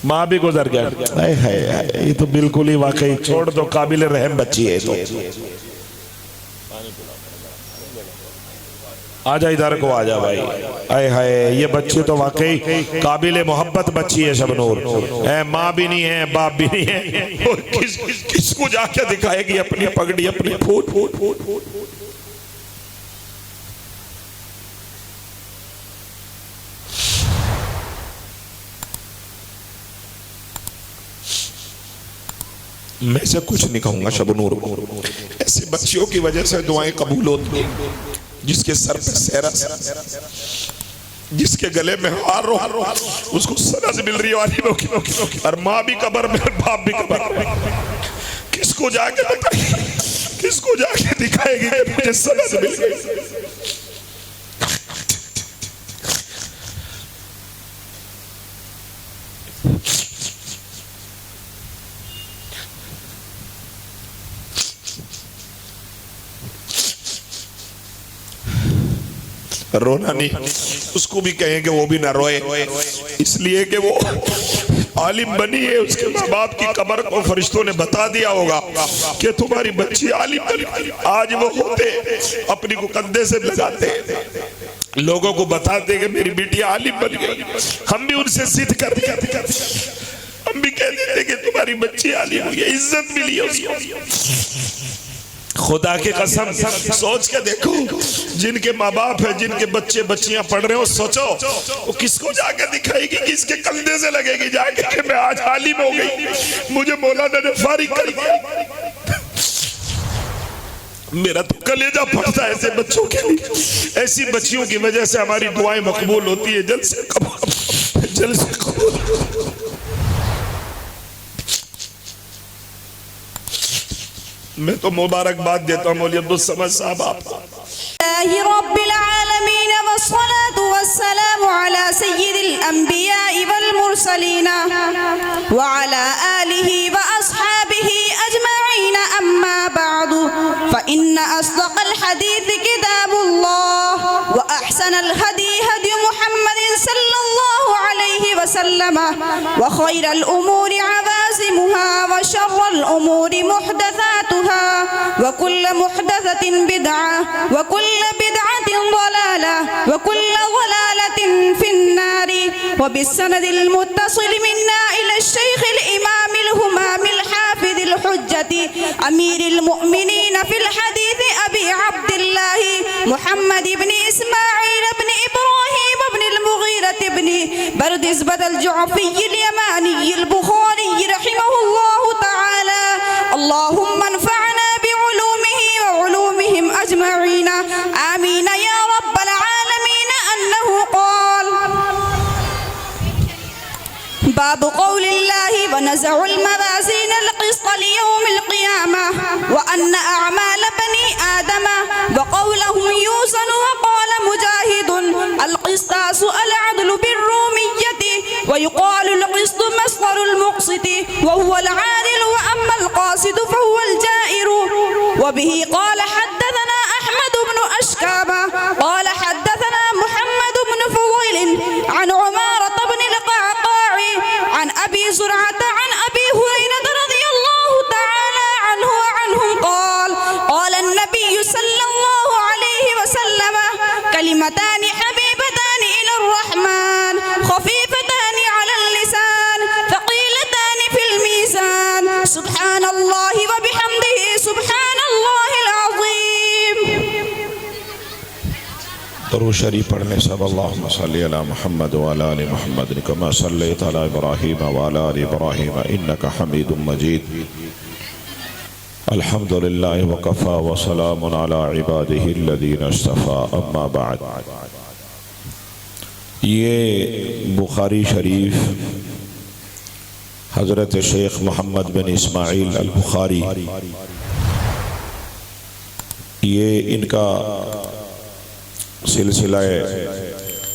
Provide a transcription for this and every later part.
माँ भी गुजर गया। ये तो बिल्कुल ही वाकई छोड़ दो, काबिल रहम बच्ची है। तो आजा इधर को, आजा भाई। आए हाय, ये बच्ची तो वाकई काबिल मोहब्बत बच्ची है शबनूर। माँ भी नहीं है, बाप भी नहीं है, और किसको जाके दिखाएगी अपनी पगड़ी, अपनी फूट फूट फूट फूट। मैं से कुछ नहीं कहूंगा शबनूर, ऐसे बच्चियों की वजह से दुआएं कबूल होती हैं। जिसके सर पे सेहरा, जिसके गले में हार उसको सनद मिल रही है, और माँ भी कब्र में, बाप भी कब्र में। किसको जाके बताएगी, किसको जाके दिखाएगी कि मुझे सनद मिल गई। रोना नहीं, उसको भी कहेंगे वो भी ना रोए, इसलिए कि वो आलिम बनी है। उसके माँ बाप की कब्र को फरिश्तों ने बता दिया होगा कि तुम्हारी बच्ची आलिम बनी। आज वो होते अपनी को कंधे से लगाते, लोगों को बताते कि मेरी बेटी आलिम बन गई। हम भी उनसे जिद कर दिया, हम भी कह देते कि तुम्हारी बच्ची आलिम हुई है, इज्जत मिली है उसको। खुदा की कसम सोच के देखो, जिनके माँ बाप है, जिनके बच्चे बच्चियां पढ़ रहे हो, सोचो वो किसको जाके दिखाएगी, किसके कंधे से लगेगी जाके कि मैं आज आलिम हो गई, मुझे मौलाना ने फारिग कर दिया। मेरा तो कलेजा फटता है ऐसे बच्चों के लिए। ऐसी बच्चियों की वजह से हमारी दुआएं मकबूल होती है, जल्द से कबूल, जल्द से कबूल। मैं तो मुबारकबाद देता हूँ मौलवी अब्दुल समद साहब आपको। रब्बिल आलमीन वस्सलातु वस्सलामु अला सय्यिदिल अंबिया वल मुरसलीन व अला आलिहि व अस्हाबिहि अजमईन, अम्मा बअदु फइन्न अस्दक़ल हदीस किताबुल्लाह व अहसनल हदी हदी मुहम्मदिन सल्लल्लाहु अलैहि वसल्लम व खैरल उमूरि अवाज़िमुहा व शर्रल उमूरि मुहदसातुहा व कुल्लु मुहदसतिन बिदअह व कुल्लु बिदअतिन ज़लालह व कुल्लु ज़लालतिन फिन्नार व बिस्सनदिल मुत्तसिल मिन्ना इला शैखिल इमामिल हुमामिल हाफिज़िल हुज्जति अमीरिल मुअमिनीन फिल हदीस अबी अब्दिल्लाह मुहम्मद इब्न इस्माईल इब्न इब्राहीम इब्न अल-मुगीरा इब्न बरदिज़बत अल-जुअफ़ी अल-यमानी अल-बुखारी रहिमहुल्लाहु तआला। अल्लाहुम्मा अनफ़अना बिउलूमिही व उलूमिहिम अजमईन, आमीन या रब्बल आलमीन। अन्नहु क़ाल बाब क़ौलिल्लाहि व नज़अुल मवाज़ीनल क़िस्त लियौमिल क़ियामह व अन्न अअमाल बनी आदम व क़ौलहुम यूज़नु व क़ाल मुजाहिदुन अल-क़िस्तासु अल-अदलु बिर्रूमिय्यति व युक़ालु अल-क़िस्तु मस्दरुल मुक़सिति व हुवल आदिलु व अम्मल क़ासिदु फ़हुवल जाइरु। व बिही क़ाल हद्दसना अहमद इब्न अशकाबा क़ाल हद्दसना मुहम्मद इब्न फ़ुज़ैल अन उमारत इब्न अल-क़अक़ा'i अन अबी ज़ुरअत अन अबी हुरैरह रज़ियल्लाहु तआला अन्हु व अन्हुम क़ाल क़ाल अन-नबी सल्लल्लाहु अलैहि वसल्लम कलिमतानि हबीबतानि इलर रहमान खफीफतानि अलल लिसान थक़ीलतानि फिल मीज़ान सुब्हानल्लाहि व बिहम्दिही सुब्हानल्लाहिल अज़ीम। दरूद शरीफ पढ़ने सब अल्लाहुम्मा सल्लि अला मुहम्मद व अला आलि मुहम्मद कमा सल्लैता अला इब्राहीम व अला आलि इब्राहीम इन्नका हमीदुम मजीद। अल्हम्दुलिल्लाहि व कफ़ा व सलामुन अला इबादिही अल्लज़ीना इस्तफ़ा, अम्मा बअद। ये बुखारी शरीफ हज़रत शेख मोहम्मद बिन इस्माईल अल बुखारी, ये इनका सिलसिला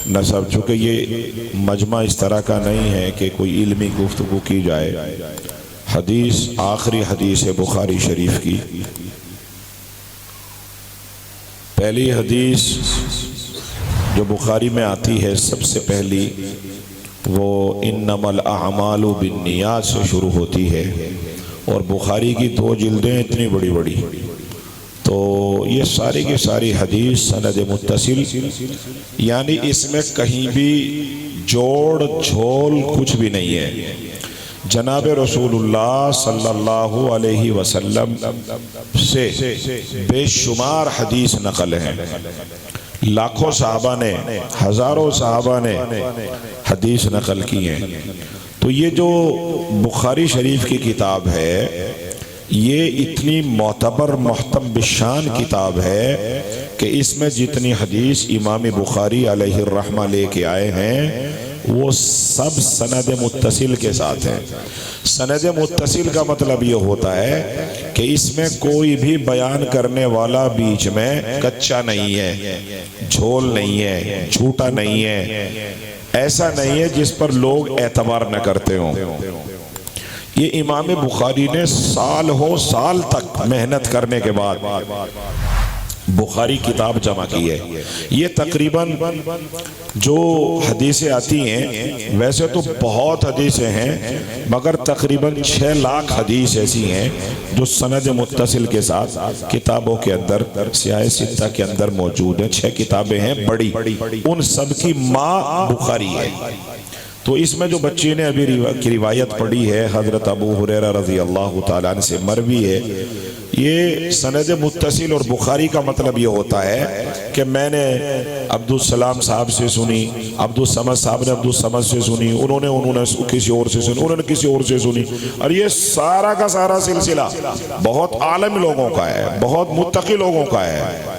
नसब, चूँकि ये मजमा इस तरह का नहीं है कि कोई इल्मी गुफ्तगू की जाए। हदीस आखिरी हदीस है बुखारी शरीफ की। पहली हदीस जो बुखारी में आती है सबसे पहली, वो इन्नमल अअमालु बिन्नियात से शुरू होती है और बुखारी की 2 जिल्दें इतनी बड़ी बड़ी, तो ये सारी की सारी हदीस सनद मुत्तसिल, यानी इसमें कहीं भी जोड़ झोल कुछ भी नहीं है। जनाब रसूलुल्लाह सल्लल्लाहु अलैहि वसल्लम से बेशुमार हदीस नकल हैं। लाखों सहाबा ने, हज़ारों सहाबा ने हदीस नकल की हैं। तो ये जो बुखारी शरीफ की किताब है, ये इतनी मोतबर मोहतम बिशान किताब है कि इसमें जितनी हदीस इमाम बुखारी अलैहि रहमा लेके आए हैं वो सब सनद मुत्तसिल के साथ है। सनद मुत्तसिल का मतलब ये होता है कि इसमें कोई भी बयान करने वाला बीच में कच्चा नहीं है, झोल नहीं है, झूठा नहीं है, ऐसा नहीं है जिस पर लोग एतबार न करते हों। ये इमाम बुखारी ने साल तक मेहनत करने के बाद बुखारी किताब जमा की है। ये तकरीबन जो हदीसें आती हैं, वैसे तो बहुत हदीसें हैं, मगर तकरीबन 6 लाख हदीस ऐसी हैं जो सनद मुत्तसिल के साथ किताबों के अंदर, सियाह सित्ता के अंदर मौजूद हैं। 6 किताबें हैं बड़ी, उन सब की माँ बुखारी है। तो इसमें जो बच्चे ने अभी की रिवायत पढ़ी है हज़रत अबू हुरैरा रज़ी अल्लाह ताला अन्हु से मरवी है, ये सनद मुत्तसिल और बुखारी का मतलब ये होता है कि मैंने अब्दुल सलाम साहब से सुनी, अब्दुल समद साहब ने अब्दुल समद से सुनी, उन्होंने किसी और से सुनी, उन्होंने किसी और से सुनी, और ये सारा का सारा सिलसिला बहुत आलम लोगों का है, बहुत मुत्तकी लोगों का है।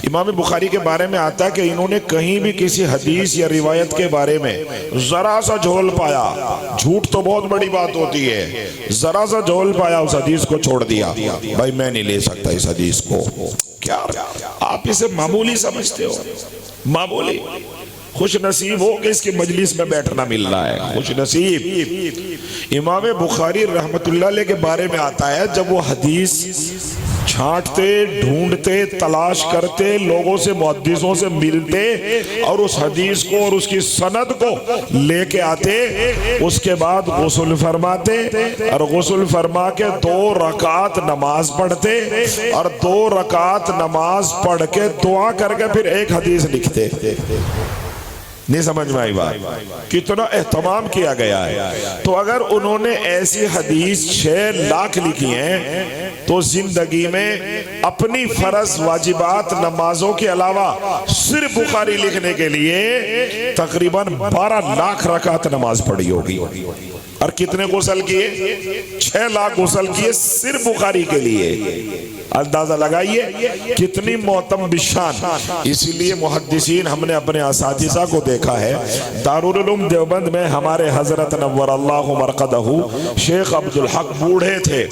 इमाम बुखारी के बारे में आता है कि इन्होंने कहीं भी किसी हदीस या रिवायत के बारे में जरा सा झोल पाया, झूठ तो बहुत बड़ी बात होती है, जरा सा झोल पाया, उस हदीस को छोड़ दिया। भाई मैं नहीं ले सकता इस हदीस को। क्या आप इसे मामूली समझते हो? मामूली? खुश नसीब हो कि इसकी मजलिस में बैठना मिल रहा है, खुश नसीब। इमाम बुखारी रहमतुल्लाह अलैह के बारे में आता है, जब वो हदीस छांटते, ढूंढते, तलाश करते, लोगों से, मुहद्दिसों से मिलते और उस हदीस को और उसकी सनद को लेके आते, उसके बाद गुस्ल फरमाते और गुस्ल फरमा के 2 रकात नमाज पढ़ते और 2 रकात नमाज पढ़ के दुआ करके फिर एक हदीस लिखते। नहीं समझ में आई बात? कितना एहतमाम किया गया है। तो अगर उन्होंने ऐसी हदीस 6 लाख लिखी हैं, तो जिंदगी में अपनी फर्ज वाजिबात नमाजों के अलावा सिर्फ बुखारी लिखने के लिए तकरीबन 12 लाख रकात नमाज पढ़ी होगी। और कितने गुस्ल किए? 6 लाख गुस्ल किए सिर्फ बुखारी के लिए। अंदाजा लगाइए कितनी मोहतम बिशान। इसीलिए मुहद्दिसीन हमने अपने असातिज़ा को देखा है। दारुल उलूम देवबंद में हमारे हजरत नव्वरल्लाहु मरक़दहू शेख अब्दुल हक बूढ़े थे,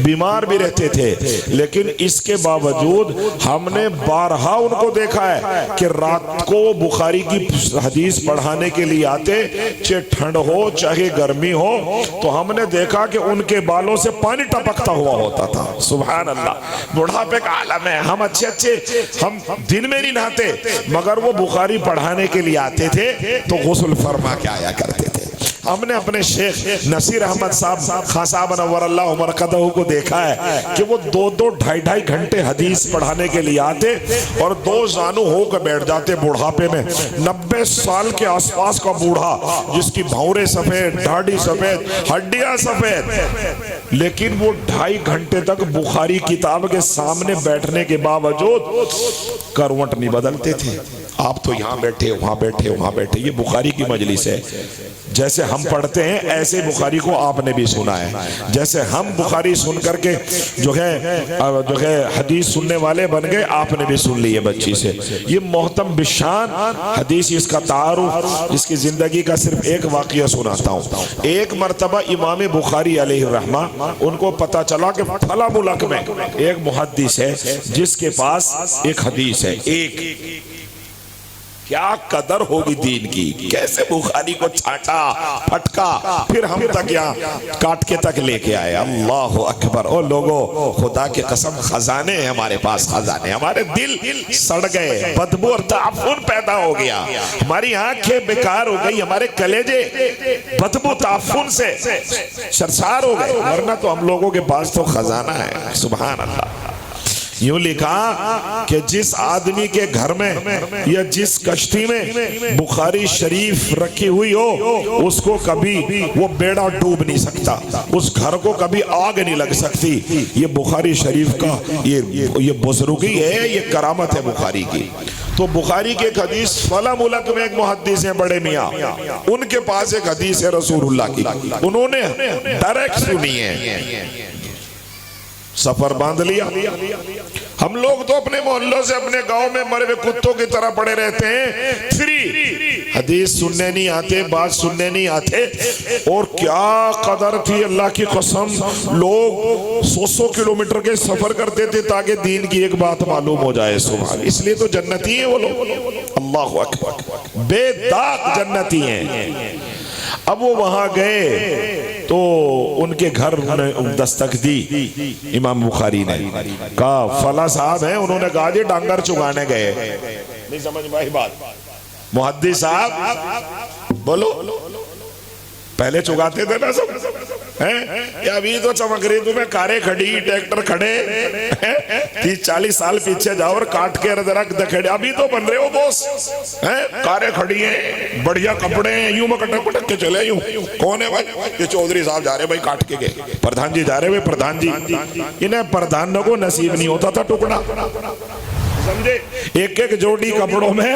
बीमार भी रहते थे, लेकिन इसके बावजूद हमने बारहा उनको देखा है कि रात को बुखारी की हदीस पढ़ाने के लिए आते, चाहे ठंड हो चाहे गर्मी हो, तो हमने देखा कि उनके बालों से पानी टपकता हुआ होता था। सुभान अल्लाह। बुढ़ापे का आलम है। हम अच्छे हम दिन में नहीं नहाते, मगर वो बुखारी पढ़ाने के लिए आते थे तो गुस्ल फरमा के आया करते थे। हमने अपने शेख नसीर अहमद साहब खां साहब नव्वरल्लाहु मरक़दहू को देखा है कि वो 2-2 ढाई घंटे हदीस पढ़ाने के लिए आते और 2 जानू होकर बैठ जाते बुढ़ापे में। 90 साल के आसपास का बूढ़ा जिसकी भौरे सफेद, दाढ़ी सफेद, हड्डियां सफेद, लेकिन वो 2.5 घंटे तक बुखारी किताब के सामने बैठने के बावजूद करवट नहीं बदलते थे। आप तो यहाँ बैठे, वहां बैठे, वहां बैठे। ये बुखारी की मजलिस है। जैसे हम पढ़ते हैं ऐसे बुखारी को आपने भी सुना है। जैसे हम बुखारी सुन करके जो है हदीस सुनने वाले बन गए, आपने भी सुन ली है बच्ची से। ये मोहतम बिशान हदीस, इसका तारुफ, इसकी जिंदगी का सिर्फ एक वाक़या सुनाता हूँ। एक मरतबा इमाम बुखारी अलैहि रहमा, उनको पता चला कि फला मुल्क में एक मुहद्दिस है जिसके पास एक हदीस है, एक क्या कदर होगी दीन की, कैसे बुखारी को छाटा फटका फिर हम तक यहाँ काट के तक लेके आए। अल्लाह अकबर। ओ लोगों, खुदा के कसम खजाने हैं हमारे पास, खजाने। हमारे दिल सड़ गए, बदबू और ताफुन पैदा हो गया, हमारी आंखें बेकार हो गई, हमारे कलेजे बदबू ताफुन से सरसार हो गए, वरना तो हम लोगों के पास तो खजाना है। सुभान अल्लाह। यूं लिखा कि जिस आदमी के घर में या जिस कश्ती में बुखारी शरीफ रखी हुई हो, उसको कभी वो बेड़ा डूब नहीं सकता, उस घर को कभी आग नहीं लग सकती। ये बुखारी शरीफ का ये बुजुर्गी है, ये करामत है बुखारी की। तो बुखारी के एक हदीस, फला मुल्क में एक मुहद्दिस है बड़े मियाँ, उनके पास एक हदीस है रसूलुल्लाह की, उन्होंने डायरेक्ट सुनी है। सफर बांध लिया। हम लोग तो अपने मोहल्लों से अपने गांव में मरे हुए कुत्तों की तरह पड़े रहते हैं, फ्री, हदीस सुनने नहीं आते, बात सुनने नहीं आते। और क्या कदर थी अल्लाह की कसम, लोग 100 किलोमीटर के सफर करते थे ताकि दीन की एक बात मालूम हो जाए। सुभान, इसलिए तो जन्नती है वो लोग। अल्लाह अकबर, बेदाग जन्नती हैं। अब वो वहां गए तो उनके घर उन्होंने दस्तक दी, इमाम बुखारी ने कहा फला साहब हैं, उन्होंने कहा जी डांगर चुगाने गए। नहीं समझ भाई बात, मुहद्दिस साहब बोलो, पहले चुगाते थे ना सब हैं, या अभी तो चमक रही तुम्हें कारें खड़ी, ट्रैक्टर खड़े, 30-40 साल पीछे जाओ और काट के रख खड़े, अभी तो बन रहे हो बॉस हैं, कारें खड़ी हैं, बढ़िया कपड़े हैं, यूं में कटक पटक के चले। यूं कौन है भाई? ये चौधरी साहब जा रहे भाई काट के गए, प्रधान जी जा रहे भाई, प्रधान जी। इन्हें प्रधानों को नसीब नहीं होता था टुकड़ा, समझे? एक एक जोड़ी कपड़ों में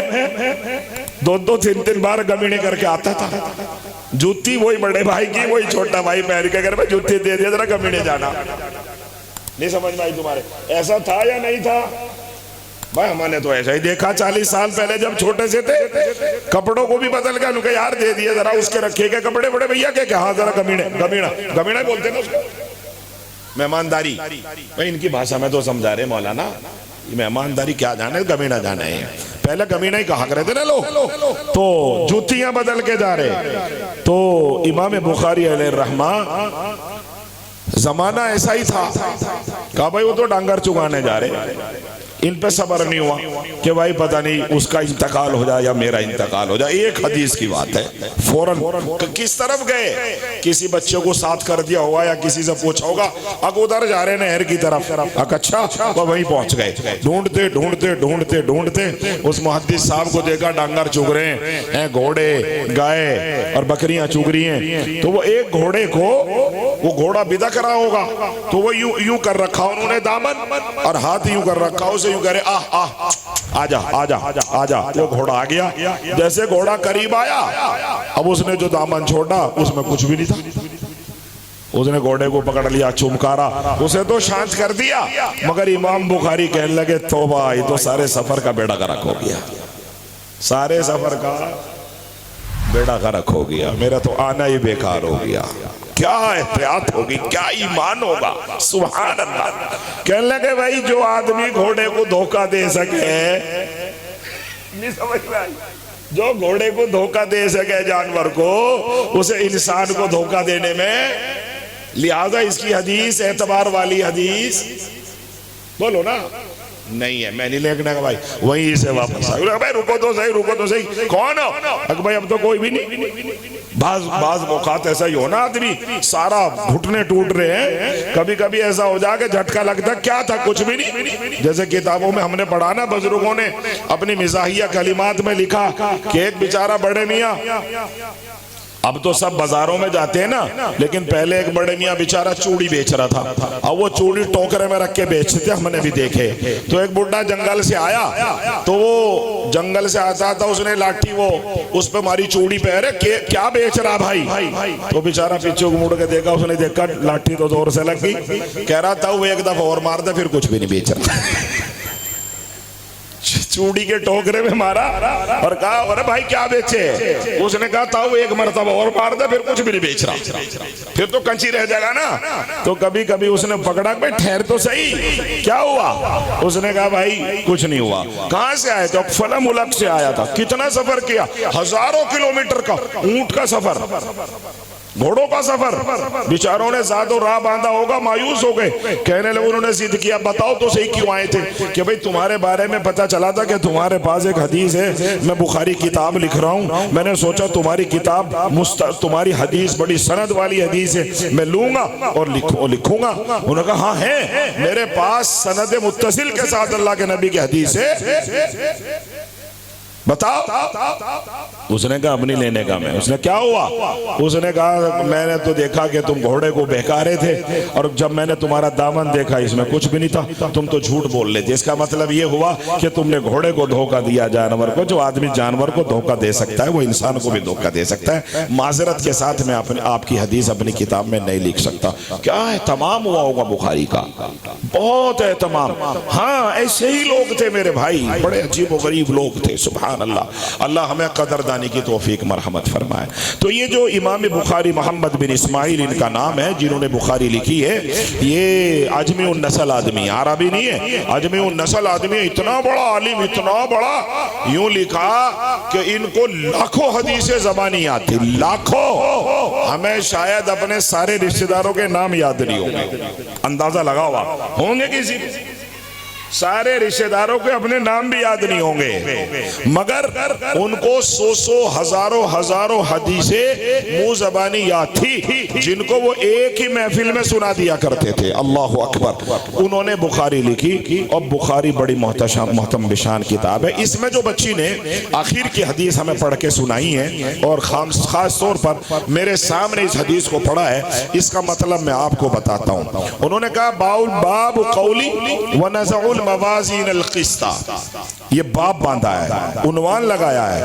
2-2, 3-3 बार गमीने करके आता था। जूती वही बड़े भाई की, वही छोटा भाई पहन के घर में जूती दे दिया, जरा गमीने जाना। नहीं समझ में आई तुम्हारे? ऐसा था या नहीं था भाई? हमने तो ऐसा ही देखा 40 साल पहले जब छोटे से थे, कपड़ों को भी बदल गया, उनके यार दे दिए जरा उसके रखे के कपड़े, बड़े भैया के हाँ जरा गमीने, गमीना बोलते ना उसको, मेहमानदारी। भाई इनकी भाषा में तो समझा रहे मौलाना, मेहमानदारी क्या जाने, गमीना जाना है। पहले गमीना ही कहा करते ना लोग, तो जूतियां बदल के जा रहे। तो इमाम बुखारी अलैहिर्रहमा, जमाना ऐसा ही था, कहा भाई वो तो डांगर चुगाने जा रहे, इन पे सब्र नहीं हुआ कि भाई पता नहीं उसका इंतकाल हो जाए या मेरा इंतकाल हो जाए। एक हदीस की बात है, फौरन किस तरफ गए, किसी बच्चे को साथ कर दिया होगा या किसी से पूछा होगा, अब उधर जा रहे नहर की तरफ, अच्छा वो वहीं पहुंच गए। ढूंढते ढूंढते ढूंढते ढूंढते उस मुहद्दिस साहब को देखा डांगर चुग रहे हैं, घोड़े गाय और बकरियां चुग रही हैं। तो वो एक घोड़े को, वो घोड़ा बिदक रहा होगा, तो वो यूं कर रखा उन्होंने दामन, और हाथ यूं कर रखा, उसे यूं करे आजा आजा आजा। वो घोड़ा आ गया, जैसे घोड़ा करीब आया, अब उसने जो दामन छोड़ा उसमें कुछ भी नहीं था, उसने घोड़े को पकड़ लिया, चुमकारा, उसे तो शांत कर दिया। मगर इमाम बुखारी कहने लगे तौबा, ये तो सारे सफर का बेड़ा गर्क हो गया, सारे सफर का बेड़ा गर्क हो गया, मेरा तो आना ही बेकार हो गया। क्या एहतियात होगी, क्या ईमान होगा। सुभान अल्लाह। कहने लगे भाई जो आदमी घोड़े को धोखा दे सके, नहीं समझ में आई, जो घोड़े को धोखा दे सके जानवर को, उसे इंसान को धोखा देने में, लिहाजा इसकी हदीस एतबार वाली हदीस बोलो ना नहीं है, मैं नहीं लेखना भाई, वहीं से वापस आ भाई, रुको तो सही, रुको तो सही, कौन हो? अगर भाई अब तो कोई भी नहीं। बाज मौकात ऐसा ही हो ना, आदमी सारा घुटने टूट रहे हैं, कभी कभी ऐसा हो जाए झटका लगता, क्या था, कुछ भी नहीं। जैसे किताबों में हमने पढ़ा ना, बुजुर्गों ने अपनी मिजाहिया कलिमात में लिखा कि एक बेचारा बड़े मियाँ, अब तो सब बाजारों में जाते हैं ना, लेकिन पहले एक बड़े मियाँ बेचारा चूड़ी बेच रहा था, अब वो चूड़ी टोकरे में रख के बेचते थे, हमने भी देखे। तो एक बुढ़ा जंगल से आया, तो वो जंगल से आता था, उसने लाठी वो उस पे मारी चूड़ी पे, अरे क्या बेच रहा भाई? तो बेचारा पीछे मुड़ के देखा, उसने देखा लाठी तो जोर से लग गई, कह रहा था वो एक दफा और मार दे, फिर कुछ भी नहीं बेच रहा। चूड़ी के टोकरे में मारा और कहा अरे भाई क्या बेचे? उसने कहा ताऊ एक मरतबा और मार दे, फिर कुछ भी नहीं बेच रहा, फिर तो कंची रह जाएगा ना। तो कभी कभी उसने पकड़ा, भाई ठहर तो सही, क्या हुआ? उसने कहा भाई कुछ नहीं हुआ। कहां से आए थे? फला मुल्क से आया था। कितना सफर किया? हजारों किलोमीटर का ऊंट का सफर, घोड़ों का सफर। बेचारों ने ज्यादा राह बांधा होगा, मायूस हो गए। कहने लगे, उन्होंने जिद किया बताओ तो सही क्यों आए थे? कि भाई तुम्हारे बारे में पता चला था कि तुम्हारे पास एक हदीस है, मैं बुखारी किताब लिख रहा हूँ, मैंने सोचा तुम्हारी किताब तुम्हारी हदीस बड़ी सनद वाली हदीस है, मैं लूंगा और लिखूंगा। उन्होंने कहा हाँ है, मेरे पास सनद मुत्तसिल के साथ अल्लाह के नबी की हदीस है, बताओ। उसने कहा अपनी लेने का मैं। उसने क्या हुआ? उसने कहा मैंने तो देखा कि तुम घोड़े को बहका रहे थे और जब मैंने तुम्हारा दामन देखा इसमें कुछ भी नहीं था, तुम तो झूठ बोल रहे थे। इसका मतलब ये हुआ कि तुमने घोड़े को धोखा दिया, जानवर को। जो आदमी जानवर को धोखा दे सकता है वो इंसान को भी धोखा दे सकता है। माजरत के साथ मैं आपकी हदीस अपनी किताब में नहीं लिख सकता। क्या एहतमाम हुआ होगा बुखारी का, बहुत एहतमाम। हाँ ऐसे ही लोग थे मेरे भाई, बड़े अजीब व गरीब लोग थे। सुभान अल्लाह, अल्लाह हमें कदरदानी की तौफीक मरहमत फरमाए। तो ये जो इमाम बुखारी मोहम्मद बिन इस्माइल इनका नाम है, जिन्होंने बुखारी लिखी है, ये अजमी उन नस्ल आदमी, अरबी नहीं है, अजमी उन नस्ल आदमी। इतना बड़ा आलिम, इतना बड़ा, यूं लिखा कि इनको लाखों हदीसें ज़बानी आती, लाखों। हमें शायद अपने सारे रिश्तेदारों के नाम याद नहीं होंगे, अंदाजा लगाओ आप, होंगे किसी सारे रिश्तेदारों के अपने नाम भी याद नहीं होंगे, मगर उनको सौ हजारों हदीसें मुंह ज़बानी याद थी, जिनको वो एक ही महफिल में सुना दिया करते थे। अल्लाह अकबर। उन्होंने बुखारी लिखी और बुखारी बड़ी मोहतम बिशान किताब है। इसमें जो बच्ची ने आखिर की हदीस हमें पढ़ के सुनाई है और खास तौर पर मेरे सामने इस हदीस को पढ़ा है, इसका मतलब मैं आपको बताता हूँ। उन्होंने कहा बाब कौली व नज़उल मवाज़ीन अल-क़िस्ता, ये बाब बांधा है, उन्वान लगाया है।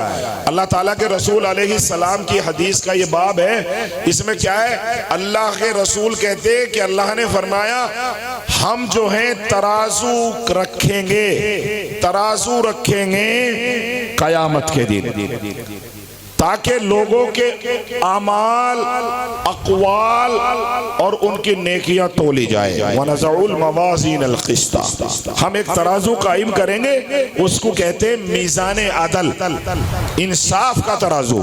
अल्लाह ताला के रसूल अलैहिस्सलाम की हदीस का ये बाब है। इसमें क्या है? अल्लाह के रसूल कहते हैं कि अल्लाह ने फरमाया हम जो हैं तराजू रखेंगे कयामत के दिन, ताकि लोगों के अमाल, अक़वाल और उनकी नेकियां तोली जाए। वनज़उल मवाज़ीन अल-क़िस्ता, हम एक तराजू कायम करेंगे, उसको कहते हैं मीज़ान अदल, इंसाफ का तराजू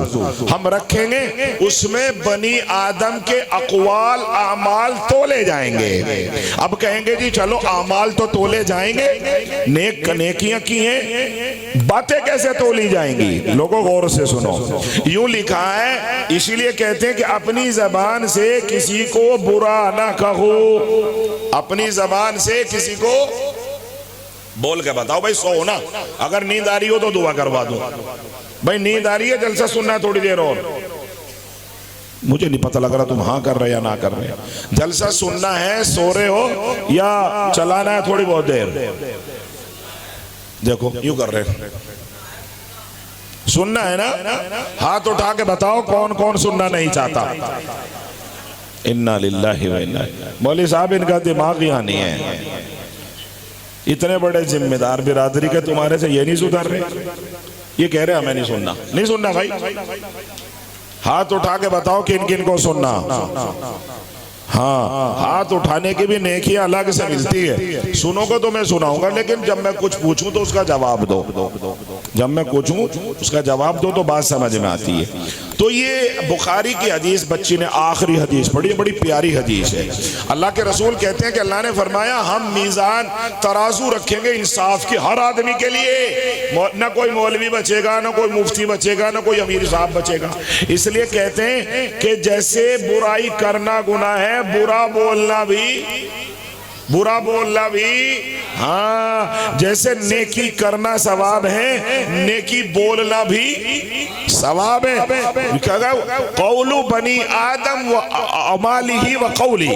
हम रखेंगे। उसमें बनी आदम के अक़वाल, अमाल तोले जाएंगे। अब कहेंगे जी चलो अमाल तो तोले जाएंगे, नेकियां की हैं, बातें कैसे तोली जाएंगी? लोगों गौर से सुनो, यूं लिखा है, इसीलिए कहते हैं कि अपनी जबान से किसी को बुरा ना कहो, अपनी जबान से किसी को बोल के बताओ भाई सो ना, अगर नींद आ रही हो तो दुआ करवा दो, भाई नींद आ रही है जलसा सुनना है थोड़ी देर और। मुझे नहीं पता लग रहा तुम हाँ कर रहे या ना कर रहे। जलसा सुनना है, सो रहे हो या चलाना है थोड़ी बहुत देर? देखो यूं कर रहे, सुनना है ना? हाथ उठा के बताओ कौन कौन सुनना नहीं चाहता। इन्ना लिल्लाहि व इन्ना इलैहि। मौलवी साहब इनका दिमाग यहाँ नहीं है, इतने बड़े जिम्मेदार बिरादरी के तुम्हारे से ये नहीं सुधर रहे, ये कह रहे हमें नहीं सुनना। नहीं सुनना भाई, हाथ उठा के बताओ किन किन को सुनना। हाँ, हाथ उठाने की भी नेकियां अलग से मिलती है। सुनो को तो मैं सुनाऊंगा, लेकिन जब मैं कुछ पूछूं तो उसका जवाब दो, जब मैं पूछूं उसका जवाब दो तो बात समझ में आती है। तो ये बुखारी की हदीस बच्ची ने आखिरी हदीस पढ़ी, बड़ी प्यारी हदीस है। अल्लाह के रसूल कहते हैं कि अल्लाह ने फरमाया हम मीज़ान तराजू रखेंगे इंसाफ की, हर आदमी के लिए। ना कोई मौलवी बचेगा, ना कोई मुफ्ती बचेगा, ना कोई अमीर साहब बचेगा। इसलिए कहते हैं कि जैसे बुराई करना गुनाह है, बुरा बोलना भी हाँ, जैसे नेकी करना सवाब है, नेकी बोलना भी सवाब है। कौलु बनी आदम व अमालिही व कौली,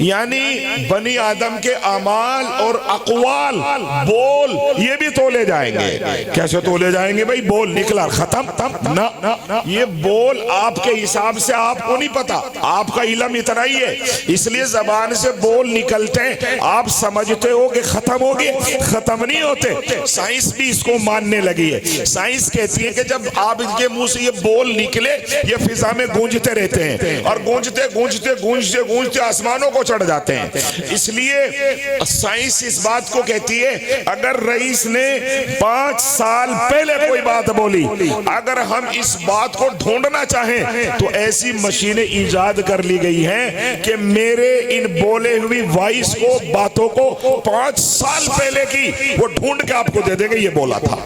यानी बनी आदम के अमाल और अक़वाल, बोल, ये भी तोले जाएंगे। कैसे तोले जाएंगे भाई? बोल निकला खत्म ना, ये बोल आपके हिसाब से आपको नहीं पता, आपका इल्म इतना ही है, इसलिए जबान से बोल निकलते हैं, आप समझते हो कि खत्म हो गए, खत्म नहीं होते। साइंस भी इसको मानने लगी है। साइंस कहती है कि जब आप इनके मुंह से ये बोल निकले, ये फिजा में गूंजते रहते हैं और गूंजते गूंजते गूंजते गूंजते आसमानों को चढ़ जाते हैं। इसलिए साइंस इस बात को कहती है, अगर रईस ने 5 साल पहले कोई बात बोली, अगर हम इस बात को ढूंढना चाहें तो ऐसी मशीनें ईजाद कर ली गई हैं कि मेरे इन बोले हुई वॉइस को, बातों को 5 साल पहले की वो ढूंढ के आपको दे देंगे, ये बोला था,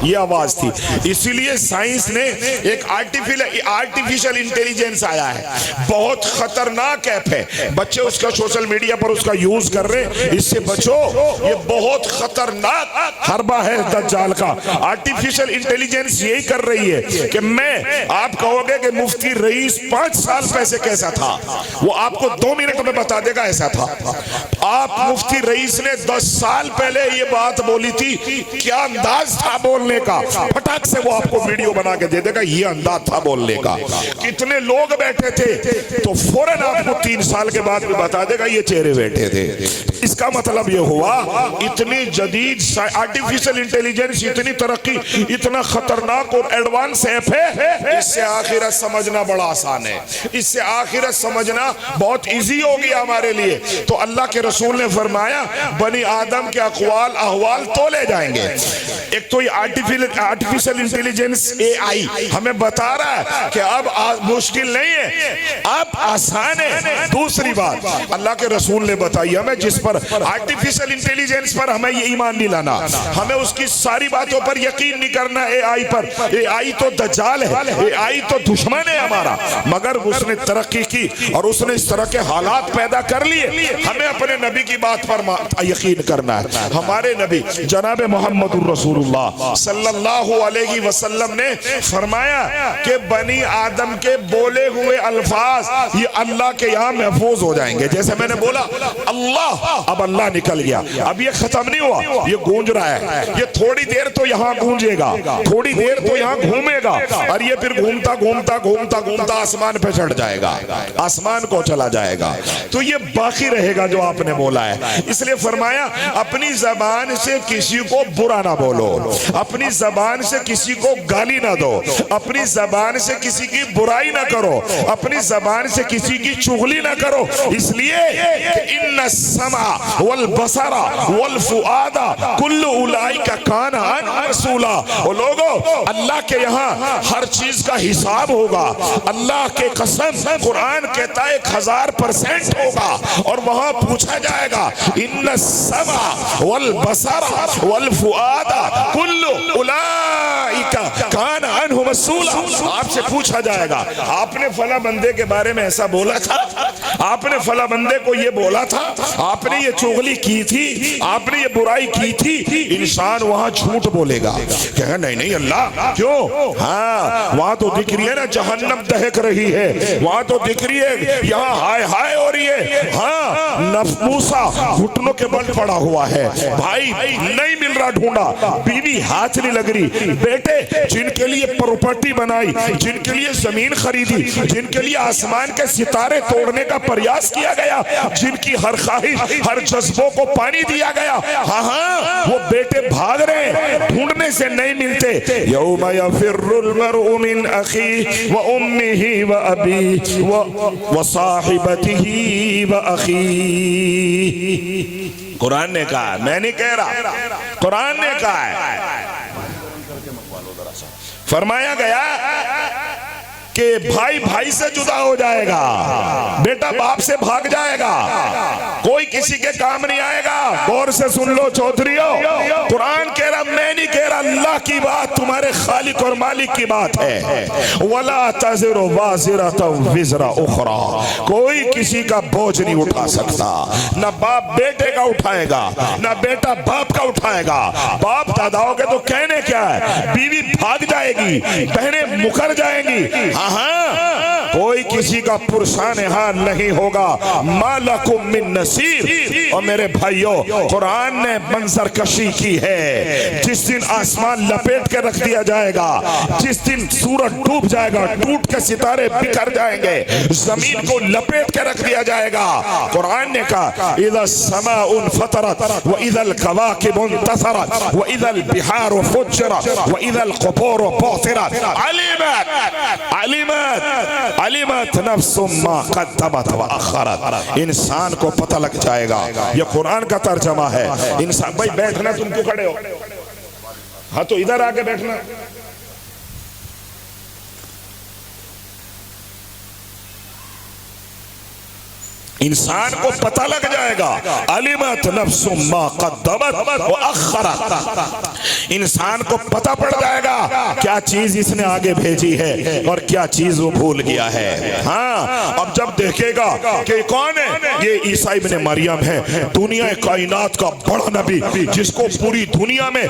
ये आवाज थी। इसीलिए साइंस ने एक आर्टिफिशियल इंटेलिजेंस आया है, बहुत खतरनाक ऐप है। बच्चे उसका सोशल मीडिया पर उसका यूज कर रहे, इससे बचो, ये बहुत खतरनाक हरबा है दज्जाल का। आर्टिफिशियल इंटेलिजेंस यही कर रही है कि मैं, आप कहोगे कि मुफ्ती रईस 5 साल पहले कैसा था, वो आपको 2 मिनट में बता देगा ऐसा था। आप मुफ्ती रईस ने 10 साल पहले ये बात बोली थी, क्या अंदाज था बोलने का, फटाक से वो आपको वीडियो बना के दे देगा, ये अंदाज था बोलने का। कितने लोग बैठे थे, तो फौरन आपको 3 साल के बाद भी बता देगा ये चेहरे बैठे थे। इसका मतलब ये हुआ, इतनी जदीद आर्टिफिशियल इंटेलिजेंस, इतनी तरक्की, इतना खतरनाक और एडवांस ऐप है, इससे आखिरत समझना बड़ा आसान है, इससे आखिरत समझना बहुत इजी हो गया हमारे लिए। तो अल्लाह के रसूल ने फरमाया बनी आदम के अक़वाल अहवाल तोले जाएंगे। एक तो ये आर्टिफिशियल इंटेलिजेंस AI हमें बता रहा है कि अब मुश्किल नहीं है, अब आसान है। दूसरी बात अल्लाह के रसूल ने बताई हमें, जिस पर आर्टिफिशियल इंटेलिजेंस पर हमें ये ईमान नहीं लाना, हमें उसकी सारी बातों पर यकीन नहीं करना। AI पर, AI तो दज्जाल है, AI तो दुश्मन है हमारा, मगर उसने तरक्की की और उसने इस तरह के हालात पैदा कर लिए, हमें अपने नबी की बात पर यकीन करना है। हमारे नबी जनाब मोहम्मदुर रसूलुल्लाह सल्लल्लाहु अलैहि वसल्लम ने फरमाया कि बनी आदम के बोले हुए अल्फाज ये अल्लाह के यहाँ महफूज हो जाएंगे। जैसे मैंने बोला अल्लाह, अब अल्लाह निकल गया, अब ये खत्म नहीं हुआ, ये गूंज रहा है, ये थोड़ी देर तो यहाँ गूंजेगा, थोड़ी देर तो यहाँ घूमेगा, और ये फिर घूमता घूमता घूमता घूमता आसमान पे चढ़ जाएगा, आसमान को चला जाएगा। तो ये बाकी रहेगा जो आपने बोला है। इसलिए फरमाया अपनी जबान से किसी को बुरा ना बोलो, अपनी जबान से किसी को गाली ना दो, अपनी जबान से किसी की बुराई ना करो, अपनी जबान से किसी की चुगली ना करो। इसलिए इन्ना समा वल बसरा वल फुआदा कुल्लु उलाइका काना रसूला। ओ लोगो, अल्लाह के यहाँ हर चीज का हिसाब होगा। अल्लाह के कसम, कुरान कहता है 1000% होगा, और वहां पूछा जाएगा इन्ना समा वल बसरा वल फुआदा कुल्लु उलाइका काना अन्हु मसूला। आपसे पूछा जाएगा आपने फला बंदे के बारे में ऐसा बोला था, आपने फला बंदे को ये बोला था, आपने ये चुगली की थी, आपने ये बुराई की थी। इंसान वहां झूठ बोलेगा, कहेगा नहीं नहीं अल्लाह क्यों, हाँ वहां तो दिख रही है ना जहन्नम दहक रही है, वहां तो दिख रही है यहाँ हाय हाय हो रही है, हाँ नफूसा घुटनों के बल पड़ा हुआ है, भाई नहीं मिल रहा ढूंढा, बीवी हाथ नहीं लग रही, बेटे जिनके लिए प्रॉपर्टी बनाई, जिनके लिए जमीन खरीदी, जिनके लिए आसमान के सितारे तोड़ने का प्रयास किया गया, जिनकी हर ख्वाहिश हर जज्बों को पानी दिया गया, हाँ हाँ वो बेटे भाग रहे हैं, ढूंढने से नहीं मिलते। यौमा यफिर्रुल मरउ मिन अखी व उम्मिही व अबी व साहिबतिही व अखी। कुरान ने कहा, मैं नहीं कह रहा, कुरान ने कहा है। फरमाया गया कि भाई भाई से जुदा हो जाएगा, बेटा बाप से भाग जाएगा, कोई किसी किसी के काम नहीं आएगा। गौर से सुन लो चौधरियों, कुरान कह रहा, मैं नहीं कह रहा, अल्लाह की बात तुम्हारे खालिक और मालिक की बात है। वला तज़िरु वाज़िरतुन विज़रा उख़रा, कोई किसी का बोझ नहीं उठा सकता। ना बाप बेटे का उठाएगा, ना बेटा बाप का उठाएगा। बाप दादाओं के तो कहने क्या है, बीवी भाग जाएगी, बहनें मुकर जाएंगी। हाँ, कोई किसी का पुरसान हाल नहीं होगा। मालकुम मिन नसीर। और मेरे भाइयों, कुरान ने मंजर कशी की है। जिस दिन आसमान लपेट के रख दिया जाएगा, जिस दिन सूरज डूब जाएगा, टूट के सितारे बिखर जाएंगे, जमीन को लपेट के रख दिया जाएगा। कुरान ने कहा, इज़ा समाउन फतरत व इज़ल कवाकिबुन तसरत व इज़ल बिहारु फुज्जरत व इज़ल क़ुबूरु बु'थिरत अलिमत नफ्सुम मा क़द्दमत व अख़रत। इंसान को पता लग जाएगा। यह कुरान का तर्जमा है। इंसान, भाई बैठना, तुम क्यों खड़े हो? हाँ तो इधर आके बैठना। इंसान को पता लग जाएगा। अलिमत नफ्सुम मा क़द्दमत व अख़रत। इंसान को पता पड़ जाएगा क्या चीज इसने आगे भेजी है और क्या चीज वो भूल गया है। हाँ, अब जब देखेगा कि कौन है, ये ईसा इब्ने मरियम है, दुनिया कायनात का बड़ा नबी, जिसको पूरी दुनिया में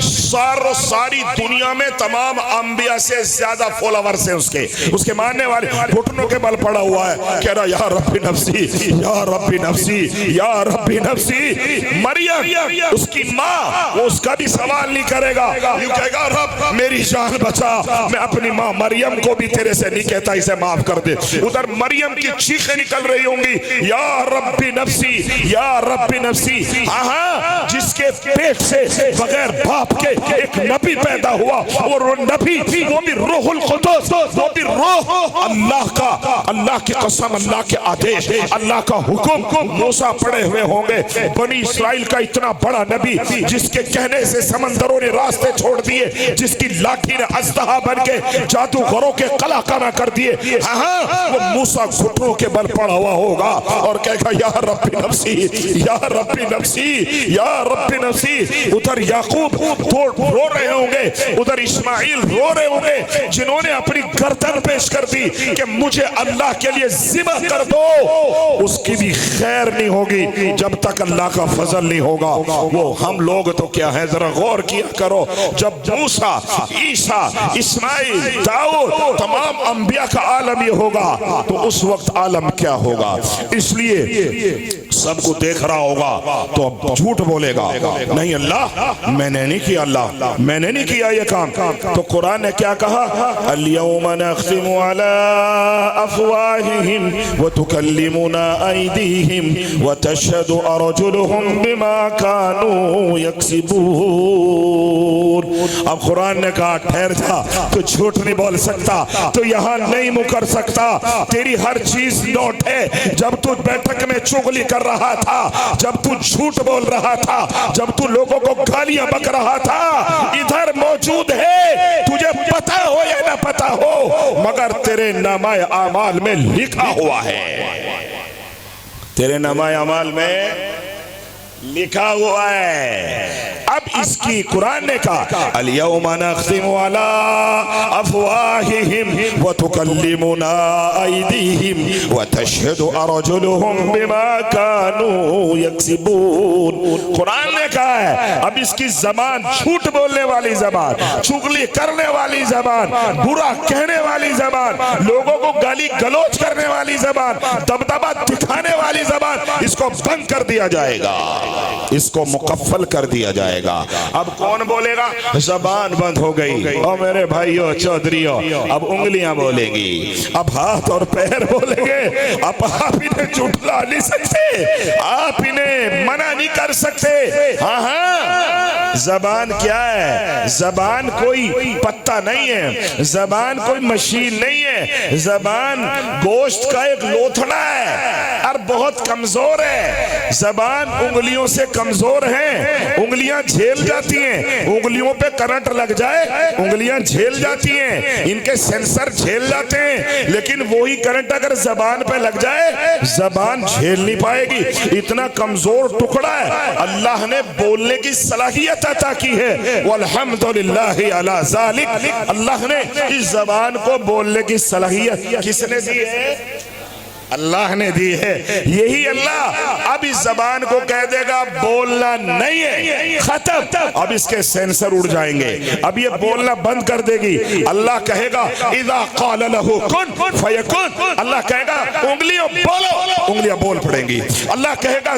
सारी दुनिया में तमाम अंबिया से ज्यादा फॉलोवर्स हैं उसके मानने वाले, घुटनों के बल पड़ा हुआ है, कह रहा या रब्बी नफ्सी या रब्बी नफ्सी या रब्बी नफ्सी। मरियम उसकी माँ, वो उसका भी सवाल नहीं करेगा, यूं कहेगा रब मेरी जान बचा। मैं अपनी माँ मरियम को भी तेरे से नहीं कहता, इसे माफ कर दे। उधर मरियम की चीखें निकल रही होंगी, या रब्बी नफ्सी या रब्बी नफ्सी। हाँ, जिसके पेट से बगैर बाप के एक नबी पैदा हुआ, और नबी वो भी रूहुल कुद्दूस, वो भी रूह अल्लाह का, अल्लाह की कसम, अल्लाह के आदेश, अल्लाह का हुक्म मूसा पड़े हुए होंगे। बनी इस्राइल का इतना बड़ा नबी, जिसके कहने से समंदरों ने रास्ते छोड़ दिए, जिसकी लाठी ने अज़दहा बन के जादूगरों के कलाकाना कर दिए। हाँ, वो मूसा घुटनों के बल पड़ा हुआ होगा और कहेगा या रब्बी नफ्सी या रब्बी नफ्सी या रब्बी नफ्सी। उधर याकूब रो रहे होंगे, उधर इस्माइल रो रहे होंगे, जिन्होंने अपनी गर्दन पेश कर दी कि मुझे अल्लाह के लिए ज़िबह कर दो। उसकी भी खैर नहीं होगी जब तक अल्लाह का फजल नहीं होगा। वो हम लोग तो क्या है, जरा गौर किया करो। जब मूसा, ईसा, इस्माइल, दाऊद, तमाम अंबिया का आलम ये होगा, तो उस वक्त आलम क्या होगा। इसलिए सबको देख रहा होगा तो अब झूठ बोलेगा, नहीं अल्लाह मैंने नहीं किया, अल्लाह मैंने नहीं किया ये काम। तो कुरान ने क्या कहा, अल-यौमा नख्तिमु अला अफ़वाहिहिम व तुकल्लिमुना अयदीहिम व तशहदु अर्जुलुहुम बिमा कानू यक्सिबून। अब कुरान ने कहा ठहर जा, तो झूठ नहीं बोल सकता, तो यहाँ नहीं मुकर सकता, तेरी हर चीज नोट है। जब तू बैठक में चुगली कर रहा था, जब तू झूठ बोल रहा था, जब तू लोगों को गालियां बक रहा था, इधर मौजूद है, तुझे पता हो या ना पता हो, मगर तेरे नामाए आमाल में लिखा हुआ है, तेरे नामाए अमाल में लिखा हुआ है। अब इसकी कुरान ने कहा अल-यौमा नख्तिमु अला अफ़वाहिहिम व तुकल्लिमुना अयदीहिम व तशहदु अर्जुलुहुम बिमा कानू यक्सिबून। कुरान ने कहा है अब इसकी जबान, झूठ बोलने वाली जबान, चुगली करने वाली जबान, बुरा कहने वाली जबान, लोगों को गाली गलौज करने वाली जबान, दबदबा दिखाने वाली जबान, इसको बंद कर दिया जाएगा, इसको मुकफ्फल कर दिया जाएगा। अब कौन बोलेगा, जबान बंद हो गई। और मेरे भाइयों चौधरियों, अब उंगलियां बोलेंगी, अब हाथ और पैर बोलेंगे। अब आप इन्हें झुठला नहीं सकते, आप इन्हें मना नहीं कर सकते। हाँ हाँ, जबान क्या है, जबान कोई पत्ता नहीं है, जबान कोई मशीन नहीं है, जबान गोश्त का एक लोथड़ा है और बहुत कमजोर है। जबान उंगलियों से कमजोर है, उंगलियां झेल जाती हैं, उंगलियों पे करंट लग जाए उंगलियां झेल जाती हैं, इनके सेंसर झेल जाते हैं, लेकिन वही करंट अगर जबान पे लग जाए जबान झेल नहीं पाएगी। पाएगी। इतना कमजोर टुकड़ा है, अल्लाह ने बोलने की सलाहियत अता की है। वल्हम्दुलिल्लाहि अला ज़ालिक, अल्लाह ने इस जबान को बोलने की सलाहियत किसने दी है? अल्लाह ने दी है। यही अल्लाह अब इस जबान को कह देगा बोलना नहीं है, खत्म, अब इसके सेंसर उड़ जाएंगे, अब ये बोलना बंद कर देगी। अल्लाह कहेगा इज़ा क़ाल लहू कुन फयकुन, अल्लाह कहेगा उंगलियों बोलो, उंगलियां बोल पड़ेंगी। अल्लाह कहेगा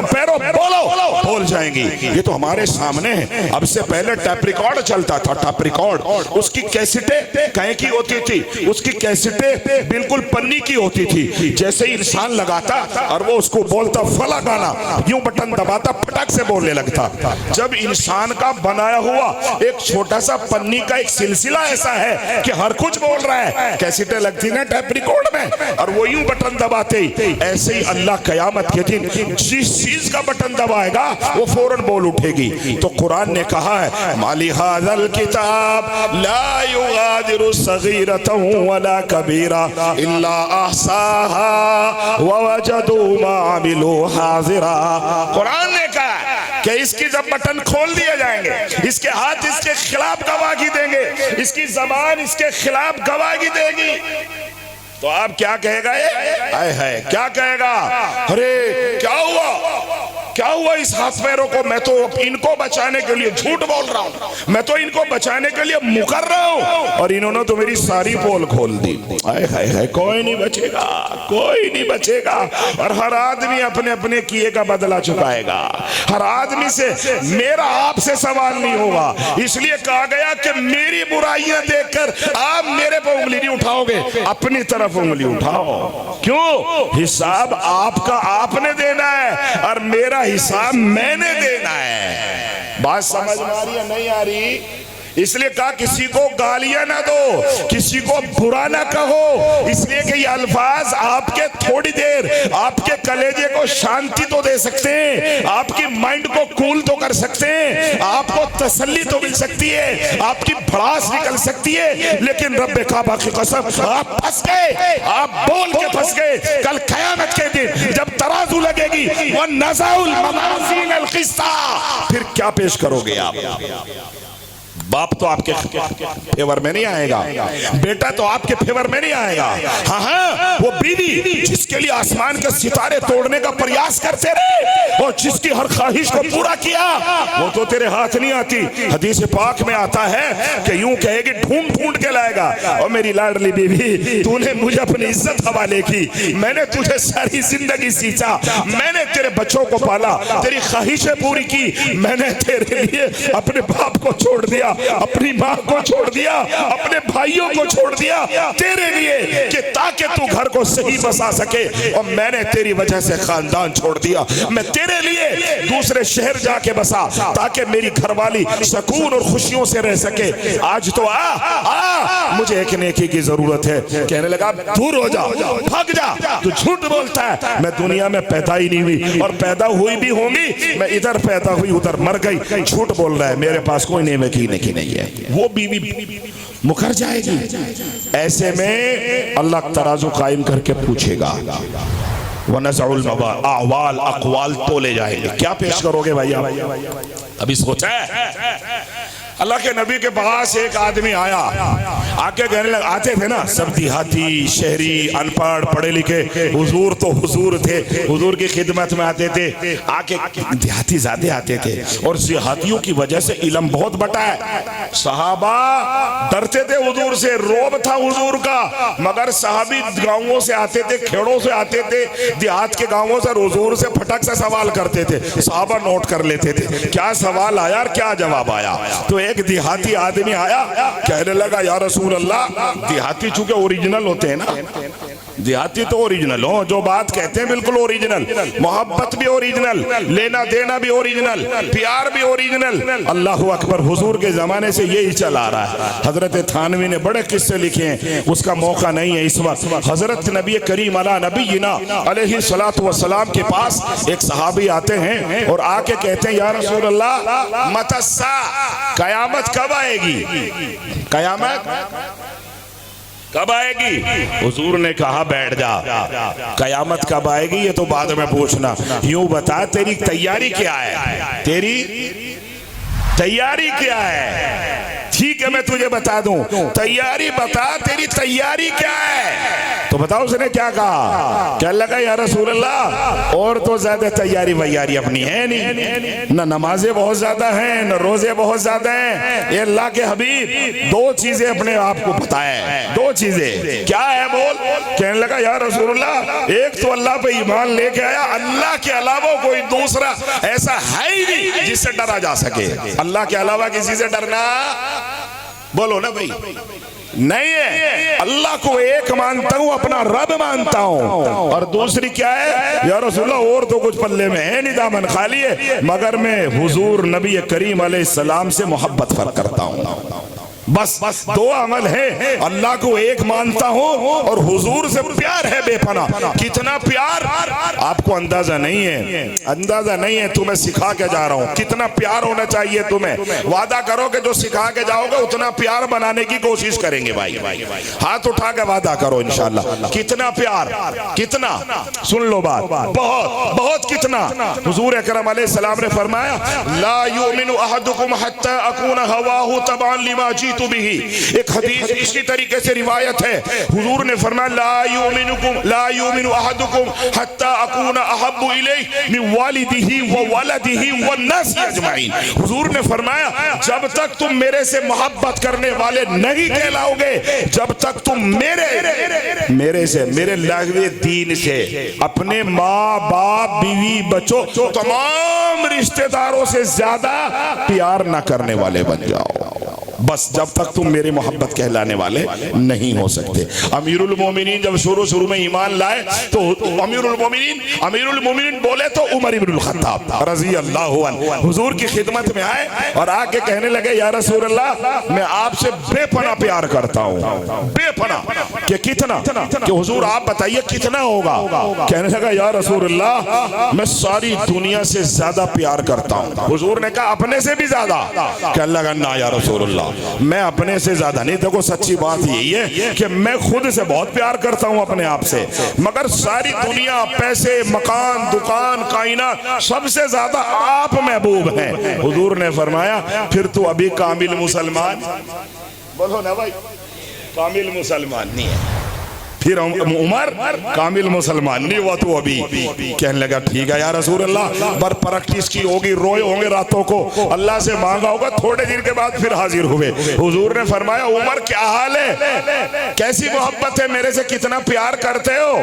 पैरों बोलो, बोल जाएंगी। ये तो हमारे सामने है। अब से पहले टैप रिकॉर्ड चलता था, टैप रिकॉर्ड, उसकी कैसेटें कहीं की होती थी, उसकी कैसेटें बिल्कुल पन्नी की होती थी। जैसे ही इंसान लगाता और वो उसको बोलता फला गाना, यूं बटन दबाता, फटक से बोलने लगता। जब इंसान का बनाया हुआ एक छोटा सा पन्नी का एक सिलसिला ऐसा है कि हर कुछ बोल रहा है, कैसेटें लगती ना टैप रिकॉर्ड में, और वो यूं बटन दबाते ही, ऐसे ही अल्लाह कयामत के दिन जिस चीज का बटन दबाएगा वो फौरन बोल उठेगी। तो कुरान ने कहा है माली हाज़ल किताब ला युगादिरु सगीरतन वला कबीरा इल्ला अहसाहा ववजदू मा अमिलू हाज़िरा। कुरान ने कहा कि इसकी जब बटन खोल दिए जाएंगे, इसके हाथ इसके खिलाफ गवाही देंगे, इसकी जबान इसके खिलाफ गवाही देगी, तो आप क्या कहेगा? ये आए है क्या कहेगा? अरे क्या हुआ, क्या हुआ इस हाथ पैरों को? मैं तो इनको बचाने के लिए झूठ बोल रहा हूँ, मैं तो इनको बचाने के लिए मुकर रहा हूँ, और इन्होंने तो मेरी सारी पोल खोल दी। आए है कोई नहीं बचेगा, कोई नहीं बचेगा। और हर आदमी अपने अपने किए का बदला चुकाएगा। हर आदमी से मेरा आपसे सवाल नहीं होगा। इसलिए कहा गया कि मेरी बुराइयां देखकर आप मेरे पर उंगली नहीं उठाओगे, अपनी तरफ उंगली उठाओ। क्यों? हिसाब आपका आपने देना है और मेरा हिसाब मैंने देना है। बात समझ में आ रही है नहीं आ रही? इसलिए कहा किसी को गालियां ना दो, किसी को बुरा ना कहो, इसलिए कि ये अल्फाज आपके थोड़ी देर आपके कलेजे को शांति तो दे सकते हैं, आपकी माइंड को कूल तो कर सकते हैं, आपको तसल्ली तो मिल सकती है, आपकी भड़ास निकल सकती है, लेकिन रब्बे काबा की कसम आप फंस गए, आप बोल के फंस गए। कल क़यामत के दिन जब तराजू लगेगी वन्नज़ाउल मवाज़ीन अल क़िस्ता, फिर क्या पेश करोगे आप? बाप तो आपके फेवर में नहीं आएगा, बेटा तो आपके फेवर में नहीं आएगा। हाँ हाँ, वो बीवी जिसके लिए आसमान के सितारे तोड़ने का प्रयास करते रहे और जिसकी हर ख्वाहिश को पूरा किया, वो तो तेरे हाथ नहीं आती। हदीस पाक में आता है कि यूं कहेगी ढूंढ ढूंढ के लाएगा, और मेरी लाडली बीवी तूने मुझे अपनी इज्जत हवाले की, मैंने तुझे सारी जिंदगी सींचा, मैंने तेरे बच्चों को पाला, तेरी ख्वाहिशें पूरी की, मैंने तेरे लिए अपने बाप को छोड़ दिया, अपनी माँ को छोड़ दिया, अपने भाइयों को छोड़ दिया तेरे लिए कि ताकि तू घर को सही बसा सके, और मैंने तेरी वजह से खानदान छोड़ दिया, मैं तेरे लिए दूसरे शहर जाके बसा ताकि मेरी घरवाली सुकून और खुशियों से रह सके। आज तो आ मुझे एक नेकी की जरूरत है। कहने लगा दूर हो जा, भाग जा, तू झूठ बोलता है, मैं दुनिया में पैदा ही नहीं हुई, और पैदा हुई भी होंगी, मैं इधर पैदा हुई उधर मर गई, झूठ बोल रहा है, मेरे पास कोई नेकी नहीं है। वो बीवी मुकर जाएगी। ऐसे में अल्लाह तराजू कायम करके पूछेगा वनज़उल अहवाल अक़वाल तोले जाएंगे। क्या पेश करोगे भाई आप? अभी सोचा है? अल्लाह के नबी के पास एक आदमी आया, आके कहने लगा, आते थे ना सब देहाती, शहरी, अनपढ़, पढ़े लिखे, हुजूर तो हुजूर थे, हुजूर की खिदमत में आते थे, आके देहाती ज़्यादा आते थे, और देहातियों की वजह से इल्म बहुत बटा है। सहाबा डरते थे हुजूर से, रोब था हुजूर का, मगर सहाबी गाँवों से आते थे, खेड़ों से आते थे, देहात के गाँवों से हुजूर से फटक से सवाल करते थे, सहाबा नोट कर लेते थे क्या सवाल आया और क्या जवाब आया। तो एक देहाती आदमी आया, कहने लगा या रसूल अल्लाह, देहाती चूंकि ओरिजिनल होते हैं ना, देहाती तो ओरिजिनल हो, जो बात कहते हैं बिल्कुल ओरिजिनल, मोहब्बत भी ओरिजिनल, लेना देना भी ओरिजिनल, प्यार भी ओरिजिनल। अल्लाह अकबर, हुजूर के जमाने से यही चला रहा है। हजरत थानवी ने बड़े किस्से लिखे हैं, उसका मौका नहीं है इस वक्त। हजरत नबी करीम अला नबीना अलैहि सलातु व सलाम के पास एक सहाबी आते हैं और आके कहते हैं या रसूल अल्लाह मतस्सा, कयामत कब आएगी? कयामत कब आएगी? हुजूर ने कहा बैठ जा, कयामत कब आएगी ये तो बाद में पूछना, यूं बता तेरी तैयारी क्या है, तेरी तैयारी क्या है? ठीक है मैं तुझे बता दूं, तैयारी बता, तेरी तैयारी क्या है? तो बताओ उसने क्या कहा, क्या लगा या रसूल अल्लाह और तो ज्यादा तैयारी वैयारी अपनी है नहीं, न नमाजें बहुत ज्यादा हैं न रोजे बहुत ज्यादा हैं। ये अल्लाह के हबीब दो चीजें अपने आप को पता है, दो चीजें क्या है बोल? कहने लगा या रसूल अल्लाह एक तो अल्लाह पे ईमान लेके आया, अल्लाह के अलावा कोई दूसरा ऐसा है ही नहीं जिससे डरा जा सके, अल्लाह के अलावा किसी से डरना बोलो ना भाई नहीं है। अल्लाह को एक मानता हूं, अपना रब मानता हूं, और दूसरी क्या है या रसूलल्लाह और तो कुछ पल्ले में है नहीं, दामन खाली है, मगर मैं हुजूर नबी करीम अलैहिस्सलाम से मोहब्बत फर्क करता हूं। बस दो अमल है, अल्लाह को एक मानता हूं और हुजूर से प्यार है बेपना। कितना प्यार आपको अंदाजा नहीं है, अंदाजा नहीं है, तुम्हें सिखा के जा रहा हूं कितना प्यार होना चाहिए तुम्हें। वादा करो कि जो सिखा के जाओगे उतना प्यार बनाने की कोशिश करेंगे भाई, हाथ उठा के वादा करो इंशाल्लाह। कितना प्यार, कितना, सुन लो बात, बहुत बहुत कितना। हुजूर अकरम अलैहिस्सलाम ने फरमाया ला युमिनु अहदुकुम हत्ता अकूना हवाहु तबान लिमा जीतु बिही। एक हदीस इसी तरीके से रिवायत है, हुजूर ने फरमाया ला युमिनु अहदुकुम हत्ता अकूना अहब्बु इलैहि मिन वालिदिही व वलदिही व नास अजमाइन। हुजूर ने फरमाया जब तक तुम मेरे से मोहब्बत करने वाले नहीं कहलाओगे, जब तक तुम मेरे से, मेरे लागवे दीन से, अपने माँ बाप बीवी बच्चों तमाम रिश्तेदारों से ज्यादा प्यार न करने वाले बन जाओ, बस जब तक तुम मेरे मोहब्बत कहलाने वाले नहीं हो सकते। अमीरुल मोमिनीन जब शुरू में ईमान लाए तो अमीरुल मोमिनीन बोले तो उमर इब्नुल खत्ताब रजी अल्लाहु अन्हु हुजूर की खिदमत में आए और आके कहने लगे या रसूल अल्लाह मैं आपसे बेपना प्यार करता हूँ, बेपना। कि कितना, कि हुजूर आप बताइए कितना होगा? कहने लगा या रसूल अल्लाह मैं सारी दुनिया से ज्यादा प्यार करता हूँ। हुजूर ने कहा अपने से भी ज्यादा? कहने लगा ना या रसूल अल्लाह मैं अपने से ज्यादा नहीं। देखो सच्ची बात यही है कि मैं खुद से बहुत प्यार करता हूं अपने आप से, मगर सारी दुनिया, पैसे, मकान, दुकान, कायनात सबसे ज्यादा आप महबूब हैं। हुजूर ने फरमाया फिर तो अभी कामिल मुसलमान, बोलो ना भाई, कामिल मुसलमान नहीं है। फिर उमर कामिल मुसलमान नहीं हुआ तो अभी। कहने लगा ठीक है या रसूल अल्लाह, पर प्रैक्टिस की होगी, रोए होंगे रातों को, अल्लाह से मांगा होगा, थोड़े दिन के बाद फिर हाजिर हुए। हुजूर ने फरमाया उमर क्या हाल है, कैसी मोहब्बत है, मेरे से कितना प्यार करते हो?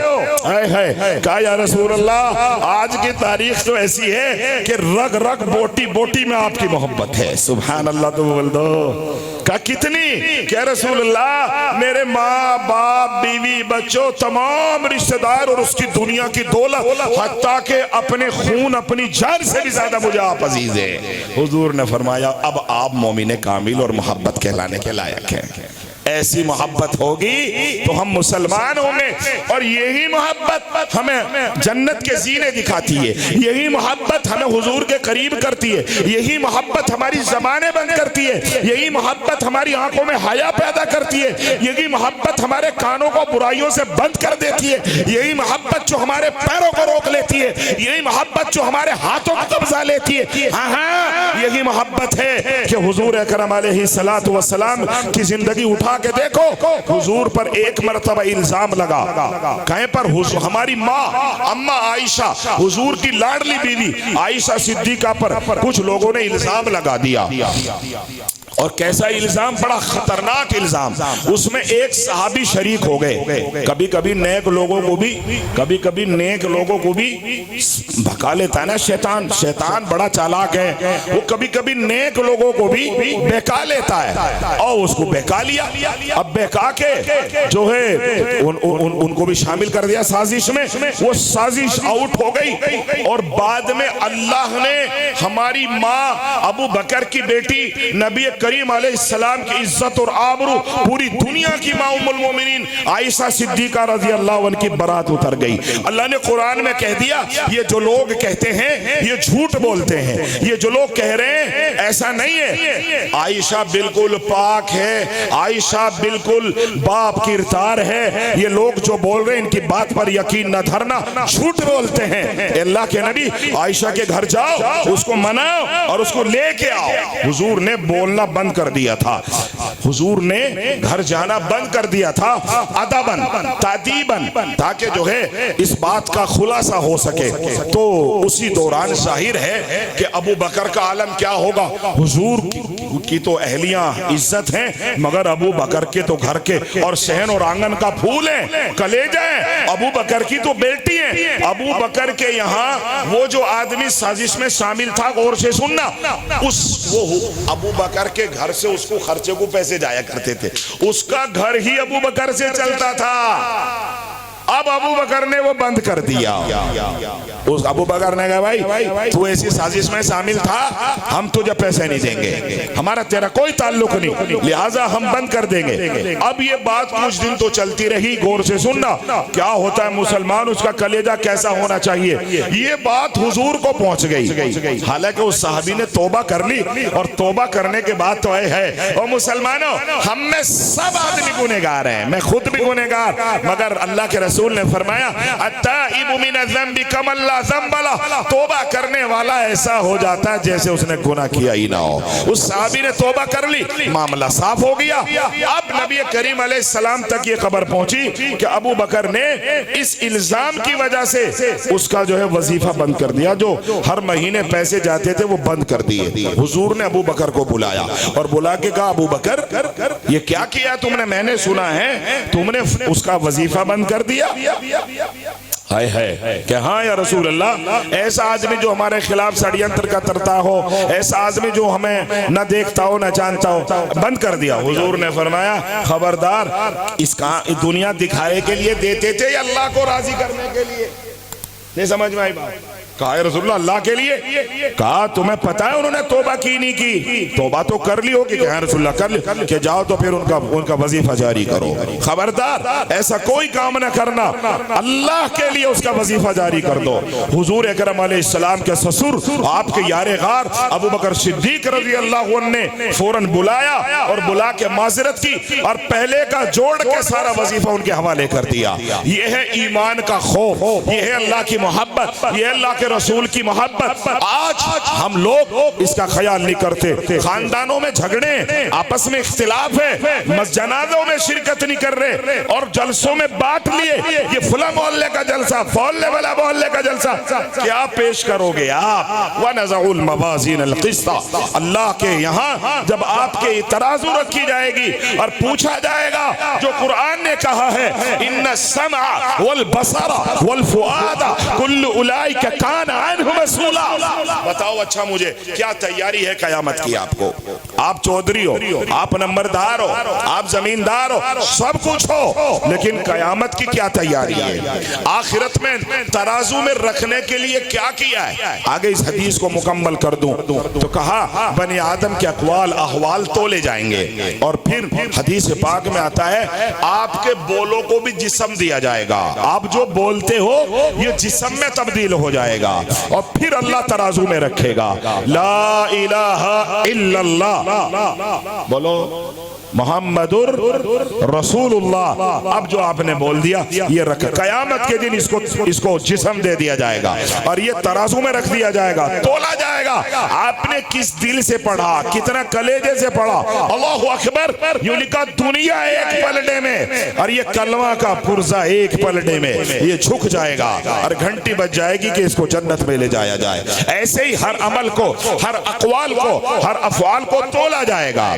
है कहा या रसूल अल्लाह आज की तारीख तो ऐसी है कि रग रग बोटी बोटी में आपकी मोहब्बत है। सुभान अल्लाह, तो बोल दो। कहा कितनी? क्या रसूल अल्लाह मेरे माँ बाप बीवी बच्चों तमाम रिश्तेदार और उसकी दुनिया की दौलत, हत्ता के अपने खून अपनी जान से भी ज्यादा मुझे आप अजीज है। हुजूर ने फरमाया अब आप मोमिन कामिल और मोहब्बत कहलाने के लायक हैं। ऐसी मोहब्बत होगी तो हम मुसलमान होंगे, और यही मोहब्बत हमें जन्नत के जीने दिखाती है, यही मोहब्बत हमें हुजूर के करीब करती है, यही मोहब्बत हमारी ज़बानें बंद करती है, यही मोहब्बत हमारी आंखों में हया पैदा करती है, यही मोहब्बत हमारे कानों को बुराइयों से बंद कर देती है, यही मोहब्बत जो हमारे पैरों को रोक लेती है, यही मोहब्बत जो हमारे हाथों को कब्जा लेती है। हाँ, यही मोहब्बत है कि हुजूर अकरम अलैहिस्सलातु वस्सलाम की जिंदगी उठा के देखो, हुजूर पर एक मरतबा इल्जाम लगा, कहीं पर हमारी माँ अम्मा आयशा, हुजूर की लाडली बीवी आयशा सिद्दीका पर कुछ लोगों ने इल्जाम लगा दिया। और कैसा इल्जाम, बड़ा खतरनाक इल्जाम। उसमें एक सहाबी शरीक हो गए। कभी कभी नेक लोगों को भी भगा लेता है ना शैतान, शैतान बड़ा चालाक है, वो कभी कभी नेक लोगों को भी बहका लेता है, और उसको बहका लिया। अब बहका के जो है उनको भी शामिल कर दिया साजिश में, वो साजिश आउट हो गई। और बाद में अल्लाह ने हमारी माँ अबू बकर की बेटी नबी करीम अलैहिस्सलाम की इज्जत और आबरू पूरी दुनिया की मां उम्मुल मोमिनीन आयशा सिद्दीका रज़ी अल्लाह अन्हा की बारात उतर गई। अल्लाह ने कुरान में कह दिया, ये जो लोग कहते हैं ये झूठ बोलते हैं, ये जो लोग कह रहे हैं ऐसा नहीं है। आयशा बिल्कुल पाक है, आयशा बिल्कुल बाप किरदार है। ये लोग जो बोल रहे हैं इनकी बात पर यकीन न धरना, झूठ बोलते हैं। अल्लाह के नबी आयशा के घर जाओ, उसको मनाओ और उसको लेके आओ। हुजूर ने बोलना बंद कर दिया था, हुजूर ने घर जाना बंद कर दिया था, अदबन तादीबन, ताकि जो है इस बात का खुलासा हो सके। तो उसी दौरान जाहिर है कि अबू बकर का आलम क्या होगा। हुजूर की तो अहलियां इज्जत हैं, मगर अबू बकर के तो घर के और सहन और आंगन का फूल है, कलेजा है। अबू बकर की तो बेटी है। अबू बकर के यहाँ वो जो आदमी साजिश में शामिल था, गौर से सुनना, वो अबू बकर के घर से उसको खर्चे को पैसे जाया करते थे, उसका घर ही अबू बकर से चलता था। अब अबू बकर ने वो बंद कर दिया। उस अबू बकर ने कहा, भाई तू ऐसी साजिश में शामिल था, हम तुझे पैसे नहीं देंगे, हमारा तेरा कोई ताल्लुक नहीं, लिहाजा हम बंद कर देंगे। अब ये बात कुछ दिन तो चलती रही। गौर से सुनना, क्या होता है मुसलमान, उसका कलेजा कैसा होना चाहिए। ये बात हुजूर को पहुंच गई। हालांकि उस साहबी ने तौबा कर ली, और तौबा करने के बाद तो है और मुसलमानों, हम में सब आदमी गुनहगार हैं, मैं खुद भी गुनहगार, मगर अल्लाह के रसूल ने फरमाया, अत्ताइबु मिन ज़ंबि कमन ला ज़ंबला, तौबा करने वाला ऐसा हो जाता है जैसे उसने गुनाह किया ही ना हो। उस साहबी ने तौबा कर ली, मामला साफ हो गया। अब नबी करीम अलैहिस्सलाम तक ये खबर पहुंची कि अबू बकर ने इस इल्जाम की वजह से उसका जो है वजीफा बंद कर दिया, जो हर महीने पैसे जाते थे वो बंद कर दिए। हुजूर ने अबू बकर को बुलाया और बुला के कहा, अबू बकर ये क्या किया तुमने, मैंने सुना है तुमने उसका वजीफा बंद कर दिया। हाय हाय, क्या हाँ या रसूल अल्लाह, ऐसा आदमी जो हमारे खिलाफ षड्यंत्र का करता हो, ऐसा आदमी जो हमें न देखता हो न जानता हो, बंद कर दिया। हुजूर ने फरमाया, खबरदार, इसका दुनिया दिखाने के लिए देते थे या अल्लाह को राजी करने के लिए। नहीं समझ में आई बात? कहा रसूलुल्लाह अल्लाह के लिए। कहा तुम्हें पता है उन्होंने तौबा की नहीं की? तौबा तो कर ली होगी। कहा रसूलुल्लाह कर ली, कि जाओ तो फिर उनका वजीफा जारी करो। खबरदार ऐसा कोई काम न करना, अल्लाह के लिए उसका वजीफा जारी कर दो। हुजूर अकरम अलैहिस्सलाम के ससुर, आपके यारे गार अबू बकर सिद्दीक रज़ी अल्लाह अन्हु ने फौरन बुलाया और बुला के माजरत की और पहले का जोड़ के सारा वजीफा उनके हवाले कर दिया। यह है ईमान का खौफ, यह है अल्लाह की मोहब्बत, यह अल्लाह के रसूल की मोहब्बत। आज हम लोग इसका ख्याल नहीं करते। खानदानों में झगड़े, आपस में इख्तिलाफ है, जनाजों में शिरकत नहीं कर रहे और जलसों में बांट लिए, ये फला मोहल्ले का जलसा, फौल्ले वाला मोहल्ले का जलसा। क्या पेश करोगे आप? वनज़उल मवाज़ीन अल क़िस्ता, अल्लाह के यहाँ जब आपके तराजू रखी जाएगी और पूछा जाएगा जो कुरान ने कहा है, इन्ना समा वल बसरा वल फुआदा कुल्लु उलाइका कान अन्हु मसूला। बताओ अच्छा मुझे क्या तैयारी है कयामत की? आपको, आप चौधरी हो, आप नंबरदार हो, आप जमींदार हो, सब कुछ हो, लेकिन कयामत की क्या तैयारी है? आखिरत में तराजू में रखने के लिए क्या किया है? आगे इस हदीस को मुकम्मल कर दूं तो कहा, बनी आदम के अक़वाल अहवाल तोले जाएंगे और फिर हदीस पाक में आता है आपके बोलों को भी जिस्म दिया जाएगा। आप जो बोलते हो ये जिस्म में तब्दील हो जाएगा और फिर अल्लाह तराजू में रखेगा। ला इलाहा इल्लल्लाह, बोलो मोहम्मदुर रसूलुल्लाह। अब जो आपने बोल दिया ये रख, कयामत के दिन इसको जिस्म दे दिया जाएगा और ये तराजू में रख दिया जाएगा, तोला जाएगा। आपने किस दिल से पढ़ा, कितना कलेजे से पढ़ा, अल्लाहु अकबर, यूं लिखा दुनिया एक पलटे में और ये कलमा का पुर्जा एक पलटे में, ये झुक जाएगा और घंटी बज जाएगी कि इसको जन्नत में ले जाया जाए। ऐसे ही हर अमल को, हर अक़वाल को, हर अफ़आल को तोला जाएगा।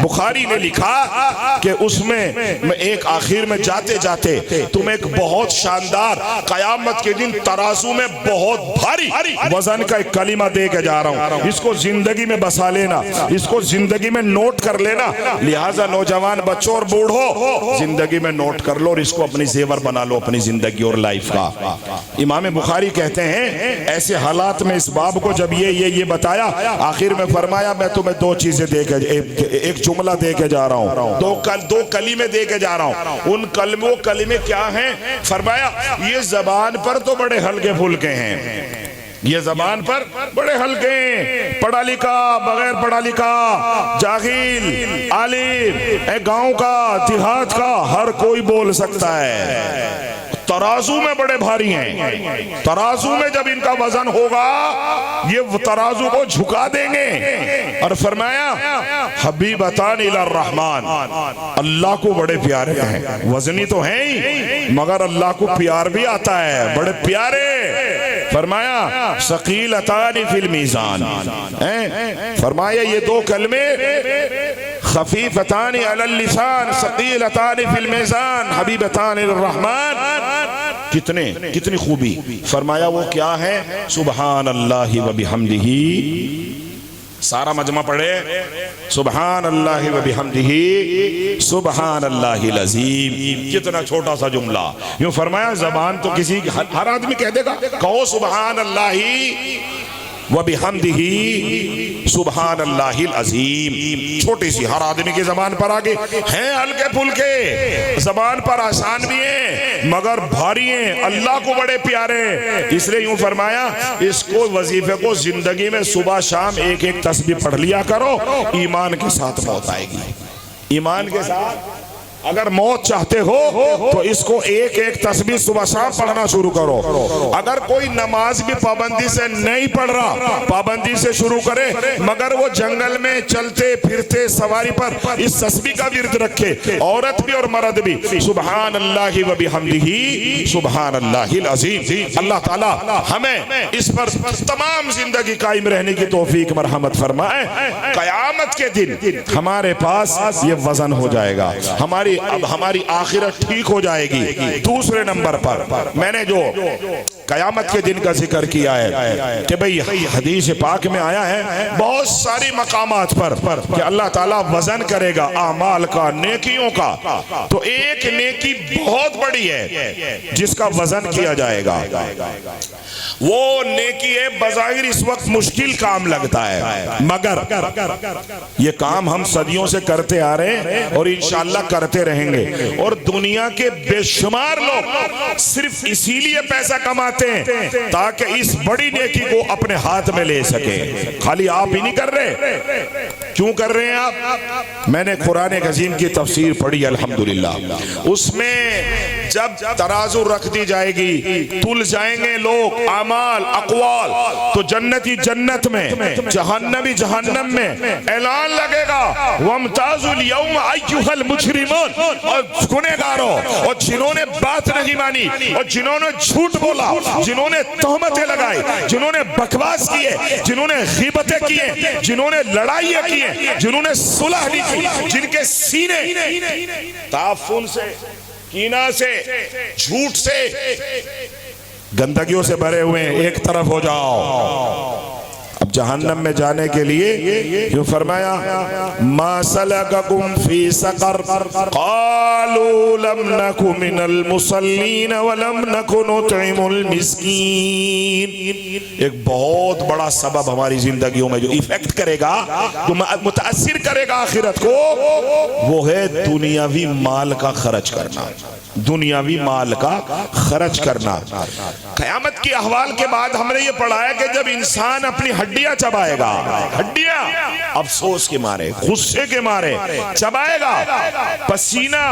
बुखारी ने लिखा लिखा कि उसमें एक आखिर में जाते जाते तुम एक बहुत शानदार कयामत के दिन तराजू में बहुत भारी वजन का एक कलीमा दे के जा रहा हूं, इसको जिंदगी में बसा लेना, इसको जिंदगी में नोट कर लेना। लिहाजा नौजवान बच्चों और बूढ़ों जिंदगी में नोट कर लो और इसको अपनी जेवर बना लो अपनी जिंदगी और लाइफ का। इमाम बुखारी कहते हैं ऐसे हालात में इस बाब को जब ये बताया, आखिर में फरमाया मैं तुम्हें दो चीजें दे के एक जुमला दे के जा रहा हूं, दो कलीमे दे के जा रहा हूं। उन कलीमे क्या हैं? फरमाया ये जबान पर तो बड़े हल्के फुल्के हैं, ये जबान पर बड़े हल्के हैं, पढ़ा लिखा बगैर पढ़ा लिखा, जाहिल आलिम, गांव का देहात का हर कोई बोल सकता है। तराजू में बड़े भारी हैं, तराजू में जब इनका वजन होगा ये तराजू को झुका देंगे। और फरमाया हबीबतान इलर रहमान, अल्लाह को बड़े प्यारे हैं, वजनी तो हैं ही मगर अल्लाह को प्यार भी आता है, बड़े प्यारे। फरमाया सकीलतान फिल मीज़ान, फरमाया ये दो कलमे खफीफतान अलल लिसान सकीलतान फिल मीज़ान हबीबतान इलर रहमान, कितनी खूबी। फरमाया वो क्या है? सुबहान अल्लाहि व बिहम्दिही, सारा मजमा पढ़े सुबहान अल्लाहि व बिहम्दिही सुबहान अल्लाहिल अज़ीम। कितना छोटा सा जुमला। यूं फरमाया जबान तो किसी हर आदमी कह देगा, कहो सुबहान अल्लाहि व बिहम्दिही सुबहान अल्लाहिल अज़ीम। छोटी सी हर आदमी की जबान पर आगे हैं, हल्के फुल्के जबान पर आसान भी हैं मगर भारी हैं, अल्लाह को बड़े प्यारे। इसलिए यूं फरमाया इसको वजीफे को जिंदगी में सुबह शाम एक एक तस्बीह पढ़ लिया करो, ईमान के साथ मौत आएगी। ईमान के साथ अगर मौत चाहते हो तो इसको एक एक तस्बीह सुबह शाम पढ़ना शुरू करो। अगर कोई नमाज भी पाबंदी से नहीं पढ़ रहा, पाबंदी से शुरू करे मगर वो जंगल में चलते फिरते सवारी पर इस तस्बीह का विर्द रखे, औरत भी और मर्द भी, सुबहान अल्लाहि व बिहम्दिही सुबहान अल्लाहिल अज़ीम। अल्लाह ताला हमें इस पर तमाम जिंदगी कायम रहने की तौफीक मरहमत फरमाए। कयामत के दिन हमारे पास ये वजन हो जाएगा, अब हमारी आखिरत ठीक हो जाएगी। दूसरे नंबर पर मैंने जो कयामत के दिन का जिक्र किया है कि भाई हदीस पाक में आया है बहुत सारी मकामात पर कि अल्लाह ताला वजन करेगा आमाल का, नेकियों का। तो एक नेकी बहुत बड़ी है जिसका वजन किया जाएगा, वो नेकी है बज़ाहिर इस वक्त मुश्किल काम लगता है मगर ये काम हम सदियों से करते आ रहे हैं और इंशाअल्लाह करते रहेंगे। और दुनिया के बेशुमार लोग सिर्फ इसीलिए पैसा कमाते हैं ताकि इस बड़ी नेकी को अपने हाथ में ले सके। खाली आप ही नहीं कर रहे, क्यों कर रहे हैं आप? मैंने कुरान अज़ीम की तफसीर पढ़ी अल्हम्दुलिल्लाह, उसमें जब तराजू रख दी जाएगी, तुल जाएंगे लोग अमाल अक़वाल, तो जन्नती जन्नत में, जहन्नमी जहन्नम में। ऐलान लगेगा वमताजुल यौम अय्युहल मुजरिमून, और गुनहगारों और जिन्होंने बात नहीं मानी और जिन्होंने झूठ बोला, जिन्होंने तहमतें लगाई, जिन्होंने बकवास किए, जिन्होंने ग़ीबतें किए, जिन्होंने लड़ाइयाँ की, जिन्होंने सुलह नहीं की, जिनके सीने ताफुन से, कीना से, झूठ से, गंदगियों से भरे हुए हैं, एक तरफ हो जाओ। अब जहन्नम में जाने के लिए यूं फरमाया मा सलककुम फी सकर क़ालू लम नकु मिनल मुसल्लीन व लम नकु नुतइमुल मिस्कीन। एक बहुत बड़ा सबब हमारी जिंदगियों में जो इफेक्ट करेगा, जो मुतासिर करेगा आखिरत को, वो है दुनियावी माल का खर्च करना, दुनियावी माल का खर्च करना। कयामत की अहवाल के बाद हमने ये पढ़ा है कि जब इंसान अपनी हड्डियां चबाएगा, हड्डियां अफसोस के मारे, गुस्से के मारे चबाएगा, पसीना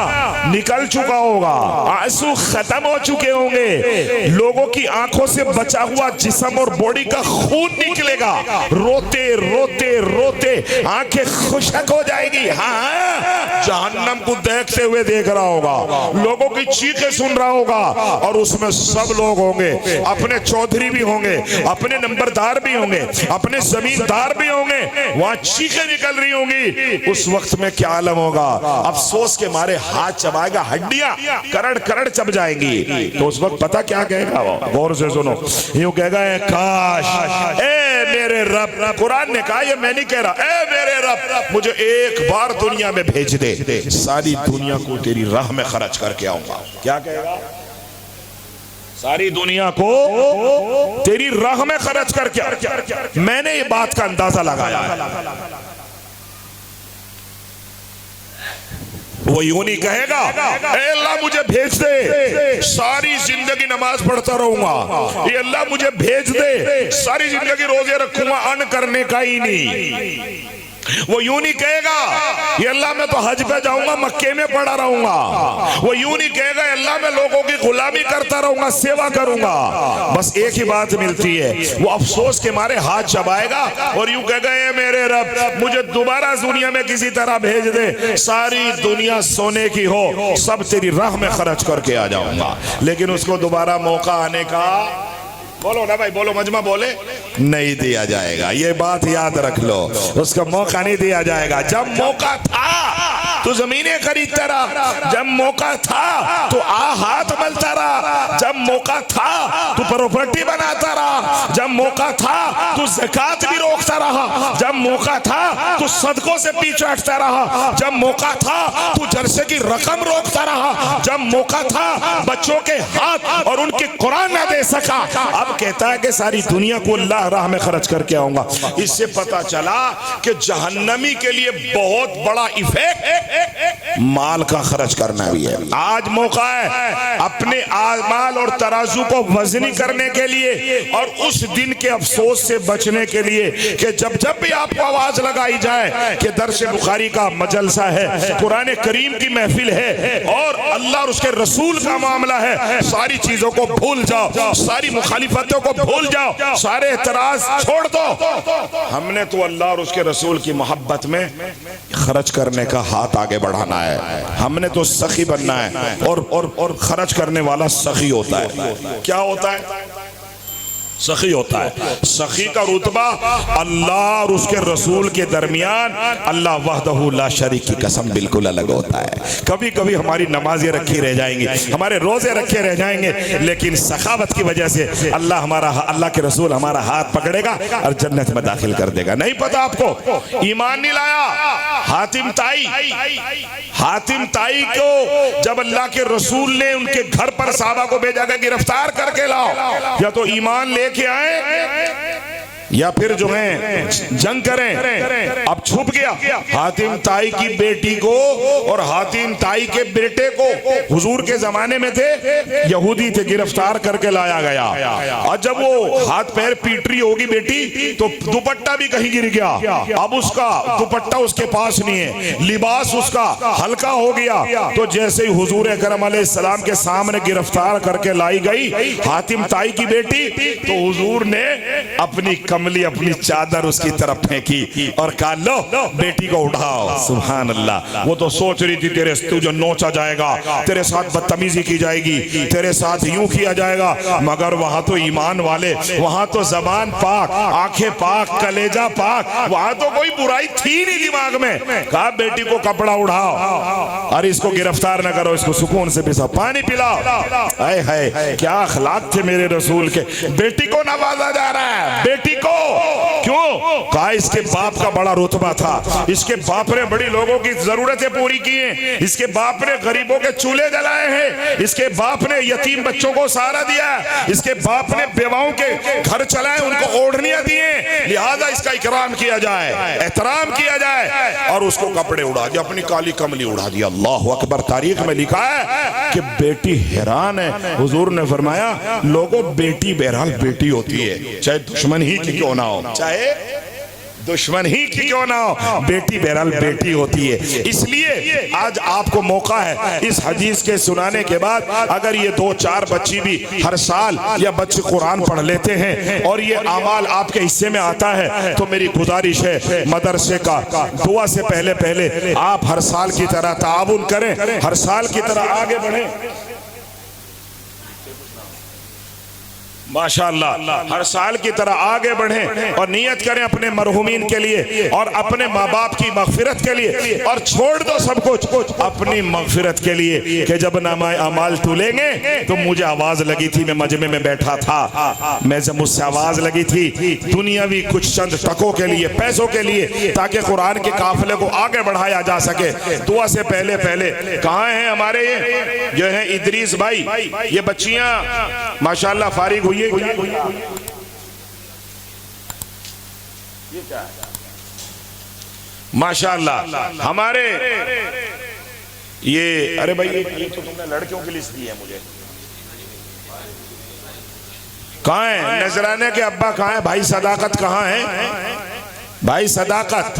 निकल चुका होगा, आंसू खत्म हो चुके होंगे, लोगों की आंखों से बचा हुआ जिस्म और बॉडी का खून निकलेगा, रोते रोते रोते आंखें खुशक हो जाएगी। हाँ, जहन्नम को देखते हुए देख रहा होगा, लोगों की चीखें सुन रहा होगा, और उसमें सब लोग होंगे, अपने चौधरी भी होंगे, अपने नंबरदार भी होंगे, अपने जमींदार भी होंगे, वहां चीखें निकल रही होंगी। उस वक्त में क्या आलम होगा, अफसोस के मारे हाथ चबाएगा, हड्डियां करड़ करड़ चब जाएंगी। तो उस वक्त पता क्या कहेगा वो, गौर से सुनो, यूं कहेगा काश ए मेरे रब, कुरान ने कहा, ये मैं नहीं कह रहा, ए मेरे रब मुझे एक बार दुनिया में भेज दे, सारी दुनिया को तेरी राह में खर्च करके आऊंगा। क्या कहेगा, सारी दुनिया को तेरी राह में खर्च करके। मैंने ये बात का अंदाजा लगाया है। वो यूं नहीं कहेगा, ए अल्लाह मुझे भेज दे, सारी जिंदगी नमाज पढ़ता रहूंगा, ये अल्लाह मुझे भेज दे, सारी जिंदगी रोजे रखूंगा, अन करने का ही नहीं। वो यूं नहीं कहेगा, ये अल्लाह मैं तो हज पे जाऊंगा, मक्के में पड़ा रहूंगा। वो यूं नहीं कहेगा, अल्लाह मैं लोगों की गुलामी करता रहूंगा, सेवा करूंगा। बस एक ही बात मिलती है, वो अफसोस के मारे हाथ चबाएगा और यूं कहेगा, ये मेरे रब मुझे दोबारा दुनिया में किसी तरह भेज दे, सारी दुनिया सोने की हो, सब तेरी राह में खर्च करके आ जाऊंगा। लेकिन उसको दोबारा मौका आने का, बोलो ना भाई, बोलो, मजमा बोले, नहीं दिया जाएगा। ये बात याद रख लो, उसका मौका नहीं दिया जाएगा। जब मौका था तो जमीनें खरीदता रहा, जब मौका था तो हाथ मलता रहा, जब मौका था तो प्रॉपर्टी बनाता रहा, जब मौका था तो ज़कात भी रोकता रहा, जब मौका था तो सदकों से पीछे हटता रहा, जब मौका था तो जरसे की रकम रोकता रहा, जब मौका था बच्चों के हाथ और उनके कुरान न दे सका, अब कहता है कि सारी दुनिया को अल्लाह राह में खर्च करके आऊंगा। इससे पता चला कि जहन्नमी के लिए बहुत बड़ा इफेक्ट माल का खर्च करना भी है। आज मौका है अपने आमाल और तराजू को वजनी करने के लिए और उस दिन के अफसोस से बचने के लिए कि जब जब भी आपको आवाज लगाई जाए कि दर्स बुखारी का मजलसा है, कुरान करीम की महफिल है और अल्लाह और उसके रसूल का मामला है, सारी चीजों को भूल जाओ, सारी मुखालिफतों को भूल जाओ, सारे एतराज छोड़ दो। हमने तो अल्लाह और उसके रसूल की मोहब्बत में खर्च करने का हाथ आगे बढ़ाना है, हमने तो सखी बनना है। और खर्च करने वाला सखी होता है। क्या होता है? सखी होता है। सखी का रुतबा अल्लाह और उसके रसूल के दरमियान अल्लाह वहदहू ला शरीक की कसम बिल्कुल अलग होता है। कभी कभी हमारी नमाजें रखी रह जाएंगी, हमारे रोजे रखे रह जाएंगे, लेकिन सखावत की वजह से अल्लाह के रसूल हमारा हाथ पकड़ेगा और जन्नत में दाखिल कर देगा। नहीं पता आपको? ईमान नहीं लाया हातिम ताई को जब अल्लाह के रसूल ने उनके घर पर साहबा को भेजा कि गिरफ्तार करके लाओ, या तो ईमान लेके आए या फिर जो है जंग करें। अब छुप गया, हातिम ताई की बेटी को और हातिम ताई के बेटे को हुजूर के जमाने में थे, यहूदी थे, गिरफ्तार करके लाया गया। और जब वो हाथ पैर पीट रही होगी बेटी तो दुपट्टा भी कहीं गिर गया। अब उसका दुपट्टा उसके पास नहीं है, लिबास उसका हल्का हो गया। तो जैसे ही हुजूर अकरम अलैहिस्सलाम के सामने गिरफ्तार करके लाई गई हातिम ताई की बेटी, तो हुजूर ने अपनी चादर उसकी तरफ फेंकी और कहा, लो बेटी को उठाओ। सुभान अल्लाह। वो तो सोच रही थी तेरे तुझे नोचा जाएगा, तेरे साथ बदतमीजी की जाएगी, तेरे साथ यूं किया जाएगा, मगर वहां तो ईमान वाले, वहां तो जबान पाक, आंखें पाक, कलेजा पाक, वहां तो कोई बुराई थी नहीं दिमाग में। कहा बेटी को कपड़ा उठाओ और इसको गिरफ्तार न करो, इसको सुकून से पिसाओ, पानी पिलाओ। हाय हाय क्या अखलाक थे मेरे रसूल के। बेटी को नवाजा जा रहा है, बेटी को क्यों? कहा इसके बाप का बड़ा रुतबा था, इसके बाप ने बड़ी लोगों की जरूरतें पूरी की हैं, इसके बाप ने गरीबों के चूल्हे जलाए हैं, इसके बाप ने यतीम बच्चों को सहारा दिया, इसके बाप ने बेवाओं के घर चलाए, उनको ओढ़नियां दी हैं, लिहाजा इसका इकराम किया जाए, एहतराम किया जाए। और उसको कपड़े उड़ा दिया, अपनी काली कमली उड़ा दिया। अल्लाह अकबर। तारीख में लिखा है कि बेटी हैरान है। हुजूर ने फरमाया लोगों बेटी बहरहाल बेटी होती है, चाहे दुश्मन ही की क्यों ना हो, चाहे दुश्मन ही की क्यों ना हो, बेटी बहरहाल बेटी होती है। इसलिए आज आपको मौका है इस हदीस के सुनाने के बाद, अगर ये 2-4 बच्ची भी हर साल या बच्चे कुरान पढ़ लेते हैं और ये अमाल आपके हिस्से में आता है, तो मेरी गुजारिश है मदरसे का दुआ से पहले आप हर साल की तरह ताउन करें, हर साल की तरह आगे बढ़ें। माशाअल्लाह हर साल की तरह आगे बढ़ें और नियत करें अपने मरहुमीन के लिए और अपने माँ बाप की मगफिरत के लिए, और छोड़ दो सब कुछ अपनी मगफिरत के लिए कि जब नामाए अमाल तुलेंगे तो मुझे आवाज लगी थी, मैं मजमे में बैठा था, मैं जब मुझसे आवाज लगी थी दुनियावी कुछ चंद टकों के लिए, पैसों के लिए, ताकि कुरान के काफिले को आगे बढ़ाया जा सके। दुआ से पहले कहाँ हैं हमारे ये जो है इदरीस भाई, ये बच्चियां माशाअल्लाह फारिग हुई, माशाअल्लाह हमारे ये, अरे भाई ये तो तुमने लड़कियों की लिस्ट दी है मुझे, कहाँ है नजराने के अब्बा, कहाँ है भाई सदाकत, कहाँ है भाई सदाकत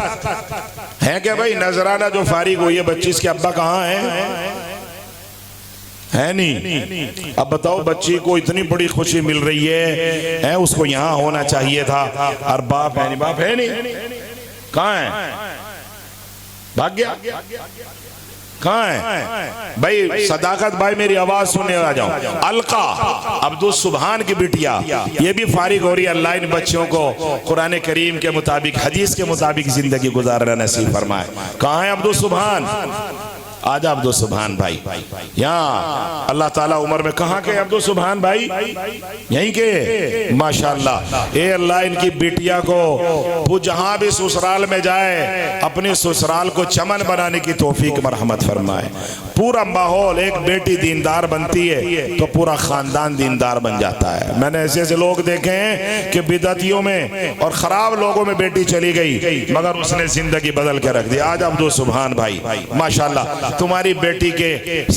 है क्या भाई? नजराना जो फारिग हुई है बच्ची, इसके अब्बा कहाँ है नहीं? अब बताओ बच्ची को इतनी बड़ी खुशी मिल रही है उसको यहाँ होना चाहिए था, और बाप है नहीं, बाप है नहीं, कहाँ है? भाग गया, कहाँ है भाई? सदाकत भाई मेरी आवाज सुनने आ जाओ। अलका अब्दुल सुभान की बिटिया ये भी फारिग हो रही है। अल्लाह इन बच्चों को कुरान करीम के मुताबिक, हदीस के मुताबिक जिंदगी गुजारना नसीब फरमाए। कहाँ है अब्दुल सुभान? आजा अब्दुल सुभान भाई, यहाँ अल्लाह ताला उम्र में, कहाँ के अब्दुल सुभान भाई? यहीं के माशाअल्लाह। ए अल्लाह इनकी बिटिया को वो जहाँ भी ससुराल में जाए अपने ससुराल को चमन बनाने की तौफीक मरहमत फरमाए। पूरा माहौल, एक बेटी दीनदार बनती है तो पूरा खानदान दीनदार बन जाता है। मैंने ऐसे ऐसे लोग देखे हैं कि बिदअतियों में और खराब लोगों में बेटी चली गई मगर उसने जिंदगी बदल के रख दी। आज अब्दुल सुभान भाई माशाअल्लाह तुम्हारी बेटी के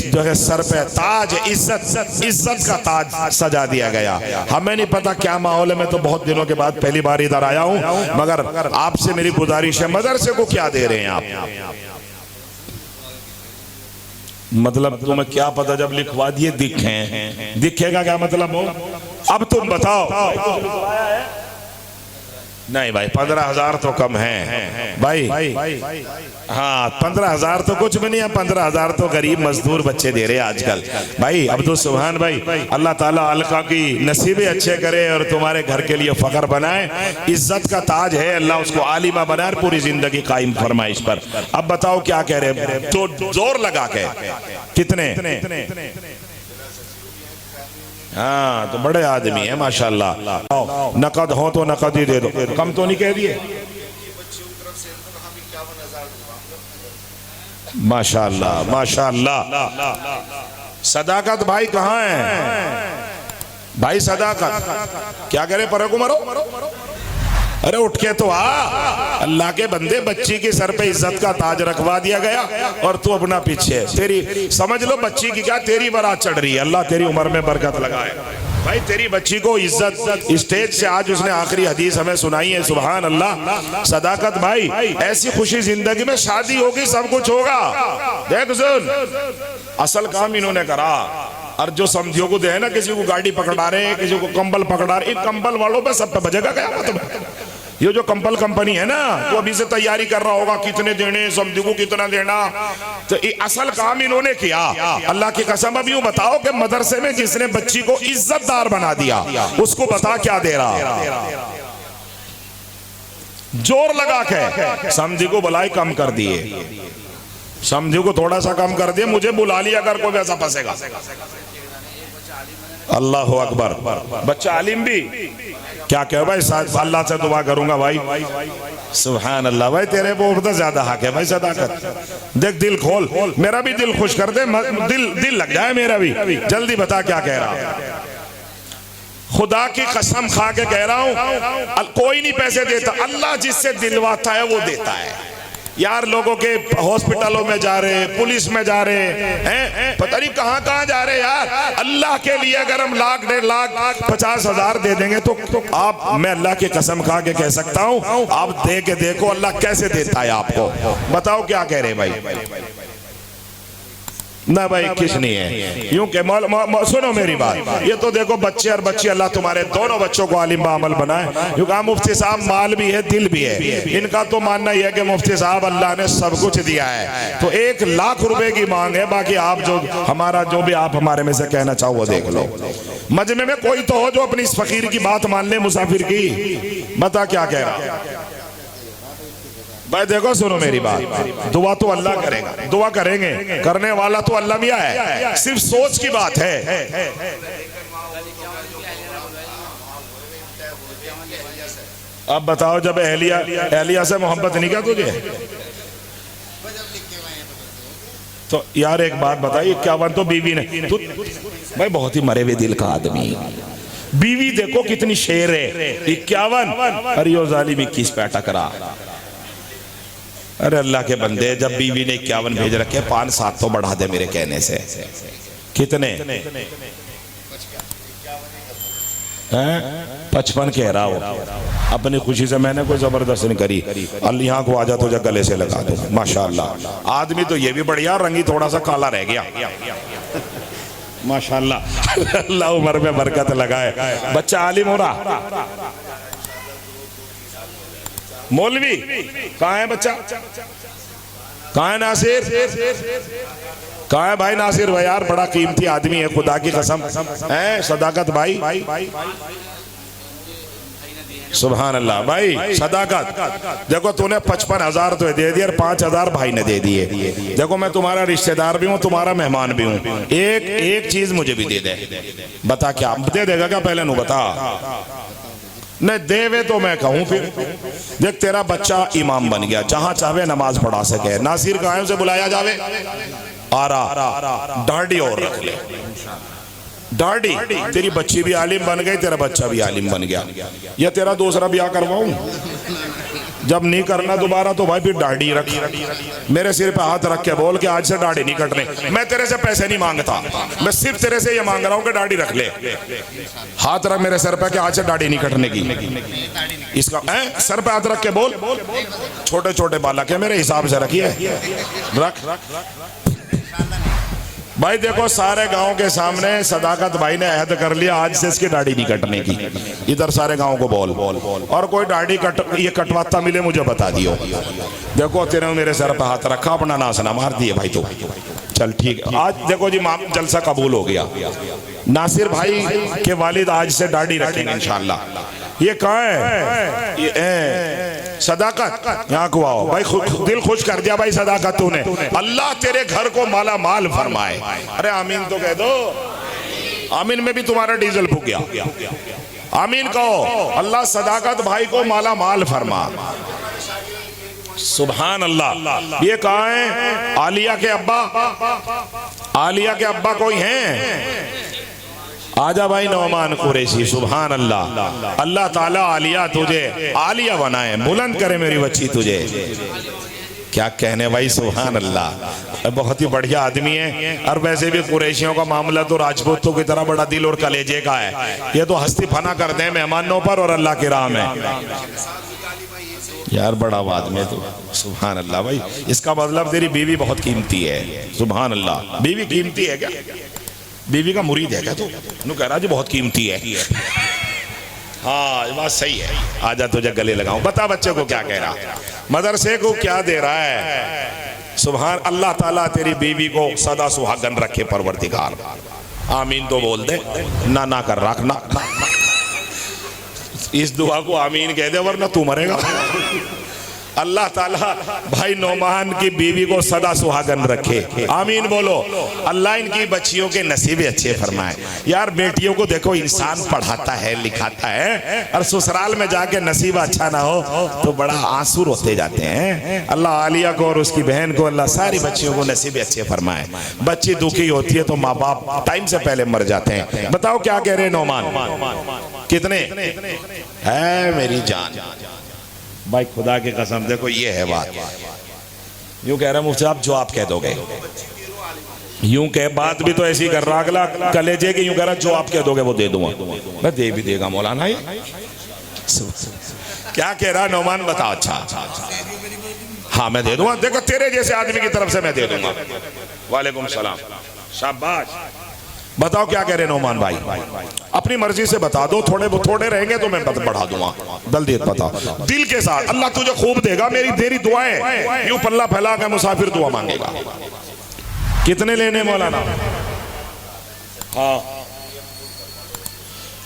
जो है सर पे ताज, इज्जत का ताज सजा दिया गया। हमें नहीं पता क्या माहौल है, मैं तो बहुत दिनों के बाद पहली बार इधर आया हूं, मगर आपसे मेरी गुजारिश है, मदरसे को क्या दे रहे हैं आप? मतलब तुम्हें क्या पता, जब लिखवा दिए दिखेगा क्या मतलब हो? अब तुम बताओ। नहीं भाई 15,000 तो कम है भाई। हाँ 15,000 तो कुछ भी नहीं है, 15,000 तो गरीब मजदूर बच्चे दे रहे हैं आजकल। भाई अब्दुल सुभान भाई, अल्लाह ताला अलका की नसीबे अच्छे करे और तुम्हारे घर के लिए फख्र बनाए, इज्जत का ताज है, अल्लाह उसको आलिमा बनाए, पूरी जिंदगी कायम फरमाए इस पर। अब बताओ क्या कह रहे हैं? तो जोर लगा के कितने? हाँ तो बड़े आदमी है माशाल्लाह। नकद हो तो नकद ही दे दो, कम तो नहीं कह दिए? माशाल्लाह माशाल्लाह। सदाकत भाई कहाँ है? भाई सदाकत क्या करे? पर को मरो, अरे उठ के तो आ। अल्लाह के बंदे, बच्ची के सर पे इज्जत का ताज रखवा दिया गया और तू अपना पीछे। तेरी समझ लो बच्ची की क्या तेरी बारात चढ़ रही है। अल्लाह तेरी उम्र में बरकत लगाए भाई। तेरी बच्ची को इज्जत स्टेज से आज उसने आखिरी हदीस हमें सुनाई है, सुभान अल्लाह। सदाकत भाई ऐसी खुशी जिंदगी में, शादी होगी सब कुछ होगा। देख सुन, असल काम इन्होंने करा। और जो समझियों को दे ना, किसी को गाड़ी पकड़ा रहे, किसी को कंबल पकड़ा रहे, इन कंबल वालों पे सब पे बजेगा क्या? मतलब ये जो कंबल कंपनी है ना, वो अभी से तैयारी कर रहा होगा कितने देने, समझी को कितना देना। तो असल काम इन्होंने किया। अल्लाह की कसम। अब यूं बताओ कि मदरसे में जिसने बच्ची को इज्जतदार बना दिया उसको बता क्या दे रहा? जोर लगा के समझी को बुलाई कम कर दिए, समझी को थोड़ा सा कम कर दिए, मुझे बुला लिया अगर कोई वैसा फंसेगा। अल्लाह अकबर। बच्चा आलिम भी क्या कहे भाई? अल्लाह से दुआ करूंगा भाई। सुभान अल्लाह भाई, तेरे वो तो ज्यादा हक है भाई सदाकत। देख दिल खोल, मेरा भी दिल खुश कर दे, दिल लग जाए मेरा भी। जल्दी बता क्या कह रहा? खुदा की कसम खा के कह रहा हूं, कोई नहीं पैसे देता, अल्लाह जिससे दिलवाता है वो देता है। यार लोगों के हॉस्पिटलों में जा रहे, पुलिस में जा रहे हैं, पता नहीं कहां कहां जा रहे यार। अल्लाह के लिए अगर हम लाख, 1.5 लाख, 50,000 दे देंगे तो आप, मैं अल्लाह की कसम खा के कह सकता हूं, आप दे के देखो अल्लाह कैसे देता है आपको। बताओ क्या कह रहे भाई? ना भाई किस नहीं है। यूं के सुनो मेरी बात, ये तो देखो बच्चे और बच्ची, अल्लाह तुम्हारे दोनों बच्चों को आलिम बामल बनाए। यूं कहा मुफ्ती साहब माल भी है दिल भी है, इनका तो मानना यह है कि मुफ्ती साहब अल्लाह ने सब कुछ दिया है, तो 1 लाख रुपए की मांग है, बाकी आप जो हमारा जो भी आप हमारे में से कहना चाहो वो देख लो। मजमे में कोई तो हो जो अपनी इस फकीर की बात मान ले, मुसाफिर की, बता क्या कह रहा भाई। देखो सुनो मेरी बात, दुआ तो अल्लाह करेगा, दुआ करेंगे, करने वाला तो अल्लाह मियां है, सिर्फ सोच की बात है। अब बताओ, जब एहलिया से मोहब्बत नहीं क्या तुझे, तो यार एक बात बताइए, 51 तो बीवी ने, तू भाई बहुत ही मरे हुए दिल का आदमी, बीवी देखो कितनी शेर है, 51, अरे यो जालिम 21 पे टकरा। अरे अल्लाह के बंदे, जब बीवी ने 51 भेज रखे, 5-7 तो बढ़ा दे मेरे कहने से। कितने 55 कह रहा हो, अपनी खुशी से मैंने कोई जबरदस्त नहीं करी। अल्लाह को आजा तो गले से लगा दो, माशाअल्लाह। आदमी तो ये भी बढ़िया, रंगी थोड़ा सा काला रह गया, माशाअल्लाह। अल्लाह उम्र में बरकत लगाए। बच्चा आलिम हो रहा, मौलवी कहाँ है बच्चा, कहाँ है नासिर, कहाँ है भाई नासिर भाई, यार बड़ा कीमती आदमी है, खुदा की कसम है। सदाकत भाई, सुभान अल्लाह भाई, सदाकत। देखो तूने 55,000 तो दे दिए, 5,000 भाई ने दे दिए। देखो मैं तुम्हारा रिश्तेदार भी हूँ, तुम्हारा मेहमान भी हूँ, एक चीज मुझे भी दे दे। बता क्या दे देगा क्या, पहले नू बता। नहीं देवे तो मैं कहूं फिर। देख तेरा बच्चा इमाम बन गया, जहां चाहे नमाज पढ़ा सके। नासिर कहाँ है, उसे बुलाया जावे, आ रहा, दाढ़ी और रख ले, दाढ़ी। तेरी बच्ची भी आलिम बन गई, तेरा बच्चा भी आलिम बन गया। या तेरा दूसरा ब्याह करवाऊं, जब नहीं करना दोबारा तो भाई फिर दाढ़ी रख, मेरे सिर पे हाथ रख के बोल के आज से दाढ़ी नहीं कटने। मैं तेरे से पैसे नहीं मांगता, मैं सिर्फ तेरे से ये मांग रहा हूँ कि दाढ़ी रख ले। हाथ रख मेरे सर पे कि आज से दाढ़ी नहीं कटने की। इसका सर पे हाथ रख के बोल, छोटे छोटे बालक है मेरे हिसाब से रखिए, रख भाई। देखो सारे गांव के सामने सदाकत भाई ने अहद कर लिया, आज से इसकी दाढ़ी नहीं कटने की। इधर सारे गांव को बोल, और कोई दाढ़ी ये कटवाता मिले मुझे बता दियो। देखो तेरे मेरे सर पे हाथ रखा, अपना नासना मार दिए भाई। तो चल ठीक है, आज देखो जी जलसा कबूल हो गया। नासिर भाई के वालिद आज से दाढ़ी रखेंगे इंशाल्लाह। ये कहाँ है, ये सदाकत, यहाँ को आओ भाई। दिल खुश कर दिया भाई सदाकत तूने, अल्लाह तेरे घर को माला माल फरमाए। अरे आमीन तो कह दो, आमीन में भी तुम्हारा डीजल फूक गया। आमीन कहो, अल्लाह सदाकत भाई को माला माल फरमा। सुभान अल्लाह। ये कहाँ है, आलिया के अब्बा, आलिया के अब्बा कोई हैं? आजा भाई नौमान कुरैशी। सुभान अल्लाह। अल्लाह ताला आलिया तुझे आलिया बनाए, बुलंद करे मेरी बच्ची तुझे। क्या कहने भाई, सुभान अल्लाह। बहुत ही बढ़िया आदमी है, और वैसे भी कुरैशियों का मामला तो राजपूतों की तरह बड़ा दिल और कलेजे का है। ये तो हस्ती फना कर दे मेहमानों पर और अल्लाह के राह में। यार बड़ा आदमी है तो, सुभान अल्लाह भाई। इसका मतलब तेरी बीवी बहुत कीमती है। सुभान अल्लाह। बीवी कीमती है क्या, बीवी का मुरीद है क्या तू? कह रहा जी बहुत कीमती है। हाँ ये बात सही है, आजा तुझे गले लगाऊं। बता बच्चे को क्या कह रहा, मदरसे को क्या दे रहा है। सुभान अल्लाह ताला तेरी बीवी को सदा सुहागन रखे परवरदिगार। आमीन तो बोल दे, ना ना कर रख ना। इस दुआ को आमीन कह दे वरना तू मरेगा। अल्लाह ताला भाई नौमान की बीवी को सदा सुहागन रखे, आमीन बोलो। अल्लाह इनकी बच्चियों के नसीबे अच्छे फरमाए। यार बेटियों को देखो इंसान पढ़ाता है लिखाता है, और ससुराल में जाके नसीब अच्छा ना हो तो बड़ा आंसू रोते जाते हैं। अल्लाह आलिया को और उसकी बहन को अल्लाह सारी बच्चियों को नसीबे अच्छे फरमाए। बच्ची दुखी होती है तो माँ बाप टाइम से पहले मर जाते हैं। बताओ क्या कह रहे नौमान, कितने है मेरी जान भाई, खुदा की कसम। देखो ये है बात। यूं कह रहा मुफ्ती साहब जो आप कह दोगे, यूं कह बात भी तो ऐसी कर रहा अगला कलेजे की। यूं कह रहा जो आप कह दोगे वो दे दूंगा। मैं दे भी देगा मौलाना। क्या कह रहा नौमान बताओ। अच्छा हाँ मैं दे दूंगा। देखो तेरे जैसे आदमी की तरफ से मैं दे दूंगा। वालेकुम सलाम, शाबाश। बताओ क्या कह रहे नौमान भाई, अपनी मर्जी से बता दो, थोड़े रहेंगे तो मैं बढ़ा दूंगा, जल्दी बताओ। दिल के साथ, अल्लाह तुझे खूब देगा, तेरी दुआएं यूं पल्ला फैला कर मुसाफिर दुआ मांगेगा। कितने लेने मौलाना? हाँ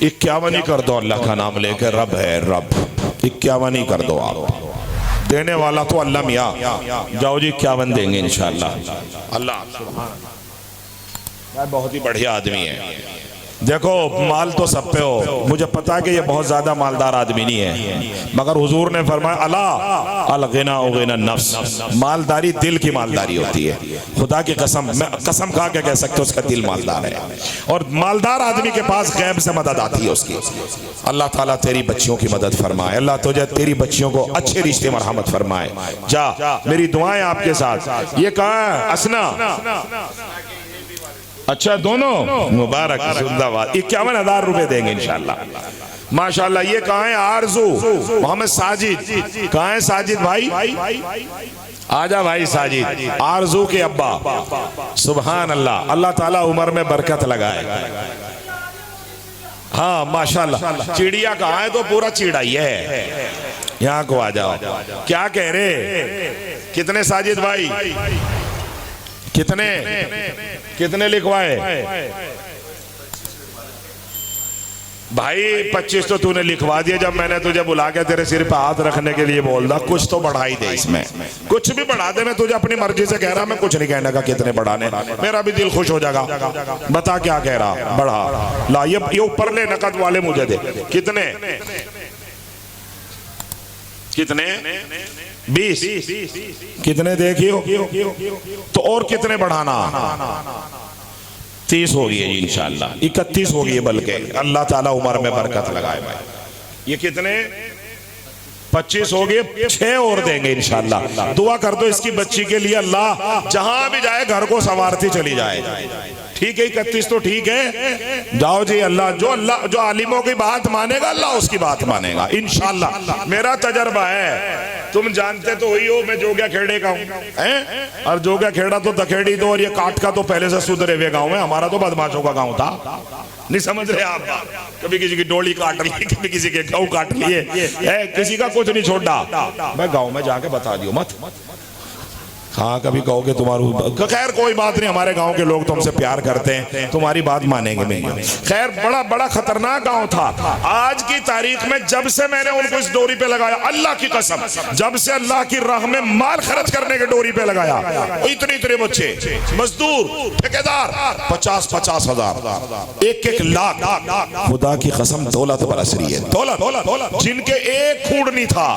51 ही कर दो, अल्लाह का नाम लेकर, रब है रब, 51 ही कर दो आप। देने वाला तो अल्लाह मियाँ, जाओ जी 51 देंगे इंशाअल्लाह। अल्लाह बहुत ही बढ़िया आदमी है। देखो माल तो सब पे हो, मुझे पता है कि ये बहुत ज्यादा मालदार आदमी नहीं है, मगर हुजूर ने फरमाया अला अल गिना व गिना नफ्स, मालदारी दिल की मालदारी होती है। खुदा की कसम, मैं कसम खा के कह सकते हो उसका दिल मालदार है, और मालदार आदमी के पास गैब से मदद आती है उसकी। अल्लाह ताला तेरी बच्चियों की मदद फरमाए, अल्लाह तुझे तेरी बच्चियों को अच्छे रिश्ते मरहमत फरमाए। जा, मेरी दुआएं आपके साथ। ये कहाँ है? असना, अच्छा दोनों मुबारक, जिंदाबाद। 51,000 रुपए देंगे इंशाल्लाह, माशाल्लाह। ये कहाँ है? आरजू मोहम्मद साजिद, कहाँ है साजिद भाई? आजा भाई साजिद, आरजू के अब्बा। सुभान अल्लाह, अल्लाह ताला उम्र में बरकत लगाए। हाँ माशाल्लाह। चिड़िया कहाँ है? तो पूरा चिड़ा ही है, यहाँ को आ जाओ। क्या कह रहे? कितने साजिद भाई? कितने लिखवाए भाई? 25 तो तूने लिखवा दिया जब मैंने तुझे बुला के तेरे सिर पे हाथ रखने के लिए बोल रहा। कुछ तो बढ़ाई दे इसमें, कुछ भी बढ़ा दे, मैं तुझे अपनी मर्जी से कह रहा, मैं कुछ नहीं कहने का कितने बढ़ाने, मेरा भी दिल खुश हो जाएगा। बता क्या कह रहा, बढ़ा ला। ये ऊपर ले, नकद वाले मुझे दे। कितने 20? कितने देखियो तो, और कितने बढ़ाना? 30 हो गई है जी इंशाल्लाह, 31 हो गई है, बल्कि अल्लाह ताला उम्र में बरकत लगाए भाई। ये कितने? 25 हो गए, 6 और देंगे इंशाल्लाह। दुआ कर दो इसकी बच्ची के लिए, अल्लाह जहां भी जाए घर को संवारती चली जाए। ठीक है 31 तो ठीक है, जाओ जी। अल्लाह जो आलिमों की बात मानेगा अल्लाह उसकी बात मानेगा इंशाल्लाह। मेरा तजर्बा है, तुम जानते तो ही हो, मैं जोगिया खेड़े का हूँ, और जोगिया खेड़ा तो दखेड़ी तो, और ये काट का तो पहले से सुधरे हुए गाँव है। हमारा तो बदमाशों का गाँव था, नहीं समझ रहे आप? कभी किसी की डोली काट ली, कभी किसी के गऊ काट लिए, किसी का कुछ नहीं छोड़ा। मैं गाँव में जाके बता दियो मत। हाँ कभी कहोगे तुम्हारा, खैर कोई बात नहीं, हमारे गांव के लोग तुमसे प्यार करते हैं, तुम्हारी बात मानेंगे नहीं। खैर बड़ा खतरनाक गांव था। आज की तारीख में जब से मैंने उनको इस डोरी पे लगाया, अल्लाह की कसम, जब से अल्लाह की राह में माल खर्च करने के डोरी पे लगाया, इतने बच्चे मजदूर ठेकेदार 50-50 हजार, 1-1 लाख, खुदा की कसम दौलत बरस रही है, दौलत जिनके एक खूड़ नहीं था।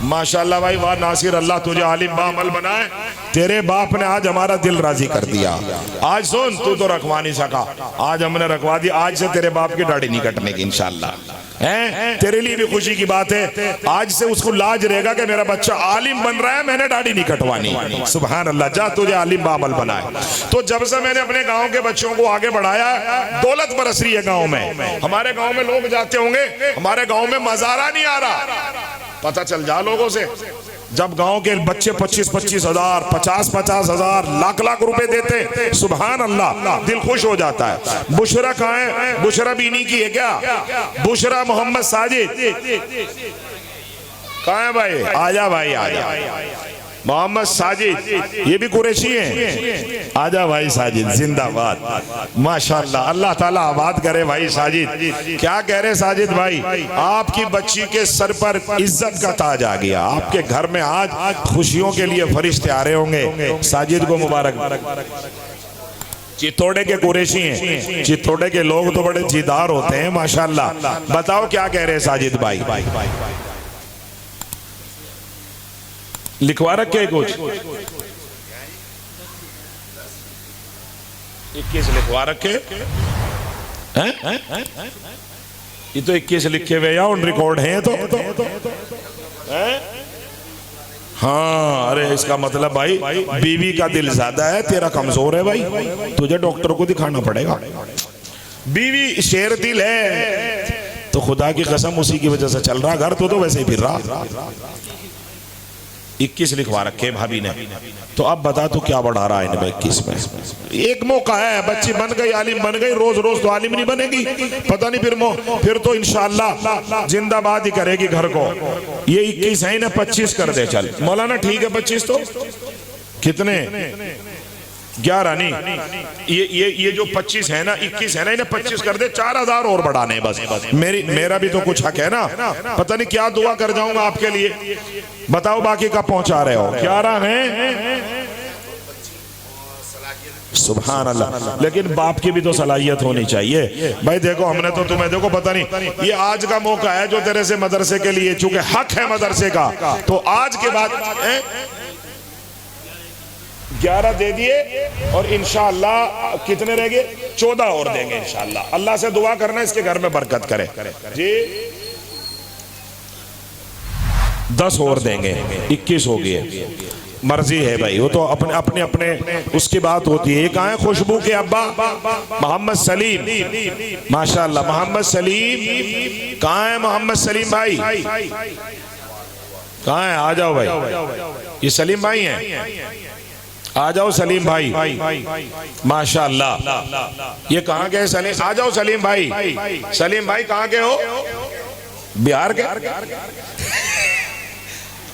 माशाल्लाह भाई, वाह नासिर, अल्लाह तुझे आलिम बामल बनाए। तेरे बाप ने आज हमारा दिल राजी कर दिया। आज सुन, तू तो रखवा नहीं सका, आज हमने रखवा दी। आज से तेरे बाप की दाढ़ी नहीं कटने की इंशाल्लाह। हैं, तेरे लिए भी खुशी की बात है। आज से उसको लाज रहेगा कि मेरा बच्चा आलिम बन रहा है, मैंने दाढ़ी नहीं कटवानी। सुभान अल्लाह, जा तुझे आलिम बामल बनाए। तो जब से मैंने अपने गाँव के बच्चों को आगे बढ़ाया, दौलत बरस रही है गाँव में। हमारे गाँव में लोग जाते होंगे, हमारे गाँव में मजारा नहीं आ रहा, पता चल जा लोगों से। जब गांव के बच्चे 25-25 हजार, 50-50 हजार, लाख रुपए देते, सुभान अल्लाह, दिल खुश हो जाता है। बुशरा कहाँ है? बुशरा भी इन्हीं की है क्या? बुशरा मोहम्मद साजिद कहाँ है भाई? आजा भाई, आजा। मोहम्मद साजिद, ये भी कुरैशी हैं। आजा भाई साजिद, जिंदाबाद। माशाल्लाह, अल्लाह ताला आबाद करे भाई साजिद। क्या कह रहे साजिद भाई? आपकी बच्ची के सर पर इज्जत का ताज आ गया। आपके घर में आज खुशियों के लिए फरिश्ते आ रहे होंगे। साजिद को मुबारक। चित्तौड़े के कुरैशी हैं, चित्तौड़े के लोग तो बड़े जिदार होते हैं माशाल्लाह। बताओ क्या कह रहे साजिद भाई? लिखवा रखे कुछ? 21 लिखवा रखे हैं? ये तो 21 लिखे हुए या ऑन रिकॉर्ड हैं तो हाँ। अरे इसका मतलब भाई बीवी का दिल ज्यादा है, तेरा कमजोर है भाई, तुझे डॉक्टर को दिखाना पड़ेगा। बीवी शेर दिल है तो खुदा की कसम उसी की वजह से चल रहा घर, तो वैसे ही फिर रहा। 21 लिखवा रखे भाभी ने। तो अब बता तू क्या बढ़ा रहा है इनमें 21 में? एक मौका है, बच्ची बन गई, आलिम बन गई, रोज रोज तो आलिम नहीं बनेगी, पता नहीं फिर तो इंशाअल्लाह जिंदाबाद ही करेगी घर को। ये 21 है ना, 25 कर दे चल मौलाना, ठीक है 25 तो कितने 11 नहीं, ये जो 25 है ना, 21 है ना, इन्हें 25 कर दे, 4000 और बढ़ाने हैं बस। मेरा भी तो कुछ हक है ना, पता नहीं क्या दुआ कर जाऊंगा आपके लिए। बताओ बाकी का पहुंचा रहे हो? 11 हैं, सुभान अल्लाह। लेकिन बाप की भी तो सलाहियत होनी चाहिए भाई। देखो हमने तो तुम्हें, देखो पता नहीं, ये आज का मौका है जो तेरे से मदरसे के लिए, चूंकि हक है मदरसे का, तो आज के बाद 11 दे दिए और इंशाअल्लाह कितने रह गए? 14 और देंगे इंशाअल्लाह। अल्लाह से दुआ करना इसके घर में बरकत करे जी। 10 और देंगे, 21 हो गए। मर्जी है भाई, वो तो अपने अपने उसकी बात होती है। कहाँ है खुशबू के अब्बा? मोहम्मद सलीम, माशाअल्लाह मोहम्मद सलीम। कहाँ है मोहम्मद सलीम भाई? कहाँ है? आ जाओ भाई, ये सलीम भाई हैं, आ जाओ सलीम भाई, माशाअल्लाह। ये कहाँ के सलीम? आ जाओ सलीम भाई। सलीम भाई कहाँ के हो? बिहार के?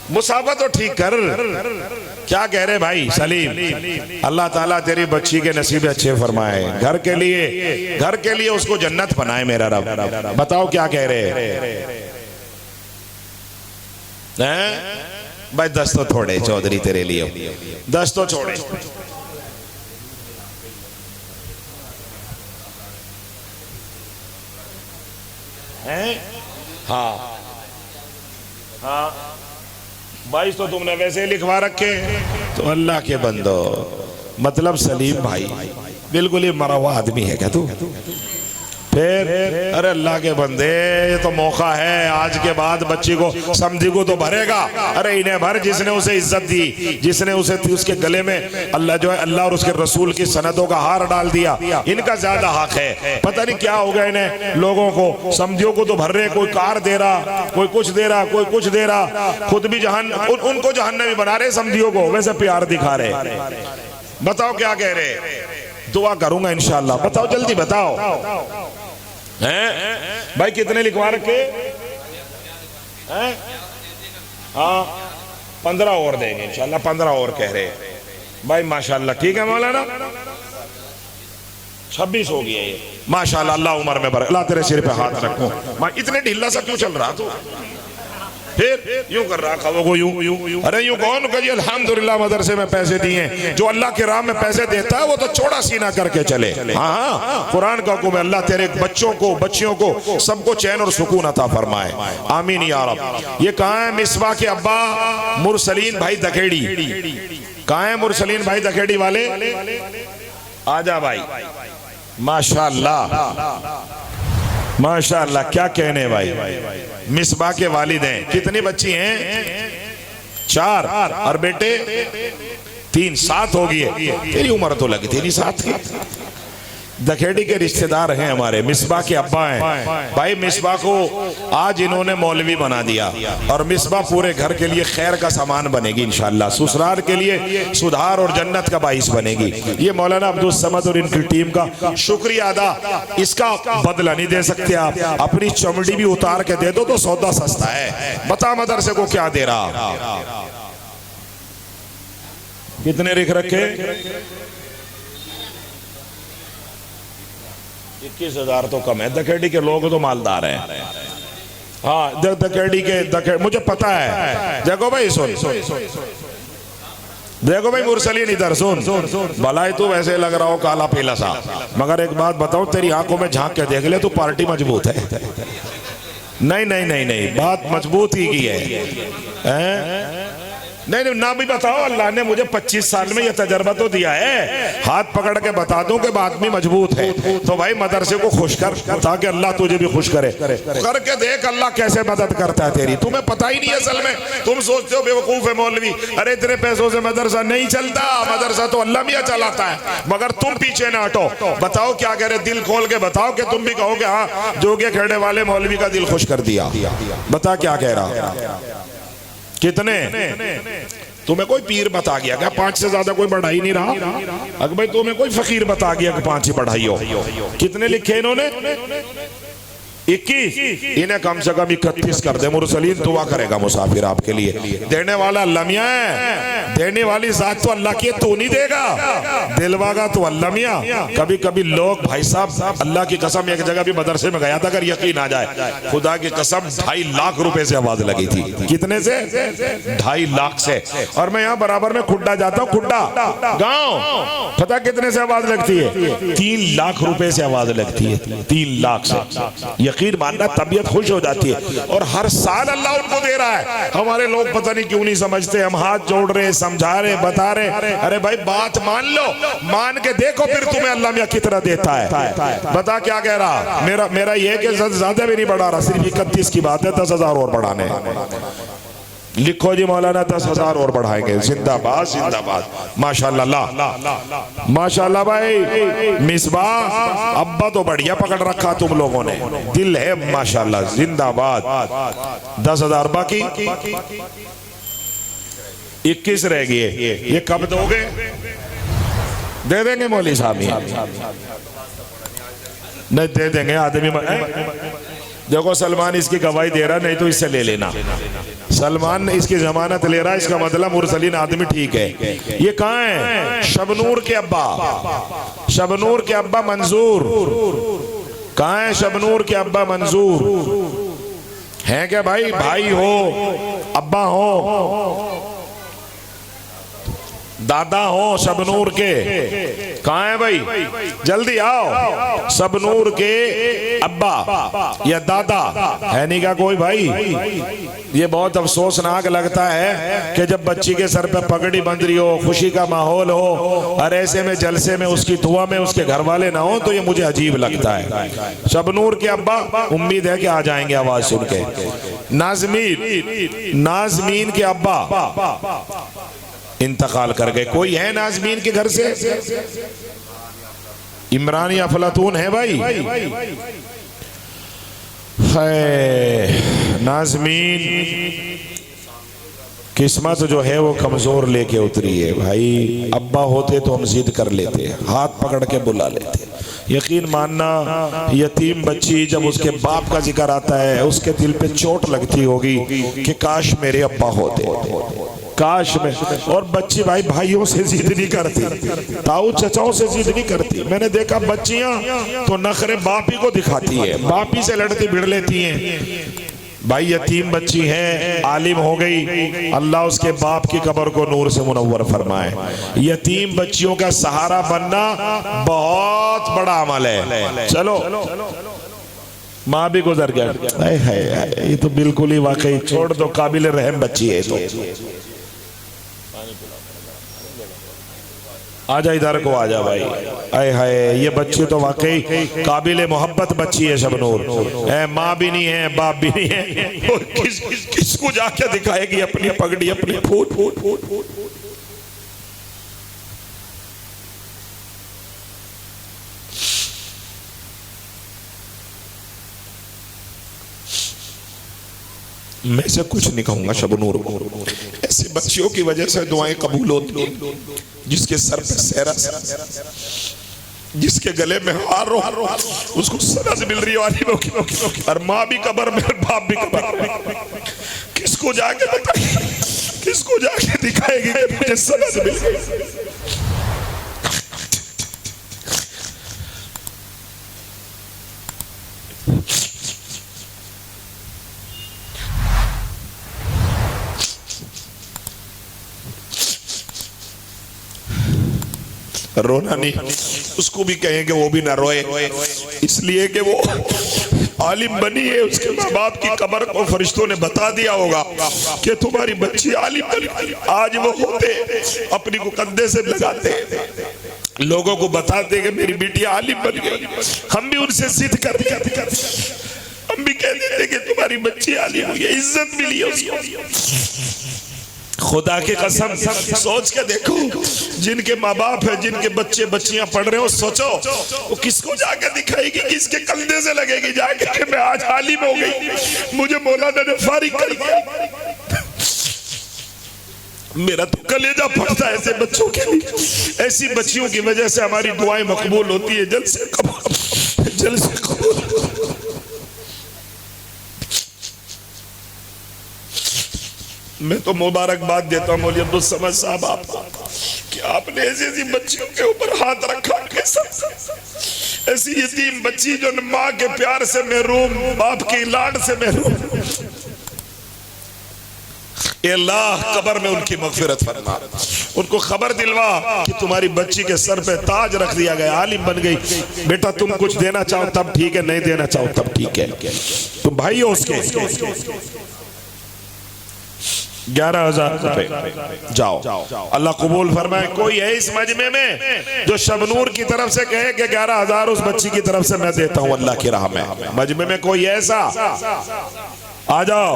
मुसाफा तो ठीक कर, क्या कह रहे भाई सलीम? अल्लाह ताला तेरी बच्ची के नसीब अच्छे फरमाए, घर के लिए उसको जन्नत बनाए मेरा रब। बताओ क्या कह रहे हैं भाई? 10 तो थोड़े चौधरी तेरे लिए, 10 तो छोड़े। हैं? हाँ 22 तो तुमने वैसे ही लिखवा रखे। तो अल्लाह के बंदो, मतलब सलीम भाई बिल्कुल ही मरा हुआ आदमी है क्या तू? फिर अरे अल्लाह के बंदे, ये तो मौका है, आज के बाद बच्ची को समझी को तो भरेगा। अरे इन्हें भर जिसने उसे इज्जत दी, जिसने उसे उसके गले में अल्लाह जो है अल्लाह और उसके रसूल की सनदों का हार डाल दिया, इनका ज्यादा हक है। पता नहीं क्या हो गया इन्हें लोगों को, समझियों को तो भर रहे, कोई कार दे रहा, कोई कुछ दे रहा, कोई कुछ दे रहा, खुद भी उनको जहन्नमी बना रहे, समझियों को वैसे प्यार दिखा रहे। बताओ क्या कह रहे? दुआ करूंगा इंशाअल्लाह। बताओ जल्दी बताओ हैं भाई, कितने लिखवा रखे हैं? हाँ 15 और देंगे इंशाअल्लाह, 15 और कह रहे हैं भाई, माशाअल्लाह। ठीक है मौलाना, 26 हो गया ये, माशाअल्लाह। अल्लाह उम्र में बरकत, अल्लाह तेरे सिर पे हाथ रखो। इतने ढीला सा क्यों चल रहा तू? फिर यूं कर रहा खाओ को यूं। अरे यूं कौन कहिए अल्हम्दुलिल्लाह मदरसे में पैसे दिए। जो अल्लाह के राह में पैसे देता है वो तो चौड़ा सीना करके चले। हाँ, कुरान का हुक्म है, अल्लाह तेरे बच्चों को, बच्चियों को सबको चैन और सुकून अता फरमाए, आमीन या रब। ये कहाँ है मिसबा के अब्बा? मुरसलीन भाई दखेड़ी। कहाँ है मुरसलीन भाई दखेड़ी वाले? आजा भाई, माशाअल्लाह माशाअल्लाह। क्या कहने भाई, मिसबा के वालिद हैं। कितनी बच्ची हैं? 4 और बेटे 3, 7 हो गई है। तेरी उम्र तो लगती नहीं 7 की। दखेड़ी के रिश्तेदार हैं हमारे, मिसबा के अब्बा हैं भाई। मिसबा को आज इन्होंने मौलवी बना दिया और मिसबा पूरे घर के लिए खैर का सामान बनेगी इंशाअल्लाह, ससुराल के लिए सुधार और जन्नत का बाइस बनेगी। ये मौलाना अब्दुल समद और इनकी टीम का शुक्रिया अदा, इसका बदला नहीं दे सकते आप। अपनी चमड़ी भी उतार के दे दो तो सौदा सस्ता है। बता मदरसे को क्या दे रहा? कितने लिख रखे? 21,000 तो कम है। दखेड़ी के लोग तो मालदार हैं। हाँ दखेड़ी के मुझे पता है। देखो भाई सुन, देखो भाई मुरसलीन इधर सुन। भलाई तू वैसे लग रहा हो काला पीला सा, मगर एक बात बताऊं, तेरी आंखों में झांक के देख ले, तू पार्टी मजबूत है। नहीं नहीं नहीं नहीं, बात मजबूत ही की है। नहीं नहीं ना भी बताओ, अल्लाह ने मुझे 25 साल में यह तजर्बा तो दिया है, हाथ पकड़ के बता दूं कि आदमी मजबूत है। तो भाई मदरसे को खुश कर ताकि अल्लाह तुझे भी खुश करे। करके देख अल्लाह कैसे मदद करता है तेरी। तुम्हें पता ही नहीं है असल में, तुम सोचते हो बेवकूफ है मौलवी, अरे इतने पैसों से मदरसा नहीं चलता, मदरसा तो अल्लाह मियां चलाता है। मगर तुम पीछे ना हटो, बताओ क्या कह रहे, दिल खोल के बताओ कि तुम भी कहोगे हाँ जोगे खेड़े वाले मौलवी का दिल खुश कर दिया। बता क्या कह रहा कितने? तुम्हें कोई पीर बता गया क्या 5 से ज्यादा कोई बढ़ा ही नहीं रहा? अगर भाई तुम्हें कोई फकीर बता गया कि 5 ही बढ़ाई हो? कितने लिखे इन्होंने? 21। इन्हें कम से कम 31 कर दे। मुरसलीन दुआ करेगा मुसाफिर आपके लिए। देने वाला अल्लाह मियां है, देने वाली जात तो अल्लाह की, तू नहीं देगा, दिलवागा तो अल्लाह मियां। कभी कभी लोग भाई साहब, अल्लाह की कसम, एक जगह भी मदरसे में गया था, अगर यकीन आ जाए, खुदा की कसम 2.5 लाख रुपए से आवाज लगी थी। कितने से? 2.5 लाख से। और मैं यहाँ बराबर में खुड्डा जाता हूँ, खुड्डा गाँव, पता कितने से आवाज लगती है? 3 लाख रुपए से आवाज लगती है। 3 लाख से। यकीन मानना, तबीयत खुश हो जाती है। और हर साल अल्लाह उनको दे रहा है। हमारे लोग पता नहीं क्यों नहीं समझते। हम हाथ जोड़ रहे, समझा रहे, बता रहे, अरे भाई बात मान लो, मान के देखो, फिर तुम्हें अल्लाह मियां कितना देता है। बता क्या कह रहा? मेरा ये कि ज्यादा भी नहीं बढ़ा रहा, सिर्फ 31 की बात है, 10,000 और बढ़ाने। लिखो जी मौलाना 10,000 और बढ़ाएंगे। जिंदाबाद जिंदाबाद, माशाल्लाह माशाल्लाह। भाई मिसबाह, अब्बा तो बढ़िया पकड़ रखा तुम लोगों ने, दिल है माशाल्लाह, जिंदाबाद। 10,000 बाकी 21 रह गए। ये कब दोगे? दे देंगे मौली साहब? नहीं दे देंगे। आदमी देखो, सलमान इसकी गवाही दे रहा, नहीं तो इससे ले लेना। सलमान इसकी जमानत ले रहा है, इसका मतलब मुरसलीन आदमी ठीक है। ये कहाँ है? शबनूर के अब्बा, शबनूर के अब्बा मंजूर। कहाँ है शबनूर के अब्बा मंजूर? हैं क्या भाई? भाई हो, अब्बा हो, दादा हो शबनूर के? कहाँ है भाई? जल्दी आओ। शबनूर के अब्बा या दादा है नहीं का कोई भाई? ये बहुत अफसोसनाक लगता है कि जब बच्ची के सर पे पगड़ी बंध रही हो, खुशी का माहौल हो, और ऐसे में जलसे में उसकी दुआ में उसके घर वाले ना हो, तो ये मुझे अजीब लगता है। शबनूर के अब्बा, उम्मीद है कि आ जाएंगे आवाज सुन के। नाज़मीन, नाज़मीन के अब्बा इंतकाल कर गए। कोई है नाज़मीन के घर से? इमरान या अफलातून है भाई? है नाज़मीन। किस्मत जो है वो कमजोर लेके उतरी है भाई। अब्बा होते तो हम जिद कर लेते, हाथ पकड़ के बुला लेते। यकीन मानना, यतीम बच्ची जब उसके बाप का जिक्र आता है, उसके दिल पे चोट लगती होगी कि काश मेरे अब्बा होते, काश में। और बच्ची भाई भाइयों से जिद नहीं करती, ताऊ चचाओं से जिद नहीं करती। मैंने देखा बच्चियां तो नखरे बाप ही को दिखाती है, बाप ही से लड़ती भिड़ लेती हैं। भाई यतीम बच्ची है, आलिम हो गई, अल्लाह उसके बाप की कब्र को नूर से मुनव्वर फरमाए। यतीम बच्चियों का सहारा बनना बहुत बड़ा अमल है। चलो, माँ भी गुजर गया, ये तो बिल्कुल ही वाकई छोड़ दो, काबिल रहम बच्ची है। तो आजा इधर को, आजा भाई। आए हाय, ये बच्ची तो वाकई काबिल मोहब्बत बच्ची है शबनूर। माँ भी नहीं है, बाप भी नहीं है, किसको जाके दिखाएगी अपनी पगड़ी, अपनी फूट फूट फूट फूट। मैं से कुछ नहीं कहूंगा शबनूर को। ऐसी बच्चियों की वजह से दुआएं कबूल होती हैं। जिसके सर पे सेहरा, जिसके गले में हार उसको सरस मिल रही है, और माँ भी कब्र में, बाप भी कब्र में। किसको जाके बताएगी, किसको जाके दिखाएगी कि मुझे सरस मिल गई? रोना नहीं, उसको भी कहेंगे वो भी ना रोए, इसलिए कि वो आलिम बनी है। उसके माँ बाप की कब्र को फरिश्तों ने बता दिया होगा कि तुम्हारी बच्ची आलिम बनी। आज वो होते अपनी को कंधे से लगाते, लोगों को बताते कि मेरी बेटी आलिम बन गई। हम भी उनसे जिद करते, हम भी कह देते कि तुम्हारी बच्ची आलिम हुई है, इज्जत मिली है। खुदा की कसम, सोच के देखो, जिनके माँ बाप है, जिनके बच्चे बच्चियां पढ़ रहे हो, सोचो वो किसको जाके दिखाएगी, किसके कंधे से लगेगी जाके कि मैं आज आलिम हो गई, मुझे मौलाना ने फारिग कर दिया। मेरा तो कलेजा फटता है ऐसे बच्चों के लिए। ऐसी बच्चियों की वजह से हमारी दुआएं मकबूल होती है। जल्द से कबूल। मैं तो मुबारकबाद देता हूँ मौलवी अब्दुल समद साहब आपको कि आपने ऐसी बच्चियों के ऊपर हाथ रखा। ऐसी यतीम बच्ची जो माँ के प्यार से महरूम, बाप की लाड से महरूम, अल्लाह कब्र में उनकी मगफिरत फरमा, उनको खबर दिलवा कि तुम्हारी बच्ची के सर पे ताज रख दिया गया, आलिम बन गई। बेटा तुम कुछ देना चाहो तब ठीक है, नहीं देना चाहो तब ठीक है, तुम भाई हो उसके। 11,000 रुपए जाओ, अल्लाह कबूल फरमाए। कोई है इस मजमे में जो शबनूर की तरफ से कहे कि 11,000 उस बच्ची की तरफ से मैं देता हूं अल्लाह की राह में? मजमे में कोई ऐसा? आ जाओ।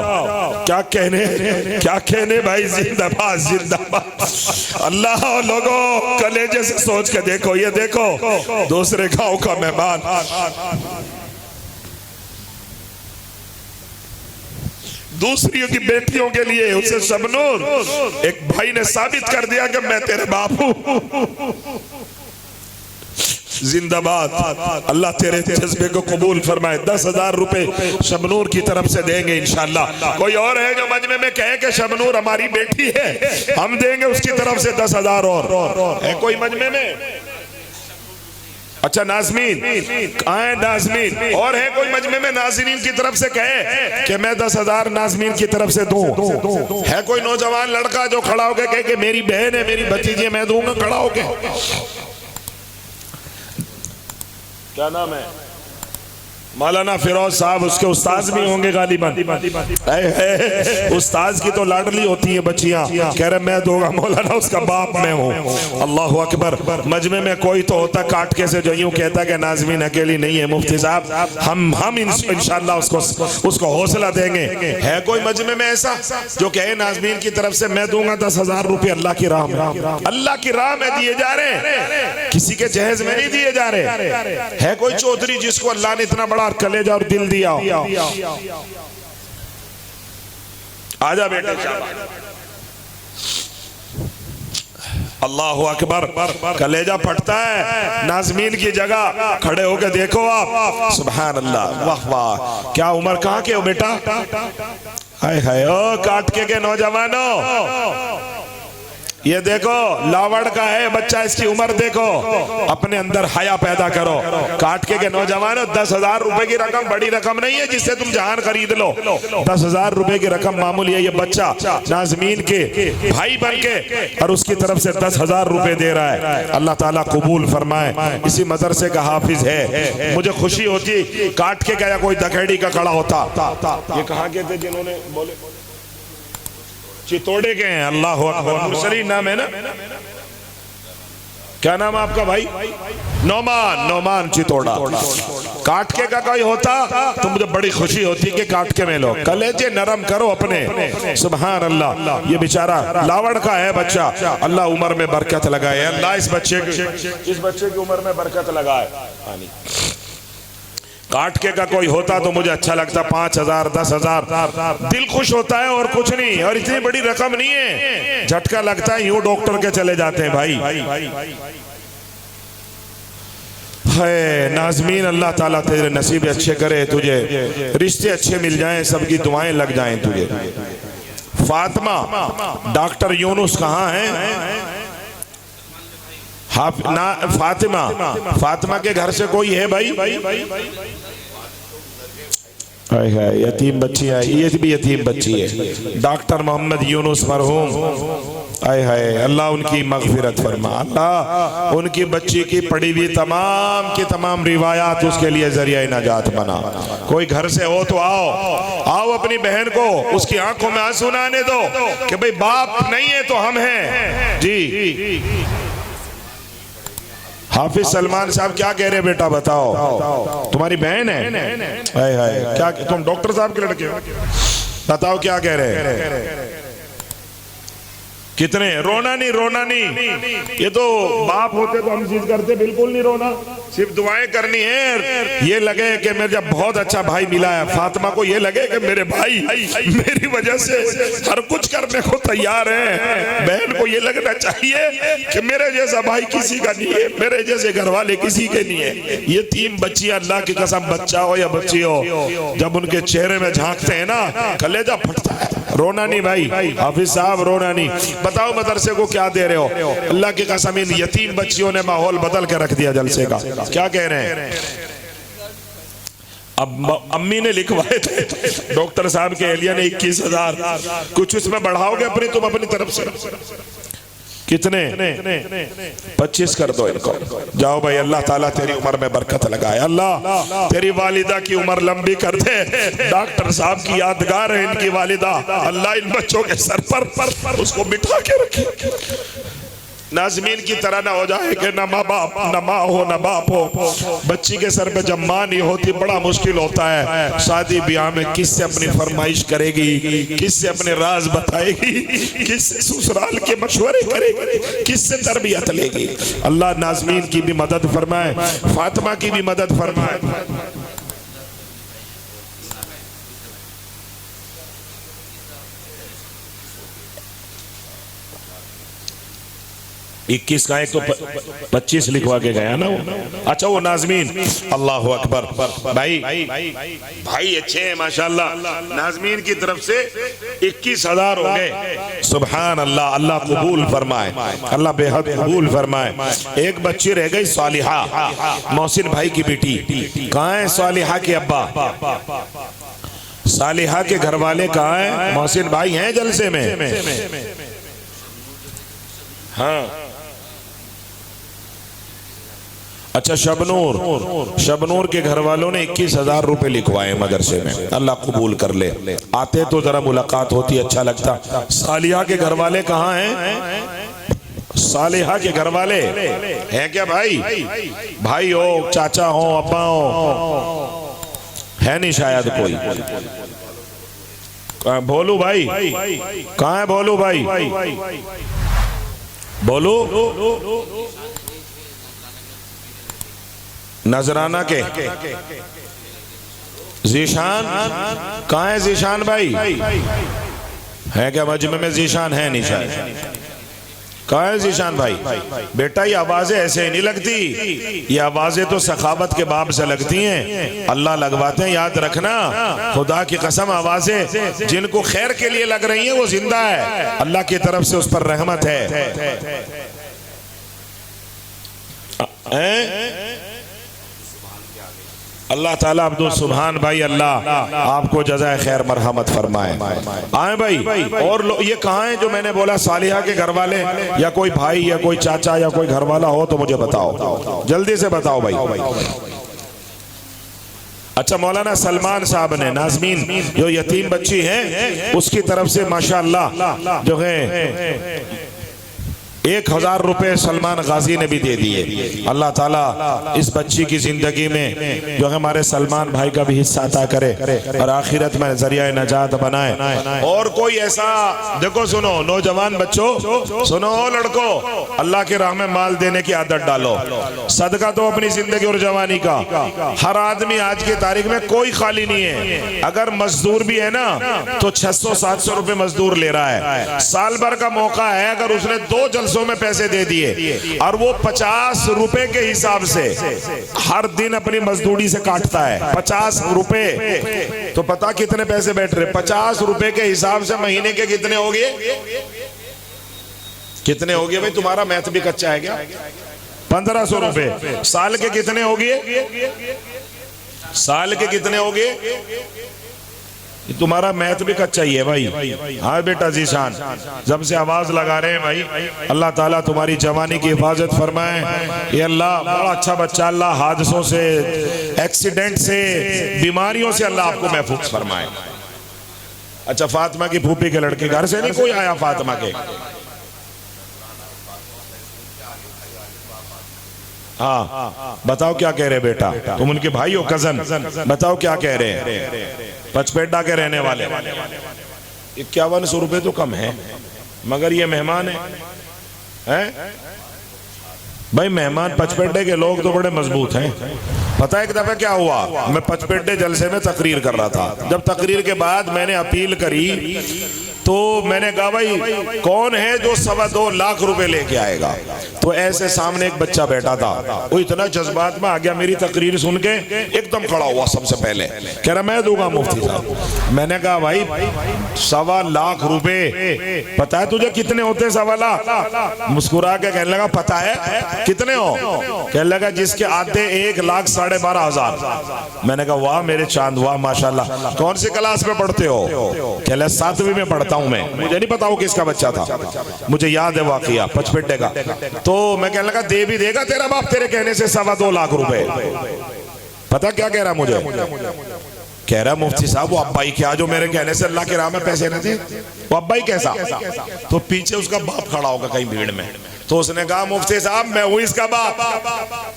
क्या कहने भाई, जिंदाबाद जिंदाबाद। अल्लाह लोगों कलेजे से सोच के देखो, ये देखो दूसरे गांव का मेहमान, दूसरी की बेटियों के लिए उसे शबनूर एक भाई ने साबित कर दिया कि मैं तेरे बाप हूं। जिंदाबाद। अल्लाह तेरे जज्बे को कबूल फरमाए। 10,000 रुपए शबनूर की तरफ से देंगे इंशाल्लाह। कोई और है जो मजमे में कहे कि शबनूर हमारी बेटी है, हम देंगे उसकी तरफ से 10,000 और है कोई मजमे में? अच्छा नाज़मीन, कहाँ है नाज़मीन? और है कोई मजमे में नाज़रीन की तरफ से कहे कि मैं 10,000 नाज़मीन की तरफ से दूं? है कोई नौजवान लड़का जो खड़ा होकर कहे कि मेरी बहन है, मेरी भतीजी है, मैं दूंगा? खड़ा होके क्या नाम है? मौलाना फिरोज साहब, उसके उस्ताद भी होंगे गालिबन। उस्ताद की तो लाडली होती है बच्चियां, कह रहे मैं दूंगा मौलाना, उसका बाप मैं हूँ। अल्लाह अकबर। मजमे में कोई तो होता काटके से जो यूं कहता कि नाज़मीन अकेली नहीं है मुफ्ती साहब, हम इंशाल्लाह उसको हौसला देंगे। है कोई मजमे में ऐसा जो कहे नाज़मीन की तरफ से मैं दूंगा 10,000 रुपये अल्लाह की राह में? अल्लाह की राह में दिए जा रहे, किसी के जहेज में नहीं दिए जा रहे। है कोई चौधरी जिसको अल्लाह ने इतना बड़ा कलेजा और दिल दिया? आजा बेटा। अल्लाह अकबर। कलेजा फटता है नाज़मीन की जगह खड़े होकर देखो आप। सुभान अल्लाह, वाह वाह, क्या उम्र कहाँ के हो बेटा? हाय हाय, ओ काटके के नौजवानों, ये देखो लावड़ का है बच्चा, इसकी उम्र देखो, अपने अंदर हया पैदा करो। काटके के नौजवानों, 10,000 रुपए की रकम बड़ी रकम नहीं है जिससे तुम जहान खरीद लो। 10,000 रुपए की रकम मामूली है। ये बच्चा नाज़मीन के भाई बन के और उसकी तरफ से 10,000 रुपए दे रहा है। अल्लाह ताला कबूल फरमाए। इसी मदरसे का हाफिज है, मुझे खुशी होती काटके का या कोई दखेड़ी का खड़ा होता। ये कहाँ के थे जिन्होंने बोले? चितौड़े के हैं। अल्लाह अकबर। मुरसली नाम है ना? क्या नाम है आपका भाई? नौमान चितौड़ा। काटके का कोई होता तो मुझे बड़ी खुशी होती कि काटके में लो। कलेजे नरम करो अपने। सुभान अल्लाह। ये बेचारा लावड़ का है बच्चा, अल्लाह उम्र में बरकत लगाए। अल्लाह इस बच्चे की उम्र में बरकत लगाए। काटके का कोई होता तो मुझे अच्छा लगता, 5,000 10,000 दिल खुश होता है और कुछ नहीं। और इतनी बड़ी रकम नहीं है, झटका लगता है यूं डॉक्टर के चले जाते हैं भाई। है नाज़मीन, अल्लाह ताला तेरे नसीब अच्छे करे, तुझे रिश्ते अच्छे मिल जाएं, सबकी दुआएं लग जाएं तुझे। फातिमा, डॉक्टर यूनुस कहाँ है? फातिमा के घर से कोई है भाई? है यतीम बच्ची है, ये भी यतीम बच्ची है। डॉक्टर मोहम्मद यूनुस मरहूम, आए हाय, अल्लाह उनकी मगफिरत फरमा। अल्लाह उनकी बच्ची की पढ़ी हुई तमाम की तमाम रिवायात उसके लिए जरिया नजात बना। कोई घर से हो तो आओ अपनी बहन को उसकी आंखों में आंसू ना आने दो कि भाई बाप नहीं है तो हम हैं जी। हाफिज सलमान साहब क्या कह रहे हैं बेटा? बताओ। तुम्हारी बहन है? हाय हाय, क्या तुम डॉक्टर साहब के लड़के हो? बताओ क्या कह रहे हैं? कितने रोना नहीं, रोना नहीं। ये तो बाप होते तो हम चीज करते, बिल्कुल नहीं रोना, सिर्फ दुआएं करनी है। ये लगे कि मेरे जब बहुत अच्छा भाई मिला है, फातिमा को ये लगे कि मेरे भाई मेरी वजह से हर कुछ करने को तैयार है। बहन को ये लगना चाहिए कि मेरे जैसा भाई किसी का नहीं है, मेरे जैसे घर वाले किसी के नहीं है। ये 3 बच्चियां, अल्लाह की कसम, बच्चा हो या बच्ची हो, जब उनके चेहरे में झांकते हैं ना, कलेजा फटता है। रोना नहीं भाई, हाफिज साहब रोना नहीं। बताओ मदरसे को क्या दे रहे हो? अल्लाह की कसम इन यतीम बच्चियों ने माहौल बदल के रख दिया जलसे का। क्या कह रहे हैं? अब अम्मी ने लिखवाए थे डॉक्टर साहब के एलिया ने 21,000, कुछ उसमें बढ़ाओगे अपनी, तुम अपनी तरफ से कितने? 25 कर दो इनको। जाओ भाई, अल्लाह ताला तेरी उम्र में बरकत लगाए, अल्लाह तेरी वालिदा की उम्र लंबी कर दे। डॉक्टर साहब की यादगार है इनकी वालिदा, अल्लाह इन बच्चों के सर पर उसको बिठा के रखे। नाज़मीन की तरह ना हो जाए कि न माँ बाप, न माँ हो न बाप हो। बच्ची के सर पे जब माँ नहीं होती बड़ा मुश्किल होता है। शादी ब्याह में किससे अपनी फरमाइश करेगी, किससे अपने राज बताएगी, किससे ससुराल के मशवरे करेगी, किससे तरबियत लेगी। अल्लाह नाज़मीन की भी मदद फरमाए, फातिमा की भी मदद फरमाए। 21 का एक तो 25 लिखवा के गया ना वो। अच्छा वो नाज़मीन, अल्लाह अकबर। भाई अच्छे हैं माशाल्लाह। नाज़मीन की तरफ से 21,000 हो गए। सुभान अल्लाह, अल्लाह कबूल फरमाए, अल्लाह बेहद कबूल फरमाए। एक बच्ची रह गई सालिहा, मोहसिन भाई की बेटी। कहाँ है सालिहा के अब्बा? सालिहा के घर वाले कहाँ हैं? मोहसिन भाई हैं जलसे में? हाँ अच्छा, शबनूर के घर वालों ने 21,000 रुपए लिखवाए मदरसे में। अल्लाह कबूल कर ले। आते तो जरा मुलाकात होती, अच्छा लगता। सालिहा के घर वाले कहाँ हैं? सालिहा के घर वाले हैं क्या भाई? भाई हो, चाचा हो, अब्बा हो, है नहीं शायद कोई। भोलू भाई कहाँ है? भोलू भाई, बोलो। नजराना के जीशान कहाँ है? जीशान भाई है क्या? मजमे में जीशान है नहीं शायद। कहाँ है जीशान भाई? बेटा ये आवाजें ऐसे ही नहीं लगती, ये आवाजें तो सखावत के बाब से लगती हैं, अल्लाह लगवाते हैं। याद रखना, खुदा की कसम, आवाजें जिनको खैर के लिए लग रही हैं वो जिंदा है, अल्लाह की तरफ से उस पर रहमत है। अल्लाह ताला अब्दुल सुभान भाई, अल्लाह आपको जज़ाए खैर मरहमत फरमाए। आए भाई और ये कहाँ हैं जो मैंने बोला सालिहा के घर वाले? या कोई भाई या कोई चाचा या कोई घर वाला हो तो मुझे बताओ, जल्दी से बताओ भाई। अच्छा, मौलाना सलमान साहब ने नाज़मीन जो यतीम बच्ची है उसकी तरफ से माशाअल्लाह जो है 1,000 रुपए सलमान गाजी ने भी दे दिए। अल्लाह ताला इस बच्ची की जिंदगी में जो है हमारे सलमान भाई का भी हिस्सा अता करे और आखिरत में जरिया नजात बनाए। और कोई ऐसा देखो, सुनो नौजवान बच्चों, सुनो लड़कों, अल्लाह के राह में माल देने की आदत डालो। सदका तो अपनी जिंदगी और जवानी का। हर आदमी आज की तारीख में कोई खाली नहीं है। अगर मजदूर भी है ना तो 600-700 रुपए मजदूर ले रहा है। साल भर का मौका है, अगर उसने 2 जलसों में पैसे दे दिए और वो 50 रुपए के हिसाब से हर दिन अपनी मजदूरी से काटता है 50 रुपए, तो पता कितने पैसे बैठ रहे? 50 रुपए के हिसाब से महीने के कितने हो गए? कितने हो गए भाई? तुम्हारा मैथ भी कच्चा है क्या? 1500 रुपए। साल के कितने हो गए? साल के कितने हो गए? तुम्हारा मैथ भी कच्चा ही है भाई। हाँ बेटा जीशान, जब से आवाज लगा रहे हैं भाई, अल्लाह ताला तुम्हारी जवानी की हिफाजत फरमाए। ये अल्लाह बड़ा अच्छा बच्चा, अल्लाह हादसों से, एक्सीडेंट से, बीमारियों से अल्लाह आपको महफूज फरमाए। अच्छा, फातिमा की फूफी के लड़के घर से नहीं कोई आया? फातिमा के हाँ, बताओ क्या कह रहे बेटा? तुम उनके भाई हो, कजन, बताओ क्या कह रहे हैं? पचपेड़ा के रहने वाले। 5100 रुपए तो कम है। मगर ये मेहमान हैं? भाई मेहमान पचपेड्डे के लोग तो बड़े मजबूत हैं। पता है एक दफा क्या हुआ, मैं पचपेड्डे जलसे में तकरीर कर रहा था। जब तकरीर के बाद मैंने अपील करी तो मैंने कहा भाई कौन है जो 2.25 लाख रुपए लेके आएगा। तो ऐसे सामने एक बच्चा बैठा था, वो इतना जज्बात में आ गया मेरी तकरीर सुन के, एकदम खड़ा हुआ सबसे पहले, कह रहा मैं दूंगा मुफ्ती साहब। मैंने कहा भाई 2.25 लाख रुपए पता है तुझे कितने होते हैं? 2.25 लाख। मुस्कुरा के कहने लगा पता है कितने हो? कहने लगा जिसके आधे 1,12,500। मैंने कहा वाह मेरे चांद, वाह माशाल्लाह। कौन सी क्लास में पढ़ते हो? कह रहा 7वीं में पढ़ता हूं मैं। मुझे नहीं पता वो किसका बच्चा था, मुझे याद है वाकया पचपेड्डे का। तो मैं कहने लगा दे भी देगा तेरा बाप तेरे कहने से 2.25 लाख रुपए। पता क्या कह रहा मुझे? कह रहा मुफ्ती साहब वो अब्बाई क्या जो मेरे कहने से अल्लाह के राह में पैसे न थे, वो अब्बाई कैसा? तो पीछे उसका बाप खड़ा होगा कहीं भीड़ में, तो उसने कहा मुफ्ती साहब मैं हूं इसका बाप,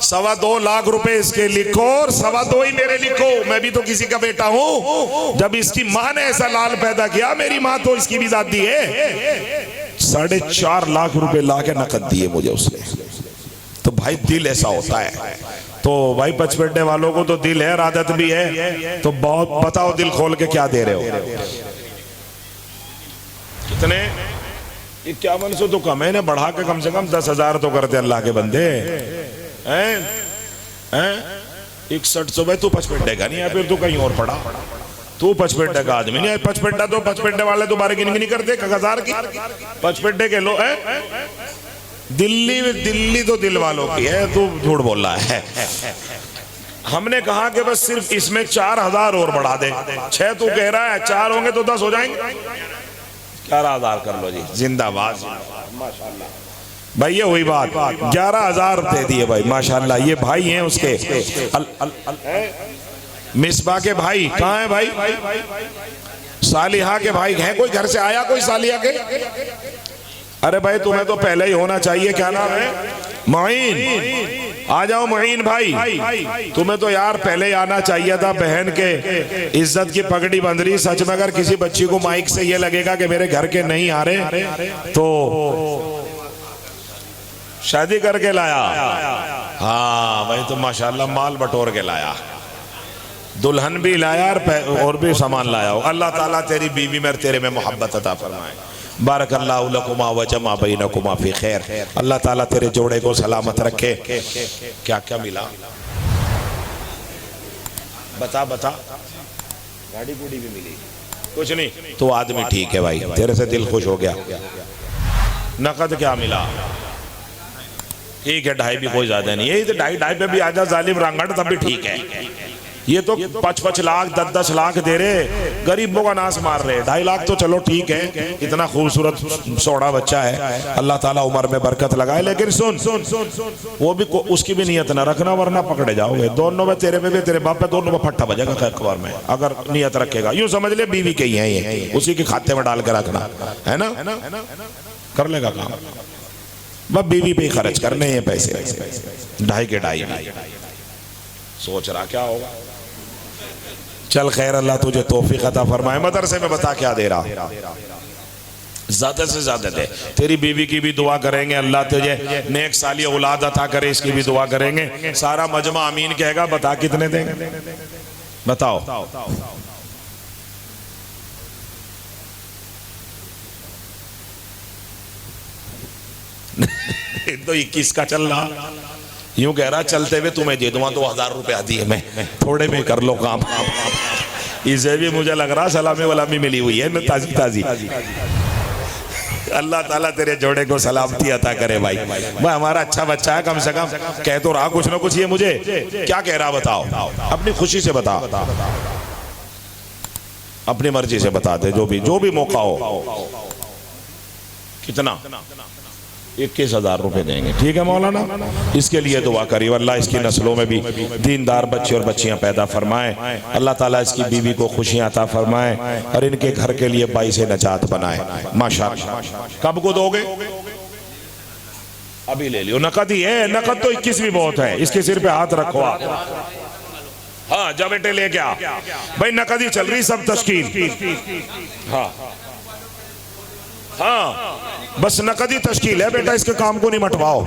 2.25 लाख रुपए इसके लिखो और 2.25 ही मेरे लिखो, मैं भी तो किसी का बेटा हूं। जब इसकी माँ ने ऐसा लाल पैदा किया, मेरी माँ तो इसकी भी दादी है। 4.5 लाख रुपए ला के नकद दिए मुझे उसने। तो भाई दिल ऐसा होता है। तो भाई पचपेड्डे वालों को तो दिल है और आदत भी है, तो बहुत बताओ दिल खोल के क्या दे रहे हो? कितने? 5100 तो कम है ना, बढ़ा के कम से कम 10,000 तो करते अल्लाह के बंदे हैं। 6100 भाई तू पचपेड्डे का नहीं है, फिर तू कहीं और पड़ा, तू पचपेड्डे का आदमी नहीं है। पचपेड्डा तो पचपेड्डे वाले तो बारगेनिंग नहीं करते 1000 की। पचपेड्डे के लोग है दिल्ली तो दिल वालों की है, तू झूठ बोल रहा है। हमने कहा कि बस सिर्फ इसमें 4000 और बढ़ा दे। 6 तू कह रहा है, 4 होंगे तो 10 हो जाएंगे। 11,000 कर लो जी, जिंदाबाद माशाल्लाह। भाई ये हुई बात, 11,000 दे दिए भाई माशाल्लाह। ये भाई हैं उसके मिसबा के भाई। कहाँ है भाई? सालिहा के भाई हैं। कोई घर से आया कोई सालिहा के? अरे भाई तुम्हें तो पहले ही होना चाहिए। क्या नाम है? मोइन। आ जाओ मोइन भाई, तुम्हें तो यार पहले ही आना चाहिए था। बहन के इज्जत की पगड़ी बंध रही। सच में अगर किसी बच्ची को माइक से ये लगेगा कि मेरे घर के नहीं आ रहे तो शादी करके लाया। हाँ भाई तो माशाल्लाह माल बटोर के लाया, दुल्हन भी लाया और भी सामान लाया हो। अल्लाह ताला तेरी बीवी में तेरे में मोहब्बत अता फरमाए। बारकल्लाहु लकुमा व जमा बैनकुमा फी खैर। अल्लाह ताला तेरे जोड़े को सलामत रखे। क्या क्या मिला बता बता? गाड़ी गुड़ी भी मिली? कुछ नहीं तो आदमी ठीक है भाई, तेरे से दिल खुश हो गया। नकद क्या मिला? ठीक है 2.5 भी कोई ज्यादा नहीं है। तो 2.5 पे भी आजा जालिम रांगड़ तब भी ठीक है। ये तो 5-5 लाख 10-10 लाख दे रहे, गरीबों का नाश मार रहे। 2.5 लाख तो चलो ठीक है, इतना खूबसूरत सोड़ा बच्चा है, अल्लाह ताला उम्र में बरकत लगाए। लेकिन सुन वो भी उसकी भी नियत ना रखना वरना पकड़े जाओगे। दोनों में तेरे में भी तेरे बाप पे दोनों में फट्टा बजेगा अखबार में अगर नियत रखेगा। यूं समझ ले बीवी के ही है ये, उसी के खाते में डाल के रखना है ना, कर लेगा काम। बस बीवी पे ही खर्च करने हैं पैसे। 2.5 के 2.5 सोच रहा क्या होगा। चल खैर अल्लाह तुझे तौफीक अता फरमाए। मदरसे में बता क्या दे रहा, ज्यादा से ज्यादा दे। तेरी बीवी की भी दुआ करेंगे, अल्लाह तुझे नेक साली औलाद अता करे, इसकी भी दुआ करेंगे। सारा मजमा आमीन कहेगा। बता कितने देंगे बताओ? तो 21 का चल रहा। यूं कह रहा चलते हुए तुम्हें दे दूंगा 2000 रुपया दिए मैं, थोड़े में कर लो काम। इसे भी मुझे लग रहा सलामी वलामी मिली हुई है न, ताजी ताजी। अल्लाह ताला तेरे जोड़े को सलामती अता करे भाई। मैं हमारा अच्छा बच्चा है, कम से कम कह तो रहा कुछ ना कुछ। ये मुझे क्या कह रहा बताओ? अपनी खुशी से बता, अपनी मर्जी से बता दे, जो भी मौका हो। कितना? 21,000 रुपए देंगे। ठीक है मौलाना, इसके लिए दुआ करिए अल्लाह इसकी नस्लों में भी दीनदार बच्चे और बच्चियां पैदा फरमाए। अल्लाह ताला इसकी बीवी को खुशियां अता फरमाए और इनके घर के लिए बाइस नजात बनाए माशाअल्लाह। कब को दोगे? अभी ले लियो, नकद ही है। नकद तो 21 भी बहुत है, इसके सिर पे हाथ रखो आप। हाँ जा बेटे ले क्या भाई, नकद ही चल रही सब तश्कील। हाँ हाँ बस नकदी तश्कील है बेटा, इसके काम को नहीं मटवाओ।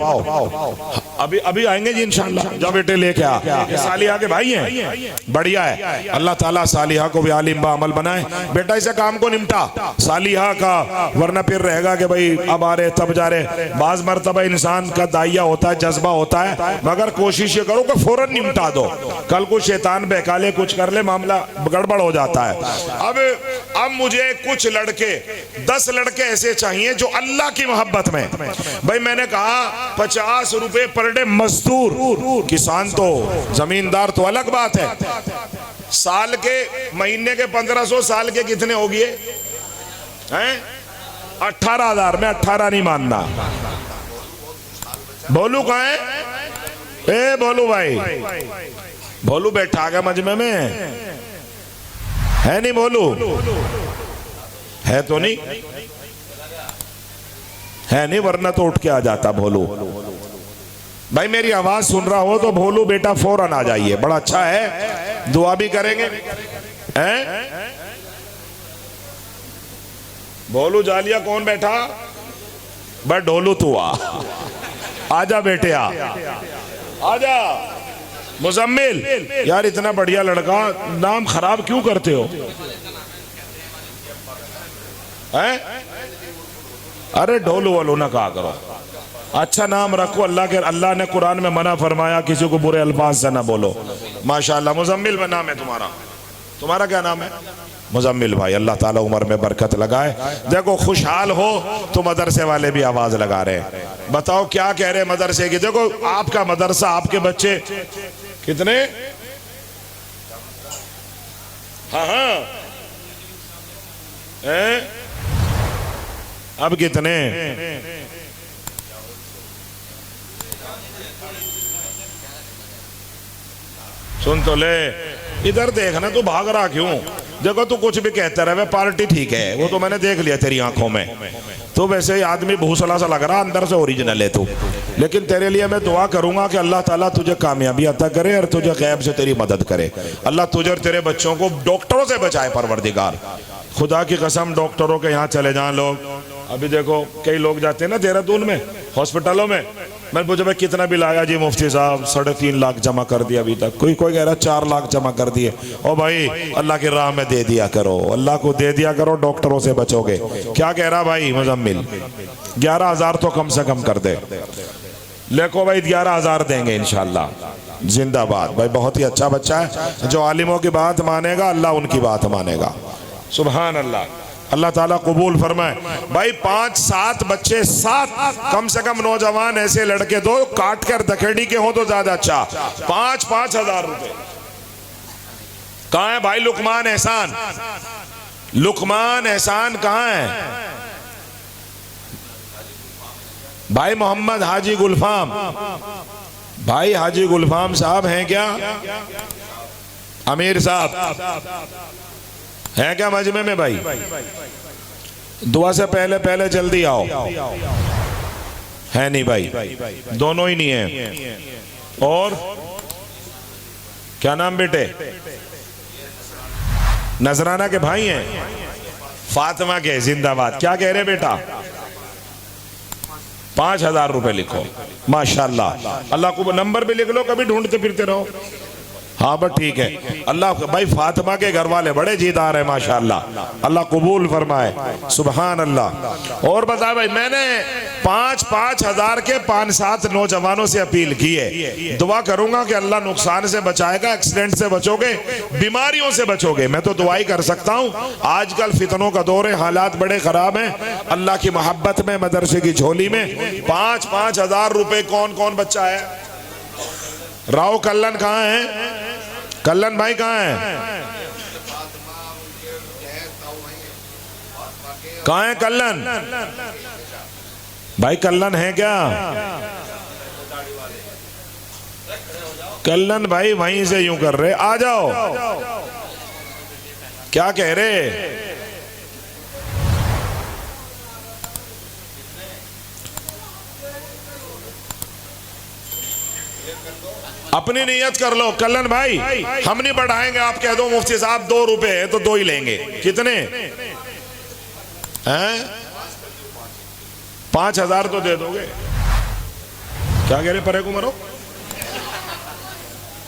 अभी अभी आएंगे जी इंशाल्लाह। जा बेटे लेके आ, ये सालिहा के भाई हैं, बढ़िया है। अल्लाह ताला सालिहा को भी आलिम बा अमल बनाए। बेटा इसे काम को निपटा सालिहा का, वरना फिर रहेगा कि भाई अब आ रहे तब जा रहे। बाज मर्तबा इंसान का दाइया होता है, जज्बा होता है, मगर कोशिश ये करो कि फौरन निपटा दो, कल को शैतान बहका ले, कुछ कर ले, मामला गड़बड़ हो जाता है। अब मुझे कुछ लड़के 10 लड़के ऐसे चाहिए जो अल्लाह की मोहब्बत में, भाई मैंने कहा 50 रुपए पर डे मजदूर, किसान तो जमींदार तो अलग बात है, साल के महीने के 1500, साल के कितने हो गए हैं? 18,000 में 18 नहीं मानना। भोलू कहाँ है? ए भोलू भाई, भोलू बैठा गया मजमे में है नहीं? भोलू है तो नहीं है नहीं, वरना तो उठ के आ जाता भोलू। भाई मेरी आवाज सुन रहा हो तो भोलू बेटा फौरन आ जाइए, बड़ा अच्छा है, दुआ भी करेंगे हैं? भोलू जालिया कौन बैठा? बस ढोलू तू आजा बेटे, आजा। मुजम्मिल यार इतना बढ़िया लड़का, नाम खराब क्यों करते हो हैं? अरे ढोलू वालो ना कहा करो, अच्छा नाम रखो। अल्लाह ने कुरान में मना फरमाया किसी को बुरे अल्फाज से ना बोलो। माशाल्लाह मुजम्मिल में नाम है तुम्हारा क्या नाम है? मुजम्मिल भाई, अल्लाह ताला उम्र में बरकत लगाए। देखो खुशहाल हो तो मदरसे वाले भी आवाज लगा रहे हैं। बताओ क्या कह रहे मदरसे की? देखो आपका मदरसा, आपके बच्चे कितने? हाँ अब कितने? सुन तो ले, इधर देखना, तू भाग रहा क्यों? देखो तू कुछ भी कहता रहे, पार्टी ठीक है, वो तो मैंने देख लिया तेरी आंखों में, तो वैसे ही आदमी भूसला सा लग रहा, अंदर से ओरिजिनल है तू। लेकिन तेरे लिए मैं दुआ करूंगा कि अल्लाह ताला तुझे कामयाबी अता करे और तुझे गैब से तेरी मदद करे। अल्लाह तुझे और तेरे बच्चों को डॉक्टरों से बचाए परवरदिगार। खुदा की कसम डॉक्टरों के यहाँ चले जाएं लोग। अभी देखो कई लोग जाते हैं ना देहरादून में हॉस्पिटलों में, मैं पूछा भाई कितना बिल आया जी? मुफ्ती साहब 3.5 लाख जमा कर दिया अभी तक। कोई कह रहा 4 लाख जमा कर दिए। ओ भाई अल्लाह की राह में दे दिया करो, अल्लाह को दे दिया करो, डॉक्टरों से बचोगे। क्या कह रहा भाई मुजम्मिल? 11,000 तो कम से कम कर दे। लेको भाई 11,000 देंगे इंशाल्लाह। जिंदाबाद भाई, बहुत ही अच्छा बच्चा है। जो आलिमों की बात मानेगा अल्लाह उनकी बात मानेगा। सुभान अल्लाह, अल्लाह ताला कबूल फरमाए। भाई 5-7 बच्चे, 7 कम से कम नौजवान ऐसे लड़के दो, काट कर दखेड़ी के हो तो ज्यादा अच्छा। 5-5 हजार रुपए कहाँ है भाई? लुकमान एहसान, लुकमान एहसान कहाँ है भाई? मोहम्मद हाजी गुलफाम, भाई हाजी गुलफाम साहब हैं क्या? अमीर साहब है क्या मजमे में? भाई दुआ से पहले जल्दी आओ। है नहीं भाई, दोनों ही नहीं है। और क्या नाम बेटे? नजराना के भाई हैं, फातिमा के। जिंदाबाद। क्या कह रहे बेटा? 5,000 रुपए लिखो। माशाल्लाह, अल्लाह को नंबर भी लिख लो, कभी ढूंढते फिरते रहो। हाँ बस ठीक है। अल्लाह भाई फातिमा के घर वाले बड़े जीदार है माशाल्लाह, अल्लाह कबूल फरमाए। सुभान अल्लाह। और बता भाई, मैंने 5-5 हजार के 5-7 नौजवानों से अपील की है। दुआ करूंगा कि अल्लाह नुकसान से बचाएगा, एक्सीडेंट से बचोगे, बीमारियों से बचोगे। मैं तो दुआ ही कर सकता हूँ। आजकल फितनों का दौर है, हालात बड़े खराब हैं। अल्लाह की मोहब्बत में मदरसे की झोली में 5-5 हजार रुपए कौन कौन बच्चा है? राव कल्लन कहाँ है? कल्लन भाई कहाँ है? कहाँ है कल्लन भाई? कल्लन है क्या? कल्लन भाई वहीं से यूं कर रहे, आ जाओ। क्या कह रहे? अपनी नियत कर लो कल्लन भाई, हम नहीं बढ़ाएंगे। आप कह दो मुफ्ती साहब 2 रुपए है तो 2 ही लेंगे। कितने हैं? 5,000 तो दे दोगे? क्या कह रहे परे को मरो?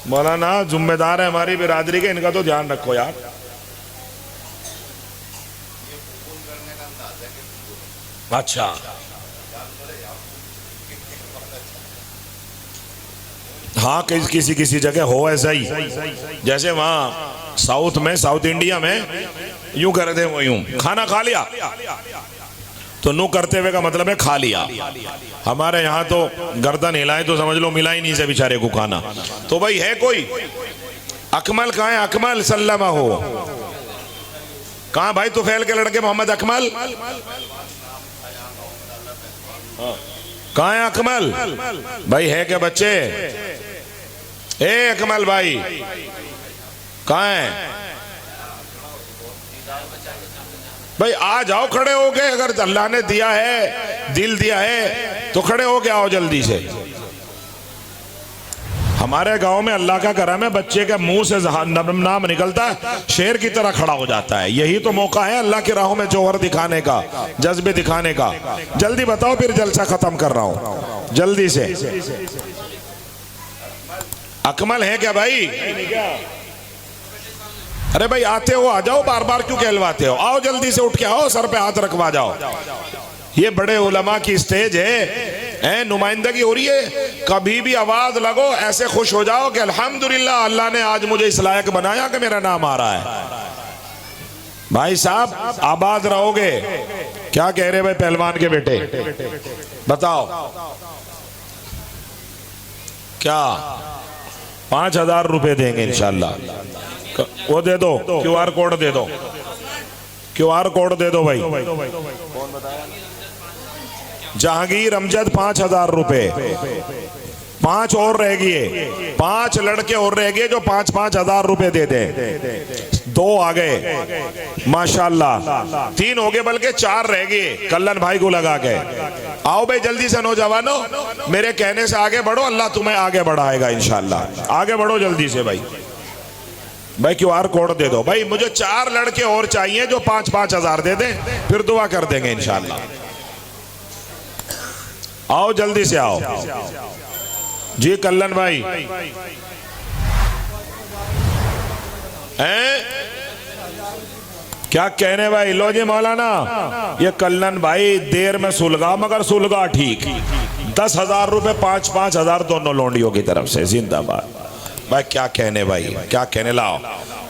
मौलाना जिम्मेदार है हमारी बिरादरी के, इनका तो ध्यान रखो यार। अच्छा, हाँ किसी किसी जगह हो ऐसा ही, जैसे वहां साउथ में, साउथ इंडिया में यूं कर दे, वो यूं खाना खा लिया तो नू करते हुए का मतलब है खा लिया। हमारे यहाँ तो गर्दन हिलाए तो समझ लो मिला ही नहीं से बेचारे को खाना। तो भाई है कोई अकमल? कहाँ है अकमल? सल्लमा हो कहाँ भाई? तो फैल के लड़के मोहम्मद अकमल कहाँ है? अकमल भाई है क्या बच्चे? ए अकमल भाई कहाँ है भाई? आ जाओ खड़े हो गए, अगर अल्लाह ने दिया है, दिल दिया है तो खड़े हो के आओ जल्दी से। हमारे गांव में अल्लाह का करम है, बच्चे के मुंह से नाम निकलता है शेर की तरह खड़ा हो जाता है। यही तो मौका है अल्लाह की राहों में जौहर दिखाने का, जज्बे दिखाने का। जल्दी बताओ फिर जलसा खत्म कर रहा हूं जल्दी से। अकमल है क्या भाई? अरे भाई आते हो आ जाओ, बार बार क्यों कहलवाते हो? आओ जल्दी से उठ के आओ, सर पे हाथ रखवा जाओ। ये बड़े उलमा की स्टेज है, नुमाइंदगी हो रही है। कभी भी आवाज लगो ऐसे खुश हो जाओ कि अल्हम्दुलिल्लाह अल्लाह ने आज मुझे इस लायक बनाया कि मेरा नाम आ रहा है। भाई साहब आबाद रहोगे। क्या कह रहे भाई पहलवान के बेटे? बताओ क्या? 5,000 रुपए देंगे इंशाल्लाह। वो दे दो, QR कोड दे दो, QR कोड दे दो भाई। जहांगीर अमजद 5,000 रुपए। 5 और रह गए, 5 लड़के और रह गए जो 5-5 हजार रुपए दे दें। 2 आ गए माशाल्लाह, 3 हो गए बल्कि 4 रह गए कल्लन भाई को लगा के। आओ भाई जल्दी से नौजवानों, मेरे कहने से आगे बढ़ो, अल्लाह तुम्हें आगे बढ़ाएगा इंशाल्लाह। आगे बढ़ो जल्दी से भाई। भाई QR कोड दे दो भाई। मुझे 4 लड़के और चाहिए जो 5-5 हजार दे दें, फिर दुआ कर देंगे इंशाल्लाह। आओ जल्दी से आओ जी कल्लन भाई। हैं क्या कहने भाई? लो जी मौलाना, ये कल्लन भाई देर में सुलगा मगर सुलगा ठीक। 10,000 रुपए 5-5 हजार दोनों लोंडियों की तरफ से। जिंदाबाद भाई। क्या कहने भाई, क्या कहने? लाओ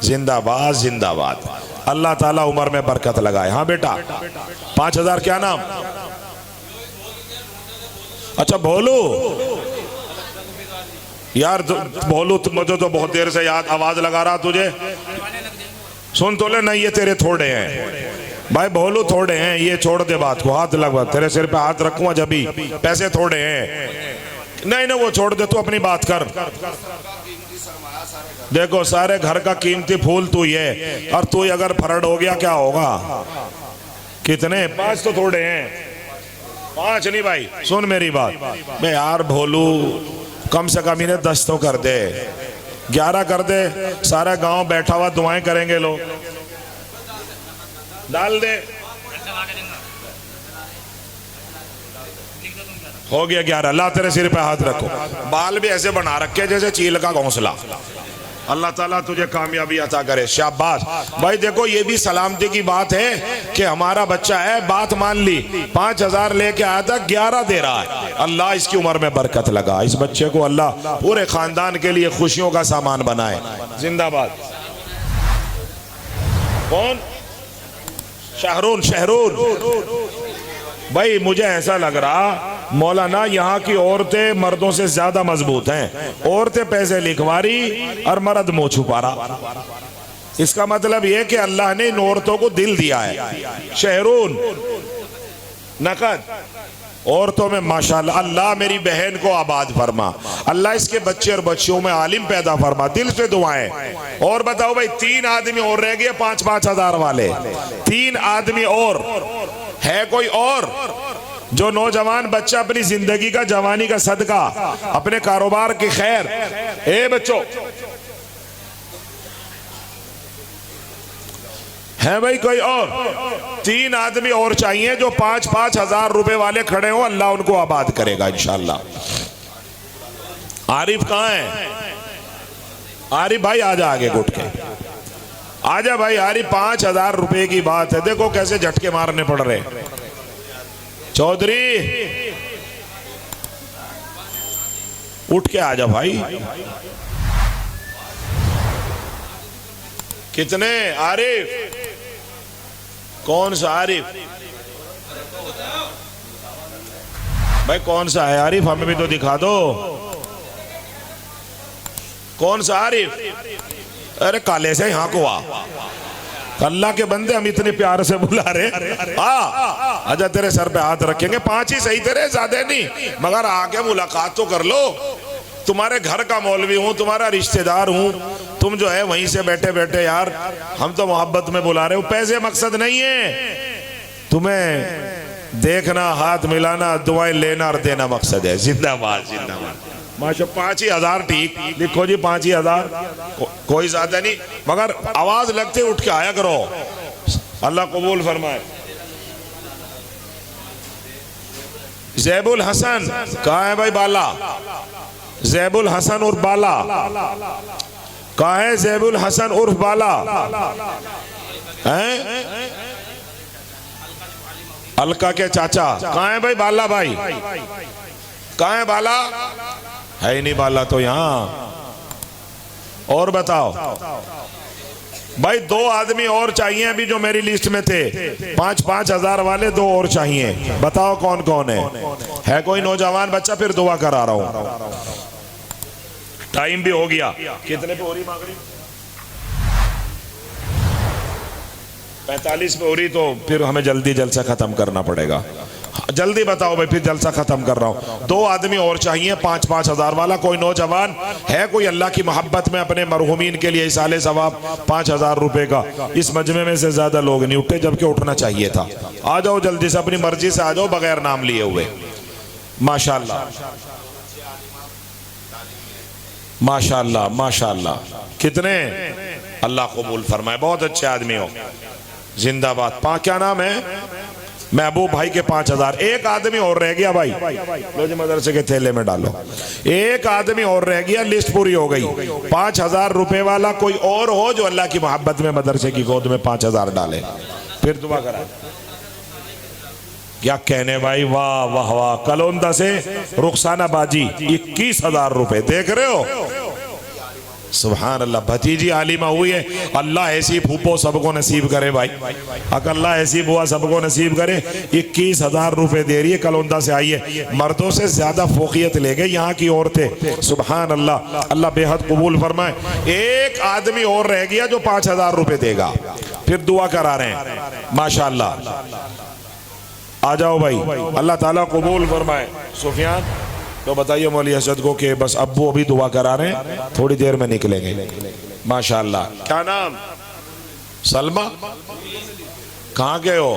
जिंदाबाद जिंदाबाद। अल्लाह ताला उम्र में बरकत लगाए। हाँ बेटा 5,000। क्या नाम? अच्छा भोलू। यार भोलू मुझे तो बहुत देर से याद आवाज लगा रहा तुझे। सुन तो ले, नहीं ये तेरे थोड़े हैं भाई, भोलू थोड़े हैं। ये छोड़ दे बात को, हाथ लगवा, तेरे सिर पे हाथ रखूंगा जब भी। पैसे थोड़े हैं। नहीं ना वो छोड़ दे, तू अपनी बात कर। देखो सारे घर का कीमती फूल तू ही है, और तू अगर फरड हो गया क्या होगा? कितने? 5 तो थोड़े हैं। 5 नहीं भाई, सुन मेरी बात। मैं यार भोलू कम से कम इन्हें 10 तो कर दे, 11 कर दे। सारा गांव बैठा हुआ दुआएं करेंगे लोग। डाल दे। हो गया 11। अल्लाह तेरे सिर पे हाथ रखो। बाल भी ऐसे बना रखे जैसे चील का घोंसला। अल्लाह ताला तुझे कामयाबी अता करे। शाबाश भाई। देखो ये भी सलामती की बात है कि हमारा बच्चा है, बात मान ली। 5,000 लेके आया था, 11 दे रहा है। अल्लाह इसकी उम्र में बरकत लगा। इस बच्चे को अल्लाह पूरे खानदान के लिए खुशियों का सामान बनाए। जिंदाबाद। कौन? शहरून। शहरून भाई मुझे ऐसा लग रहा मौलाना यहाँ की औरतें मर्दों से ज्यादा मजबूत हैं। औरतें पैसे लिखवा रही और मर्द मुंह छुपा रहा। इसका मतलब यह कि अल्लाह ने इन औरतों को दिल दिया है। शहरून नकद औरतों में माशाल्लाह। अल्लाह मेरी बहन को आबाद फरमा, अल्लाह इसके बच्चे और बच्चियों में आलिम पैदा फरमा। दिल से दुआएं। और बताओ भाई 3 आदमी और रह गए 5-5 हजार वाले। 3 आदमी और है? कोई और जो नौजवान बच्चा अपनी जिंदगी का, जवानी का सदका, अपने कारोबार की खैर। ए बच्चों है भाई कोई और? 3 आदमी और चाहिए जो 5-5 हजार रुपए वाले खड़े हो, अल्लाह उनको आबाद करेगा इंशाल्लाह। आरिफ कहाँ है? आरिफ भाई आजा आगे घुट के आजा भाई। आरिफ 5,000 रुपए की बात है, देखो कैसे झटके मारने पड़ रहे। चौधरी उठ के आजा भाई। कितने? आरिफ कौन सा आरिफ भाई? कौन सा है आरिफ? हमें भी तो दिखा दो कौन सा आरिफ? अरे काले से यहाँ को आ, अल्लाह के बंदे हम इतने प्यार से बुला रहे। अच्छा तेरे सर पे हाथ रखेंगे, 5 ही सही तेरे, ज्यादा नहीं, मगर आके मुलाकात तो कर लो। तुम्हारे घर का मौलवी हूँ, तुम्हारा रिश्तेदार हूँ, तुम जो है वहीं से बैठे बैठे यार हम तो मोहब्बत में बुला रहे हो, पैसे मकसद नहीं है। तुम्हें देखना, हाथ मिलाना, दुआएं लेना और देना मकसद है। जिंदाबाद जिंदाबाद। माशा 5,000 ठीक लिखो जी, 5,000 कोई ज्यादा नहीं, मगर आवाज लगते उठ के आया करो। अल्लाह कबूल फरमाए। जैबुल हसन कहाँ है भाई? बाला जैबुल हसन उर्फ बाला कहाँ है? जैबुल हसन उर्फ बाला हैं? अलका के चाचा कहाँ है भाई? बाला भाई कहाँ है? बाला है ही नहीं बाला तो यहाँ। और बताओ भाई, 2 आदमी और चाहिए अभी जो मेरी लिस्ट में थे, 5-5 हजार वाले 2 और चाहिए। बताओ कौन कौन है कोई नौजवान बच्चा? फिर दुआ करा रहा हूं, टाइम भी हो गया। कितने पे हो रही मांग रही? 45 पे हो रही, तो फिर हमें जल्दी जलसा खत्म करना पड़ेगा। जल्दी बताओ भाई, फिर जलसा खत्म कर रहा हूं। 2 आदमी और चाहिए 5-5 हजार वाला। कोई नौजवान है कोई अल्लाह की मोहब्बत में अपने मरहुमीन के लिए इसाले सवाब 5,000 रुपए का? इस मजमे में से ज्यादा लोग नहीं उठे, जबकि उठना चाहिए था। आ जाओ जल्दी से, अपनी मर्जी से आ जाओ, बगैर नाम लिए हुए। माशाल्लाह माशाल्लाह माशाल्लाह। कितने? अल्लाह कबूल फरमाए, बहुत अच्छे आदमी हो, जिंदाबाद। क्या नाम है? महबूब भाई के 5,000। 1 आदमी और रह गया भाई, लो जी मदरसे के थैले में डालो। 1 आदमी और रह गया, लिस्ट पूरी हो गई। 5,000 रुपए वाला कोई और हो जो अल्लाह की मोहब्बत में मदरसे की गोद में 5,000 डाले, फिर दुआ करा। क्या कहने भाई, वाह वाह वाह। कलोंदा से रुखसाना बाजी 21,000 रुपए, देख रहे हो? सुभान अल्लाह। भतीजी आलिमा हुई है, अल्लाह ऐसी फूफो सबको नसीब करे भाई, अल्लाह ऐसी बुआ सबको नसीब करे। 21,000 रुपए दे रही है, कलोंदा से आई है। मर्दों से ज्यादा फोकियत ले गए यहाँ की औरतें। सुभान अल्लाह, अल्लाह बेहद कबूल फरमाए। 1 आदमी और रह गया जो 5,000 रुपए देगा, फिर दुआ करा रहे हैं। माशाअल्लाह, आ जाओ भाई, अल्लाह ताला कबूल फरमाए। सुफियान तो बताइए मौली असद को कि बस अब्बू अभी दुआ करा रहे हैं, थोड़ी देर में निकलेंगे। माशाअल्लाह। क्या नाम? सलमा। कहाँ गए हो?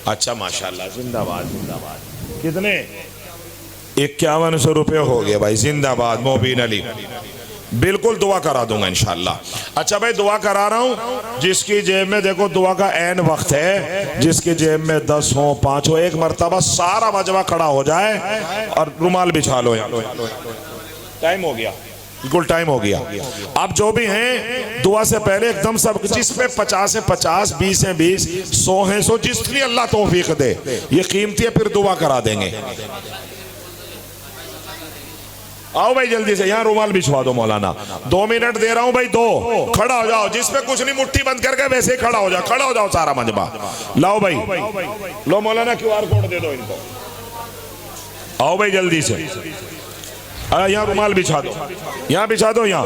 अच्छा माशाअल्लाह, जिंदाबाद जिंदाबाद। कितने? 5100 रुपये हो गए भाई, जिंदाबाद। मोबिन अली, बिल्कुल दुआ करा दूंगा इंशाल्लाह। अच्छा भाई, दुआ करा रहा हूं। जिसकी जेब में देखो दुआ का ऐन वक्त है, जिसकी जेब में 10 हो 5 हो, एक मरतबा सारा मजमा खड़ा हो जाए और रुमाल बिछा लो। टाइम हो गया, बिल्कुल टाइम हो गया। आप जो भी हैं दुआ से पहले एकदम सब, जिसमें 50 है 50, 20 है 20, 100 है 100, जिसकी अल्लाह तौफीक दे। ये कीमती है, फिर दुआ करा देंगे। आओ भाई जल्दी से, यहाँ रुमाल बिछवा दो मौलाना। 2 मिनट दे रहा हूँ भाई, 2। खड़ा हो जाओ, जिसपे कुछ नहीं मुट्ठी बंद करके वैसे ही खड़ा हो जाओ, खड़ा हो जाओ सारा मजमा। लाओ भाई, लो मौलाना QR कोड दे दो इनको। आओ भाई जल्दी से, यहाँ रुमाल बिछा दो, यहाँ बिछा दो, यहाँ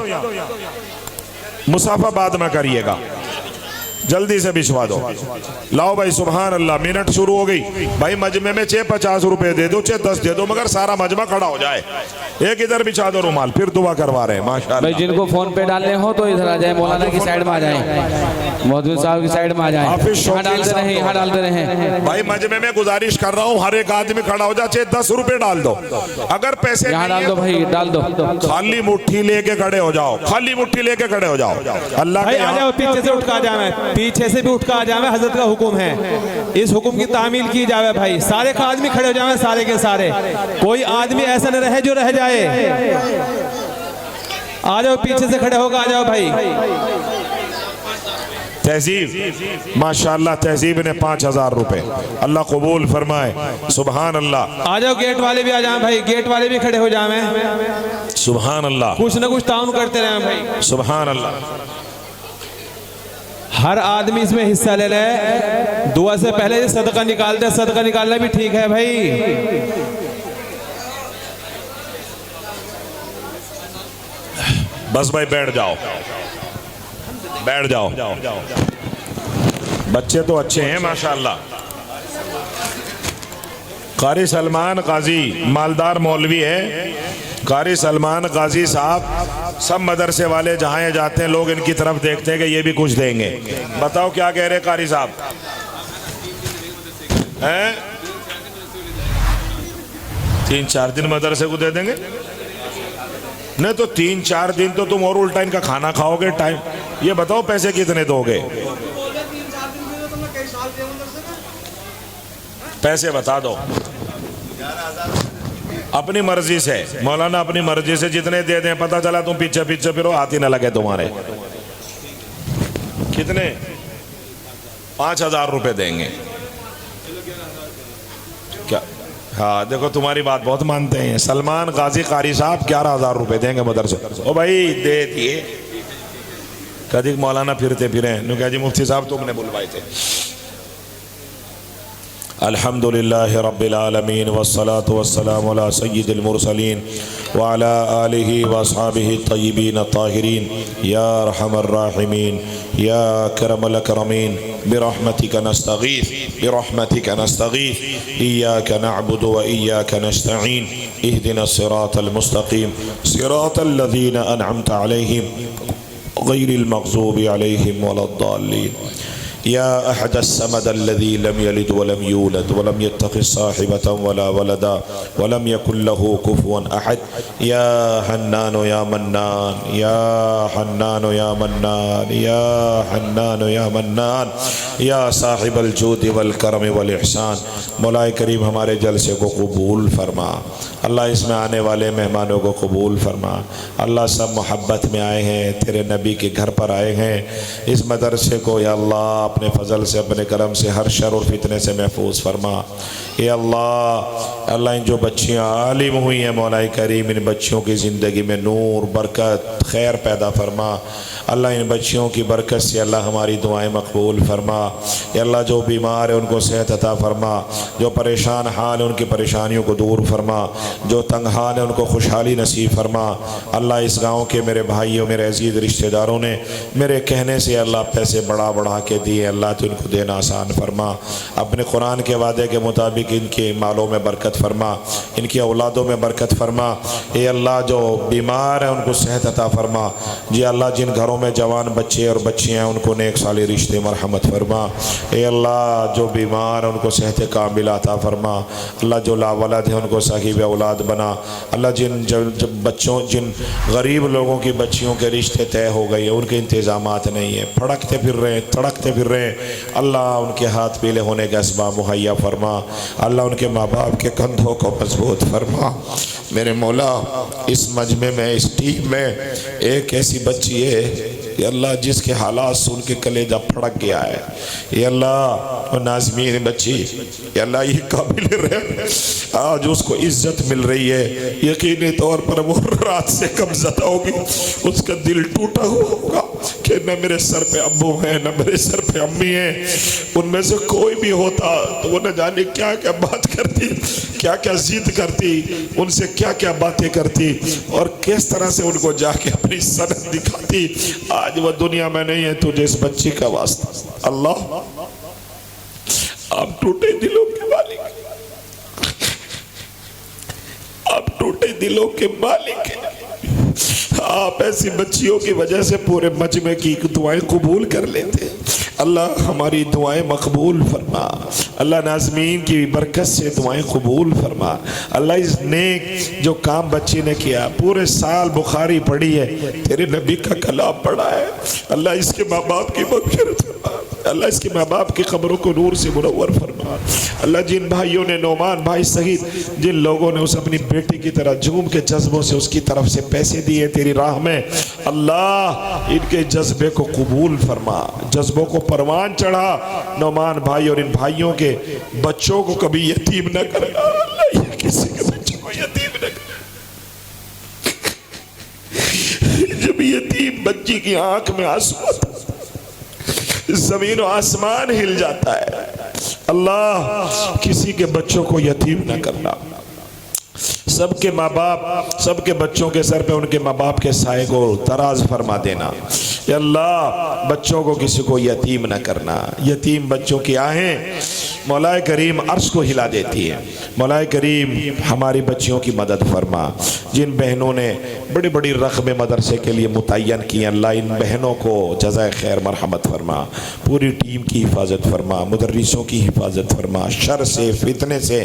मुसाफा बाद में करिएगा, जल्दी से बिछवा दो। लाओ भाई, सुभान अल्लाह। मिनट शुरू हो गई भाई। मजमे में 50 रुपए दे दो, 10 दे दो, मगर सारा मजमा खड़ा हो जाए। एक इधर बिछा दो रुमाल, फिर दुआ करवा रहे हैं। माशाअल्लाह भाई, जिनको फोन पे डालने हो तो इधर आ जाए, मौलाना की साइड में आ जाए, मौजूद साहब की साइड में आ जाए। यहाँ डालते रहे, यहाँ डालते रहे भाई। मजमे में गुजारिश कर रहा हूँ, हर एक आदमी खड़ा हो जाए, 10 रुपए डाल दो। अगर पैसे यहाँ डाल दो भाई, डाल दो। खाली मुट्ठी लेके खड़े हो जाओ, खाली मुट्ठी लेके खड़े हो जाओ। अल्लाह के पीछे से उठ कर आ जाए। पीछे से भी उठ कर आ जावे, हजरत का हुक्म है, इस हुक्म की तामील की जावे भाई। सारे का आदमी खड़े हो जावे, सारे के सारे, कोई आदमी ऐसा न रहे जो रह जाए। आ जाओ, पीछे से खड़े होकर आ जाओ भाई। तहजीब माशाल्लाह, तहजीब ने 5000 रुपए, अल्लाह कबूल फरमाए, सुभान अल्लाह। आ जाओ, गेट वाले भी आ जाए भाई, गेट वाले भी खड़े हो जाए, सुभान अल्लाह, कुछ न कुछ ताउन करते रहे भाई, सुभान अल्लाह। हर आदमी इसमें हिस्सा ले ले। दुआ से पहले सदका निकालते, सदका निकालना भी ठीक है भाई। बस भाई बैठ जाओ, बैठ जाओ। बच्चे तो अच्छे हैं माशाल्लाह। कारी सलमान गाजी मालदार मौलवी है। कारी सलमान गाजी साहब, सब मदरसे वाले जहाँ जाते हैं लोग इनकी तरफ देखते हैं कि ये भी कुछ देंगे। बताओ क्या कह रहे कारी साहब हैं? 3-4 दिन मदरसे को दे देंगे? नहीं तो 3-4 दिन तो तुम और उल्टा इनका खाना खाओगे टाइम। ये बताओ पैसे कितने दोगे? पैसे बता दो अपनी मर्जी से। मौलाना अपनी मर्जी से जितने दे दें, पता चला तुम पीछे पीछे फिरो, हाथ ही ना लगे तुम्हारे। कितने? 5000 रुपए देंगे क्या? हाँ देखो, तुम्हारी बात बहुत मानते हैं। सलमान गाजी कारी साहब 11000 रुपए देंगे मदरसे। ओ भाई दे दिए। कभी मौलाना फिरते फिरे नु कहा जी मुफ्ती साहब तुमने बुलवाए थे। अल्हम्दुलिल्लाह रब्बिल आलमीन वस्सलातु वस्सलामु अला सय्यिदिल मुरसलीन व अला आलिहि व अस्हाबिहि तय्यिबीन ताहिरीन या अरहमर राहिमीन या करमल करमीन बिरहमतिका नस्तगीथ बिरहमतिका नस्तगीथ इय्याका नअबुदु व इय्याका नस्तईन इहदिनस सिरातल मुस्तकीम सिरातल लज़ीना अनअमता अलैहिम गैरिल मग़ज़ूबि अलैहिम वलद्दाल्लीन या अहदस समदल्लज़ी लम यलिद वलम यूलद वलम यत्तखिज़ साहिबतन वला वलदा वलम यकुल लहू कुफुवन अहद या हन्नान या मन्नान या हन्नान या मन्नान या हन्नान या मन्नान या साहिबल जूद वल करम वल इहसान। मौलाए करीम हमारे जलसे को कबूल फरमा अल्लाह, इसमें आने वाले मेहमानों को कबूल फरमा अल्लाह। सब मोहब्बत में आए हैं, तेरे नबी के घर पर आए हैं। इस मदरसे को या अल्लाह अपने फजल से अपने करम से हर शर और फितने से महफूज फरमा। ये अल्लाह अल्लाह इन जो बच्चियाँ आलिम हुई हैं मौलाए करीम, इन बच्चियों की ज़िंदगी में नूर बरकत खैर पैदा फरमा अल्लाह। इन बच्चियों की बरकत से अल्लाह हमारी दुआएं मकबूल फरमा। या अल्लाह जो बीमार है उनको सेहत अता फरमा, जो परेशान हाल है उनकी परेशानियों को दूर फरमा, जो तंग हाल है उनको खुशहाली नसीब फरमा। अल्लाह इस गाँव के मेरे भाइयों मेरे अजीज़ रिश्तेदारों ने मेरे कहने से अल्लाह पैसे बढ़ा बढ़ा के दिए, अल्लाह तो इनको देना आसान फरमा। अपने कुरान के वादे के मुताबिक इनके मालों में बरकत फरमा, इनकी औलादों में बरकत फरमा। ये अल्लाह जो बीमार है उनको सेहत अता फरमा। जी अल्लाह जिन घरों में जवान बच्चे और बच्चियाँ हैं उनको नेक साली रिश्ते मरहमत फरमा। ए अल्लाह जो बीमार है उनको सेहत कामिला अता फरमा। अल्लाह जो लावलद है उनको साहिब औलाद बना। अल्लाह जिन बच्चों जिन गरीब लोगों की बच्चियों के रिश्ते तय हो गए हैं, उनके इंतज़ामात नहीं है, फड़कते फिर रहे हैं तड़कते फिर रहे हैं, अल्लाह उनके हाथ पीले होने का असबाब मुहैया फरमा। अल्लाह उनके माँ बाप के कंधों को मजबूत फरमा। मेरे मौला इस मजमे में इस टीम में एक ऐसी बच्ची है ये अल्लाह जिसके हालात सुन के कलेजा फड़क गया है। ये अल्लाह नाज़मीन बच्ची ये अल्लाह ये काबिल रहे, आज उसको इज्जत मिल रही है, यकीनी तौर पर वो रात से कमज़दा होगी, उसका दिल टूटा हुआ होगा कि न मेरे सर पे अब्बू हैं न मेरे सर पे अम्मी हैं। उनमें से कोई भी होता तो वो न जाने क्या क्या बात करती, क्या क्या जिद करती, उनसे क्या क्या बातें करती और किस तरह से उनको जाके अपनी सनत दिखाती। आज वो दुनिया में नहीं है, तुझे इस बच्ची का वास्ता अल्लाह आप टूटे दिलों के मालिक, आप टूटे दिलों के मालिक हैं। आप ऐसी बच्चियों की वजह से पूरे मजमे की दुआएं कबूल कर लेते हैं। अल्लाह हमारी दुआएं मकबूल फरमा। अल्लाह नाज़मीन की बरकत से दुआएं कबूल फरमा। अल्लाह इस नेक जो काम बच्ची ने किया, पूरे साल बुखारी पढ़ी है, तेरे नबी का कलाम पढ़ा है, अल्लाह इसके माँ बाप की मग़फ़िरत फरमा। अल्लाह इसके माँ बाप की कब्रों को नूर से मुनव्वर फरमा। अल्लाह जिन भाइयों ने, नौमान भाई सहित जिन लोगों ने उस अपनी बेटी की तरह झूम के जज्बों से उसकी तरफ से पैसे दिए तेरी राह में, अल्लाह इनके जज्बे को कबूल फरमा, जज्बों को परवान चढ़ा। नौमान भाई और इन भाइयों के बच्चों को कभी यतीम न करना, अल्लाह किसी के बच्चों को यतीम न करना। जब यतीम बच्ची की आंख में आंसू आता है, जमीन और आसमान हिल जाता है। अल्लाह किसी के बच्चों को यतीम न करना। सबके माँ बाप, सबके बच्चों के सर पे उनके माँ बाप के साए को दराज फरमा देना। या अल्लाह बच्चों को किसी को यतीम न करना। यतीम बच्चों की आहें मौलाए करीम अर्श को हिला देती है। मौलाए करीम हमारी बच्चियों की मदद फरमा। जिन बहनों ने बड़ी बड़ी रकमें मदरसे के लिए मुतय्यन की, अल्लाह इन बहनों को जज़ाए खैर मरहमत फरमा। पूरी टीम की हिफाजत फरमा, मुदर्रिसों की हिफाजत फरमा, शर से, फितने से,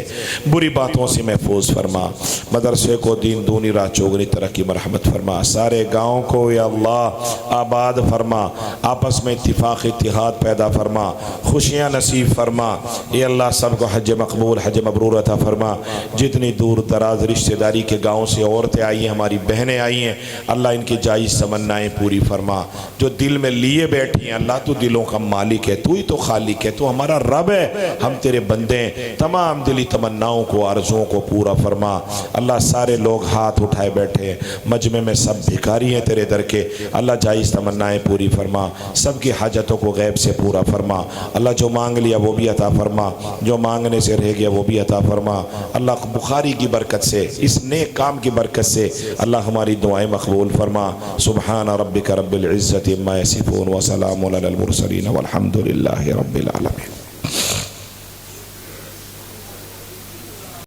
बुरी बातों से महफूज फरमा। मदरसे को दीन दूनी राह चौगनी तरक्की मरहमत फरमा। सारे गाँव को या अल्लाह आबाद फरमा, आपस में इत्तिफाक इत्तिहाद पैदा फरमा, खुशियाँ नसीब फरमा। ये अल्लाह सबको हज मकबूल हज मबरूर अता फरमा। जितनी दूर दराज रिश्तेदारी के गाँव से औरतें आई हैं, हमारी बहनें आई हैं, अल्लाह इनकी जायज़ तमन्नाएँ पूरी फरमा। जो दिल में लिए बैठी हैं, अल्लाह तू दिलों का मालिक है, तू ही तो खालिक है, तू हमारा रब है, हम तेरे बंदे। तमाम दिली तमन्नाओं को, आरज़ुओं को पूरा फरमा। अल्लाह सारे लोग हाथ उठाए बैठे मजमे में, सब भिखारी हैं तेरे दर के, अल्लाह जायज़ तमन्नाएँ पूरी फरमा। सबकी हाजतों को गैब से पूरा फरमा। अल्लाह जो मांग लिया वो भी अता फरमा, जो मांगने से रह गया वो भी अता फरमा। अल्लाह बुखारी की बरकत से, इस नेक काम की बरकत से अल्लाह हमारी दुआएं मकबूल फरमा। सुब्हान रब्बिका रब्बिल इज़्ज़ति अम्मा यसिफून व सलामुन अलल मुरसलीन वल्हम्दुलिल्लाहि रब्बिल आलमीन।